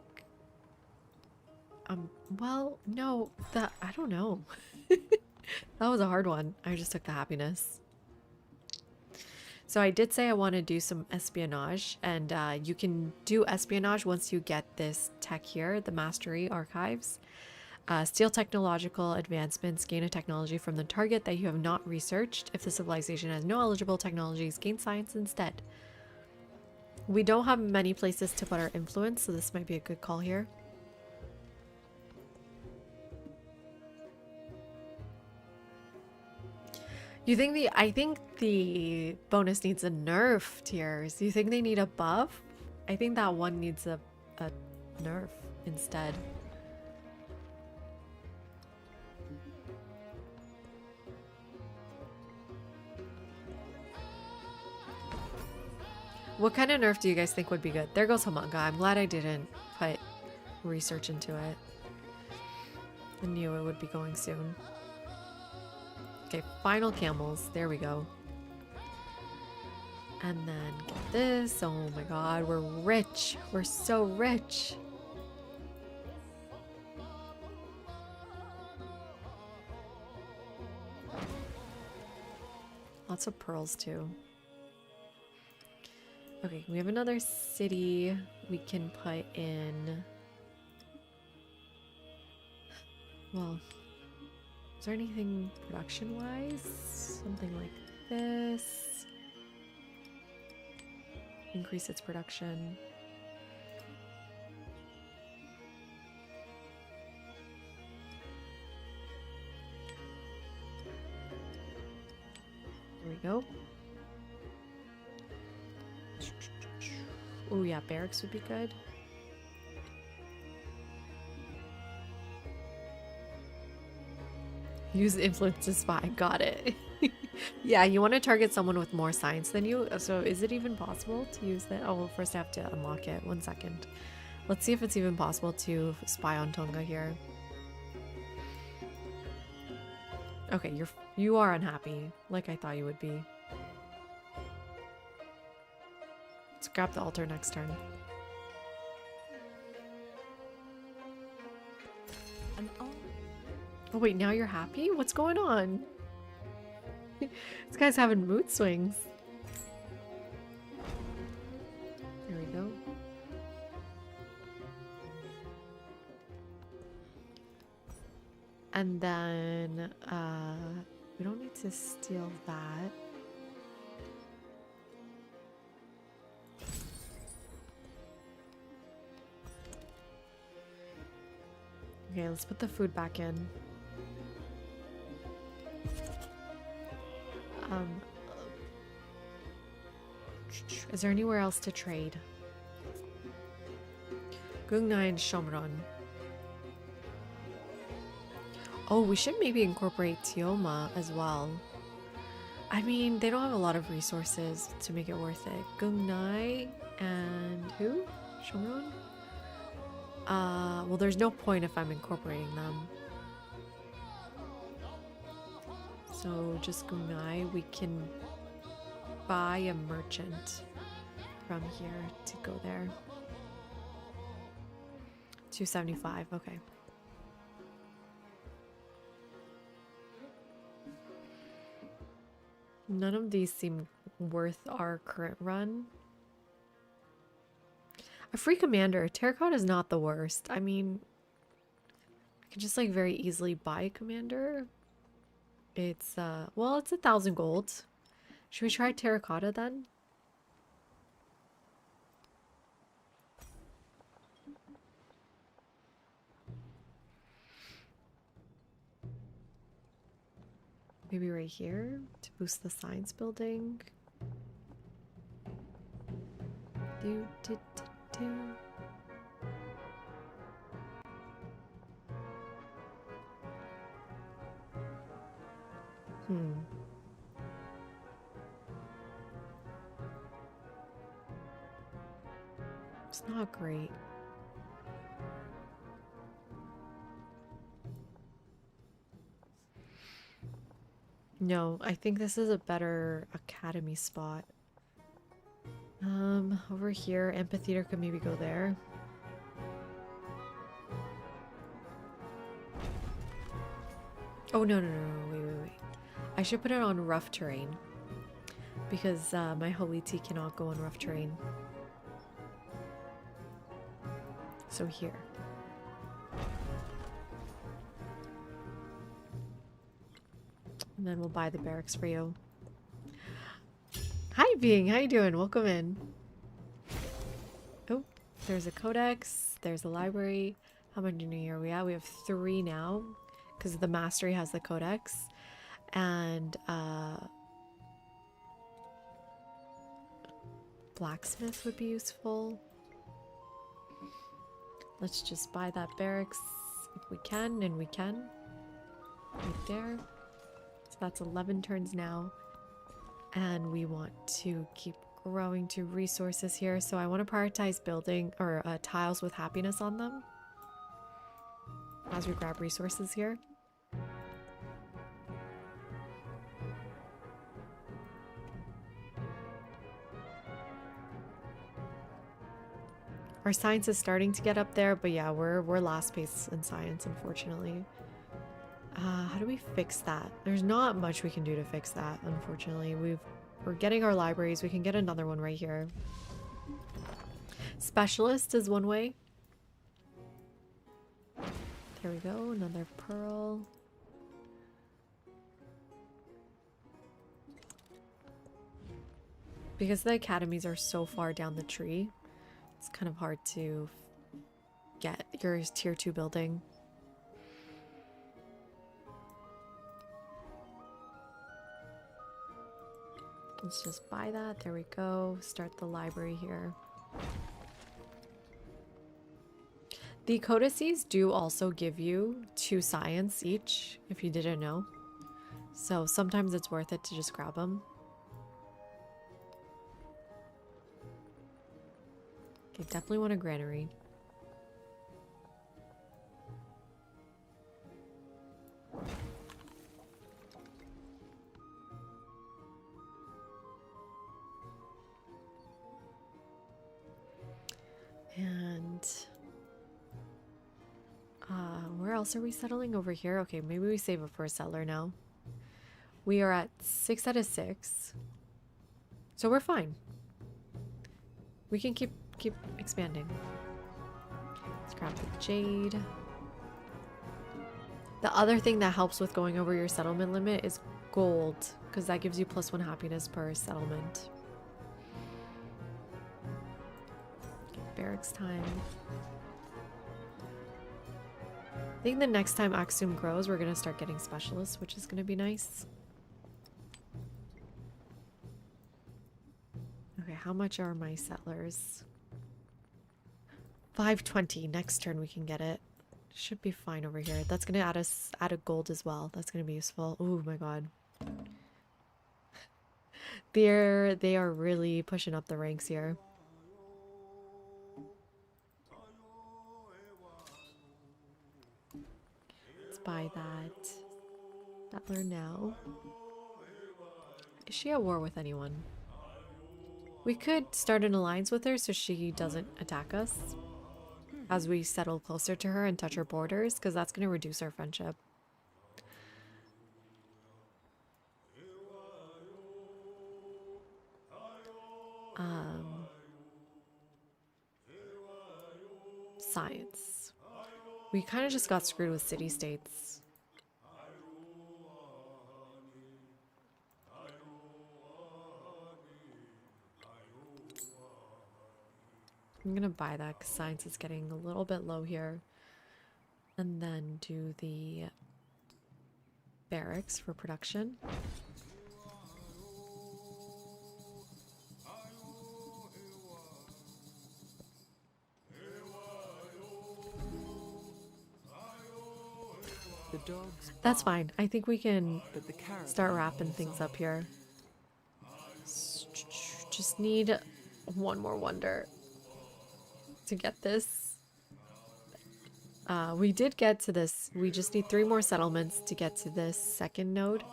well, no, I don't know. That was a hard one. I just took the happiness. So I did say I want to do some espionage, and you can do espionage once you get this tech here, the Mastery Archives. Steal technological advancements, gain a technology from the target that you have not researched. If the civilization has no eligible technologies, gain science instead. We don't have many places to put our influence, so this might be a good call here. You think I think the bonus needs a nerf tiers. Do you think they need a buff? I think that one needs a nerf instead. What kind of nerf do you guys think would be good? There goes Hamanga. I'm glad I didn't put research into it. I knew it would be going soon. Okay, final camels. There we go. And then get this. Oh my god, we're rich. We're so rich. Lots of pearls too. Okay, we have another city we can put in. Well, is there anything production-wise? Something like this. Increase its production. There we go. Oh yeah, barracks would be good. Use influence to spy. Got it. Yeah, you want to target someone with more science than you. So is it even possible to use that? Oh, well, first I have to unlock it. 1 second. Let's see if it's even possible to spy on Tonga here. Okay, you are unhappy, like I thought you would be. Let's grab the altar next turn. Oh wait, now you're happy? What's going on? This guy's having mood swings. There we go. And then we don't need to steal that. Okay, let's put the food back in. Is there anywhere else to trade? Gungnai and Shomron. Oh, we should maybe incorporate Tioma as well. I mean, they don't have a lot of resources to make it worth it. Gungnai and who? Shomron? Well, there's no point if I'm incorporating them. So just Gungnai, we can buy a merchant from here to go there. 275, okay. None of these seem worth our current run. A free commander. Terracotta is not the worst. I mean, I can just like very easily buy a commander. It's well, it's 1,000 gold. Should we try Terracotta then? Maybe right here to boost the science building. Do, do, do, do. It's not great. No, I think this is a better academy spot. Over here, amphitheater could maybe go there. Oh, no, no, no, no, wait, wait, wait. I should put it on rough terrain. Because my Hoiti cannot go on rough terrain. So here. And then we'll buy the barracks for you. Hi, Being. How you doing? Welcome in. Oh, there's a codex. There's a library. How many are we at? We have 3 now. Because the mastery has the codex. And, blacksmith would be useful. Let's just buy that barracks if we can, and we can. Right there. So that's 11 turns now. And we want to keep growing to resources here. So I want to prioritize building or tiles with happiness on them as we grab resources here. Our science is starting to get up there, but yeah, we're last place in science, unfortunately. How do we fix that? There's not much we can do to fix that, unfortunately. We're getting our libraries. We can get another one right here. Specialist is one way. There we go, another pearl. Because the academies are so far down the tree, it's kind of hard to get your tier 2 building. Let's just buy that. There we go. Start the library here. The codices do also give you 2 science each, if you didn't know. So sometimes it's worth it to just grab them. Okay, definitely want a granary. And where else are we settling? Over here? Okay, maybe we save it for a settler now. We are at 6 out of 6. So we're fine. We can keep expanding. Let's grab the jade. The other thing that helps with going over your settlement limit is gold, because that gives you +1 happiness per settlement. Barracks time. I think the next time Aksum grows, we're going to start getting specialists, which is going to be nice. Okay, how much are my settlers? 520. Next turn we can get it. Should be fine over here. That's going to add a gold as well. That's going to be useful. Oh my god. They are really pushing up the ranks here. Buy that. Settler now. Is she at war with anyone? We could start an alliance with her so she doesn't attack us as we settle closer to her and touch her borders, because that's going to reduce our friendship. Science. We kind of just got screwed with city-states. I'm gonna buy that because science is getting a little bit low here. And then do the barracks for production. The dogs That's fine. I think we can but the caravan start wrapping goes things on. up here. Just need one more wonder. to get this. We did get to this. We just need 3 more settlements to get to this second node.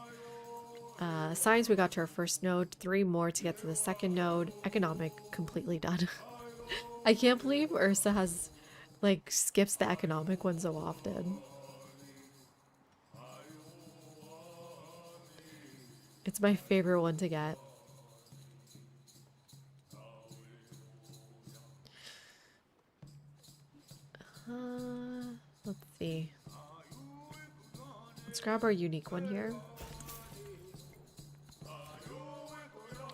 Science, we got to our first node. 3 more to get to the second node. Economic, completely done. I can't believe Ursa has, like, skips the economic one so often. It's my favorite one to get. Let's see. Let's grab our unique one here.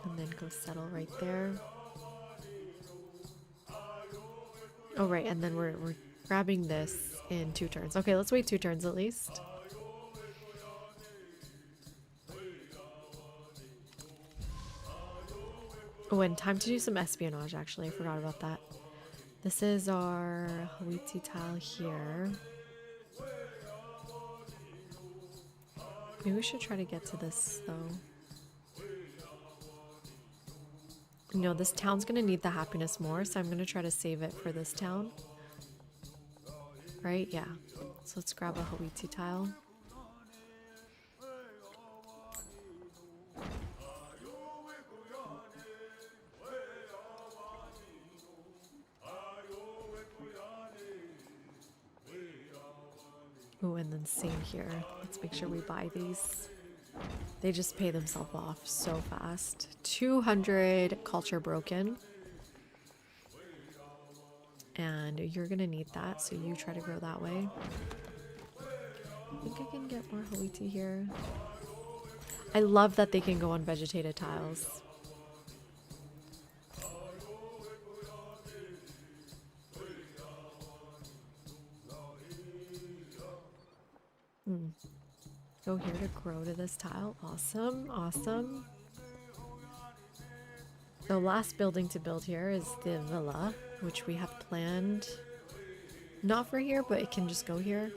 And then go settle right there. Oh, right, and then we're grabbing this in 2 turns. Okay, let's wait 2 turns at least. Oh, and time to do some espionage, actually. I forgot about that. This is our Hawiti tile here. Maybe we should try to get to this, though. No, this town's gonna need the happiness more, so I'm gonna try to save it for this town. Right? Yeah. So let's grab a Hawiti tile. Oh, and then same here. Let's make sure we buy these. They just pay themselves off so fast. 200 culture broken. And you're gonna need that, so you try to grow that way. I think I can get more Hawiti here. I love that they can go on vegetated tiles. Go here to grow to this tile. Awesome, awesome. The last building to build here is the villa, which we have planned not for here, but it can just go here.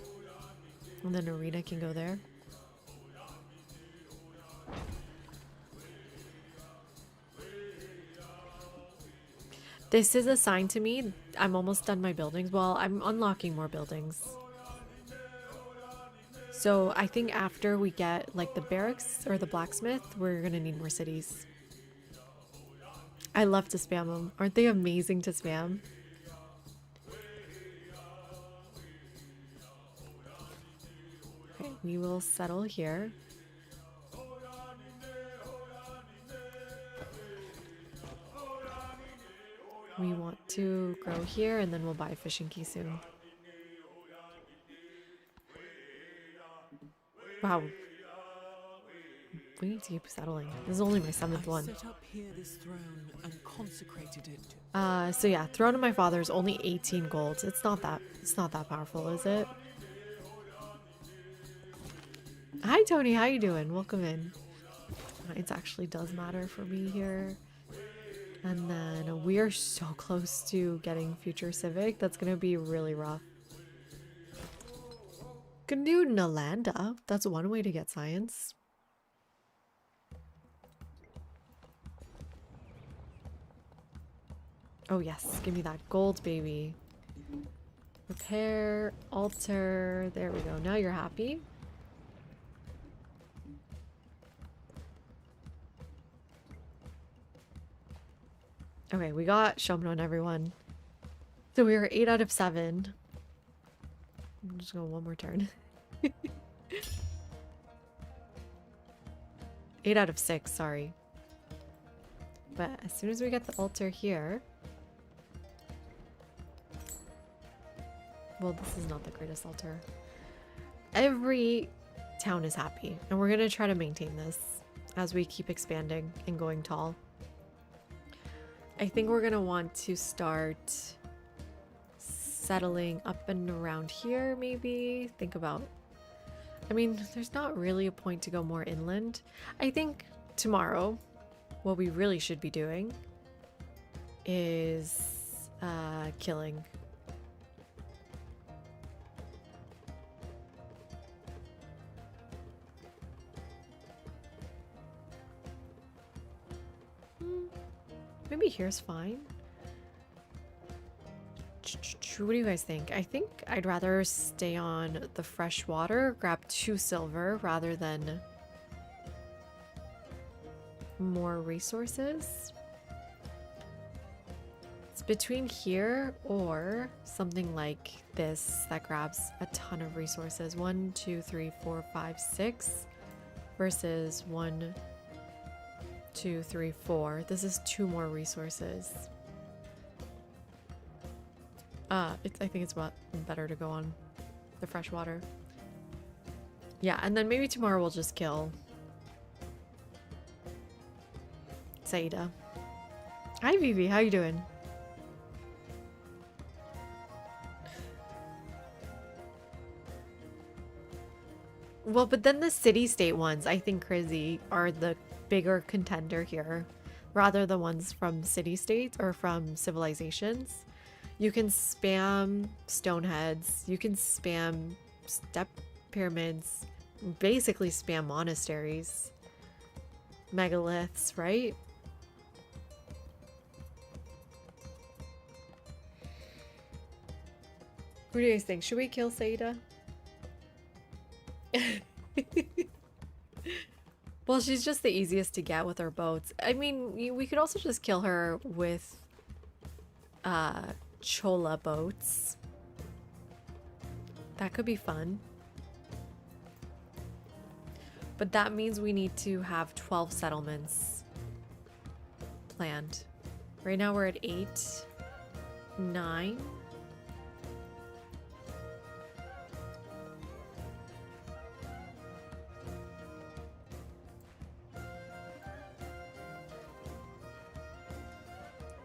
And then arena can go there. This is a sign to me. I'm almost done my buildings. Well, I'm unlocking more buildings. So I think after we get like the barracks or the blacksmith, we're gonna need more cities. I love to spam them. Aren't they amazing to spam? Okay, we will settle here. We want to grow here and then we'll buy a fishing key soon. Wow. We need to keep settling. This is only my 7th one. Set up here this throne and consecrated it. So yeah, throne of my father is only 18 gold. It's not that powerful, is it? Hi Tony, how you doing? Welcome in. It actually does matter for me here. And then we are so close to getting future civic. That's gonna be really rough. Can do Nalanda. That's one way to get science. Oh yes, give me that gold, baby. Repair, altar. There we go. Now you're happy. Okay, we got Shomnon, everyone. So we were 8 out of 7. I'm just going one more turn. 8 out of 6, sorry. But as soon as we get the altar here... Well, this is not the greatest altar. Every town is happy. And we're going to try to maintain this as we keep expanding and going tall. I think we're going to want to start settling up and around here, maybe. Think about... I mean, there's not really a point to go more inland. I think tomorrow, what we really should be doing is killing. Maybe here's fine. What do you guys think? I think I'd rather stay on the fresh water, grab 2 silver rather than more resources. It's between here or something like this that grabs a ton of resources. 1, 2, 3, 4, 5, 6 versus 1, 2, 3, 4. This is 2 more resources. I think it's better to go on the fresh water. Yeah, and then maybe tomorrow we'll just kill Saida. Hi Vivi, how you doing? Well, but then the city-state ones, I think, Crizzy, are the bigger contender here, rather the ones from city-states or from civilizations. You can spam stoneheads, you can spam step pyramids, basically spam monasteries, megaliths, right? What do you guys think? Should we kill Saida? Well, she's just the easiest to get with our boats. I mean, we could also just kill her with Chola boats. That could be fun. But that means we need to have 12 settlements planned. Right now we're at 8, 9.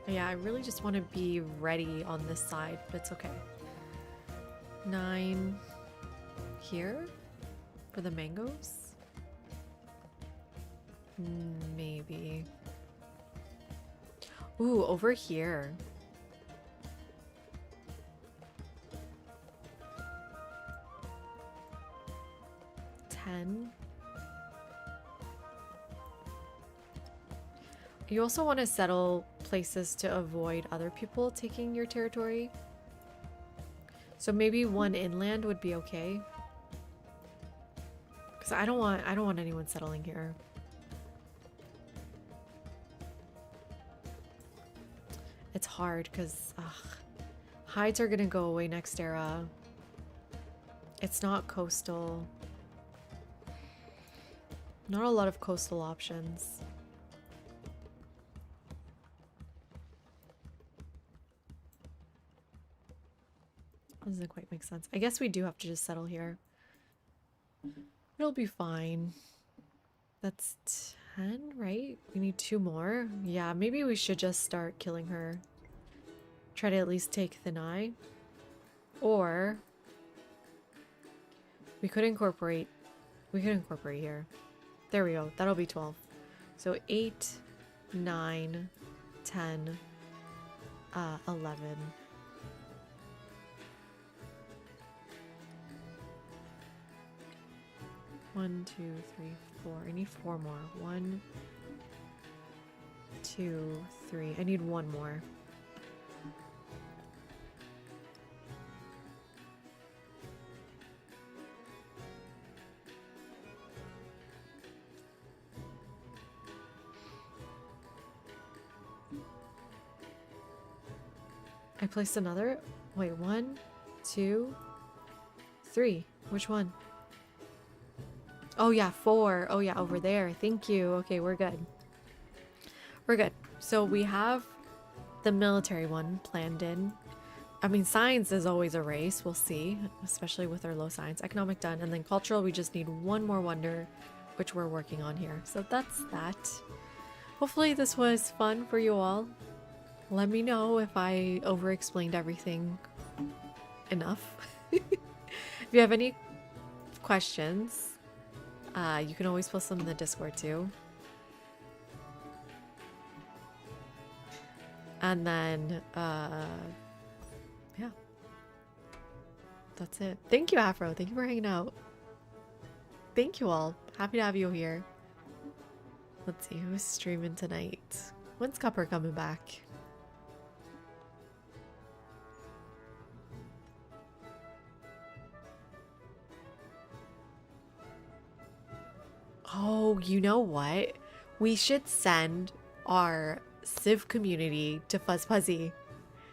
Yeah, I really just want to be ready on this side, but it's okay. 9 here for the mangoes? Maybe. Ooh, over here. You also want to settle places to avoid other people taking your territory. So maybe 1 inland would be okay. Because I don't want anyone settling here. It's hard because hides are gonna go away next era. It's not coastal. Not a lot of coastal options. Doesn't quite make sense. I guess we do have to just settle here. It'll be fine. That's 10, right? We need 2 more. Yeah, maybe we should just start killing her. Try to at least take Thanai. Or we could incorporate here. There we go. That'll be 12. So 8, 9, 10, 11. One, 2, 3, 4. I need 4 more. 1, 2, 3. I need 1 more. I placed another. Wait, 1, 2, 3. Which one? Oh yeah, 4. Oh yeah, over there. Thank you. Okay, we're good. We're good. So we have the military one planned in. I mean, science is always a race. We'll see, especially with our low science. Economic done. And then cultural, we just need 1 more wonder, which we're working on here. So that's that. Hopefully this was fun for you all. Let me know if I over-explained everything enough. If you have any questions, you can always post them in the Discord too. And then, yeah. That's it. Thank you, Afro. Thank you for hanging out. Thank you all. Happy to have you here. Let's see, who's streaming tonight? When's Cupper coming back? Oh, you know what? We should send our Civ community to Fuzz Fuzzy.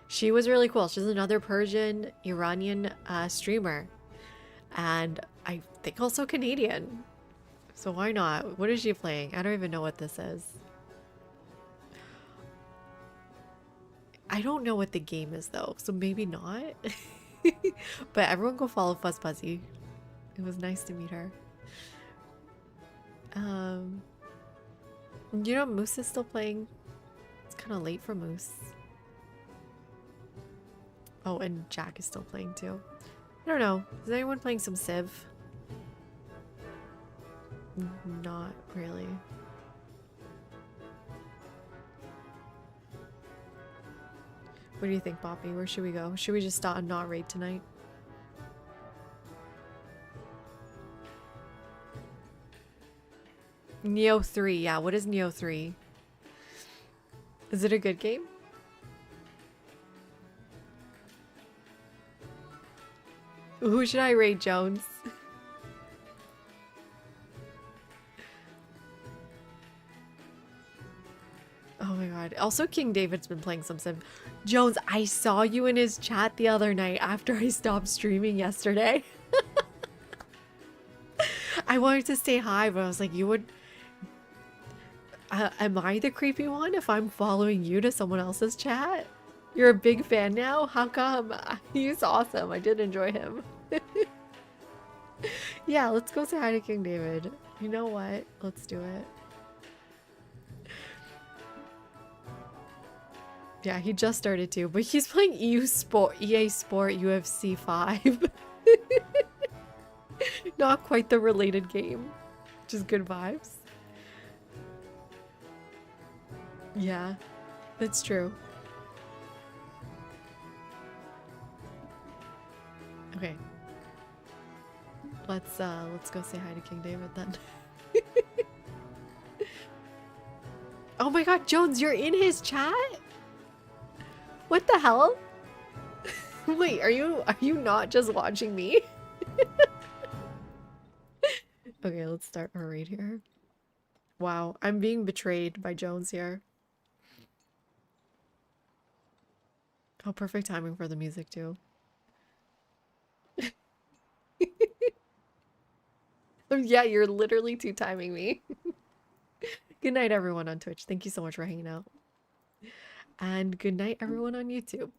She was really cool. She's another Persian Iranian streamer. And I think also Canadian. So why not? What is she playing? I don't even know what this is. I don't know what the game is though, so maybe not. But everyone go follow Fuzz Fuzzy. It was nice to meet her. You know Moose is still playing. It's kind of late for Moose. Oh, and Jack is still playing too. I don't know. Is anyone playing some Civ? Not really. What do you think, Poppy? Where should we go? Should we just start and not raid tonight? Neo 3. Yeah, what is Neo 3? Is it a good game? Who should I raid, Jones? Oh my god. Also, King David's been playing some Civ. Jones, I saw you in his chat the other night after I stopped streaming yesterday. I wanted to say hi, but I was like, you would... am I the creepy one if I'm following you to someone else's chat? You're a big fan now? How come? He's awesome. I did enjoy him. Yeah, let's go say hi to King David. You know what? Let's do it. Yeah, he just started too, but he's playing EA Sport UFC 5. Not quite the related game. Just good vibes. Yeah, that's true. Okay. Let's go say hi to King David then. Oh my god, Jones, you're in his chat? What the hell? Wait, are you not just watching me? Okay, let's start our raid here. Wow, I'm being betrayed by Jones here. Oh, perfect timing for the music too. Yeah, you're literally two-timing me. Good night, everyone on Twitch. Thank you so much for hanging out. And good night, everyone on YouTube.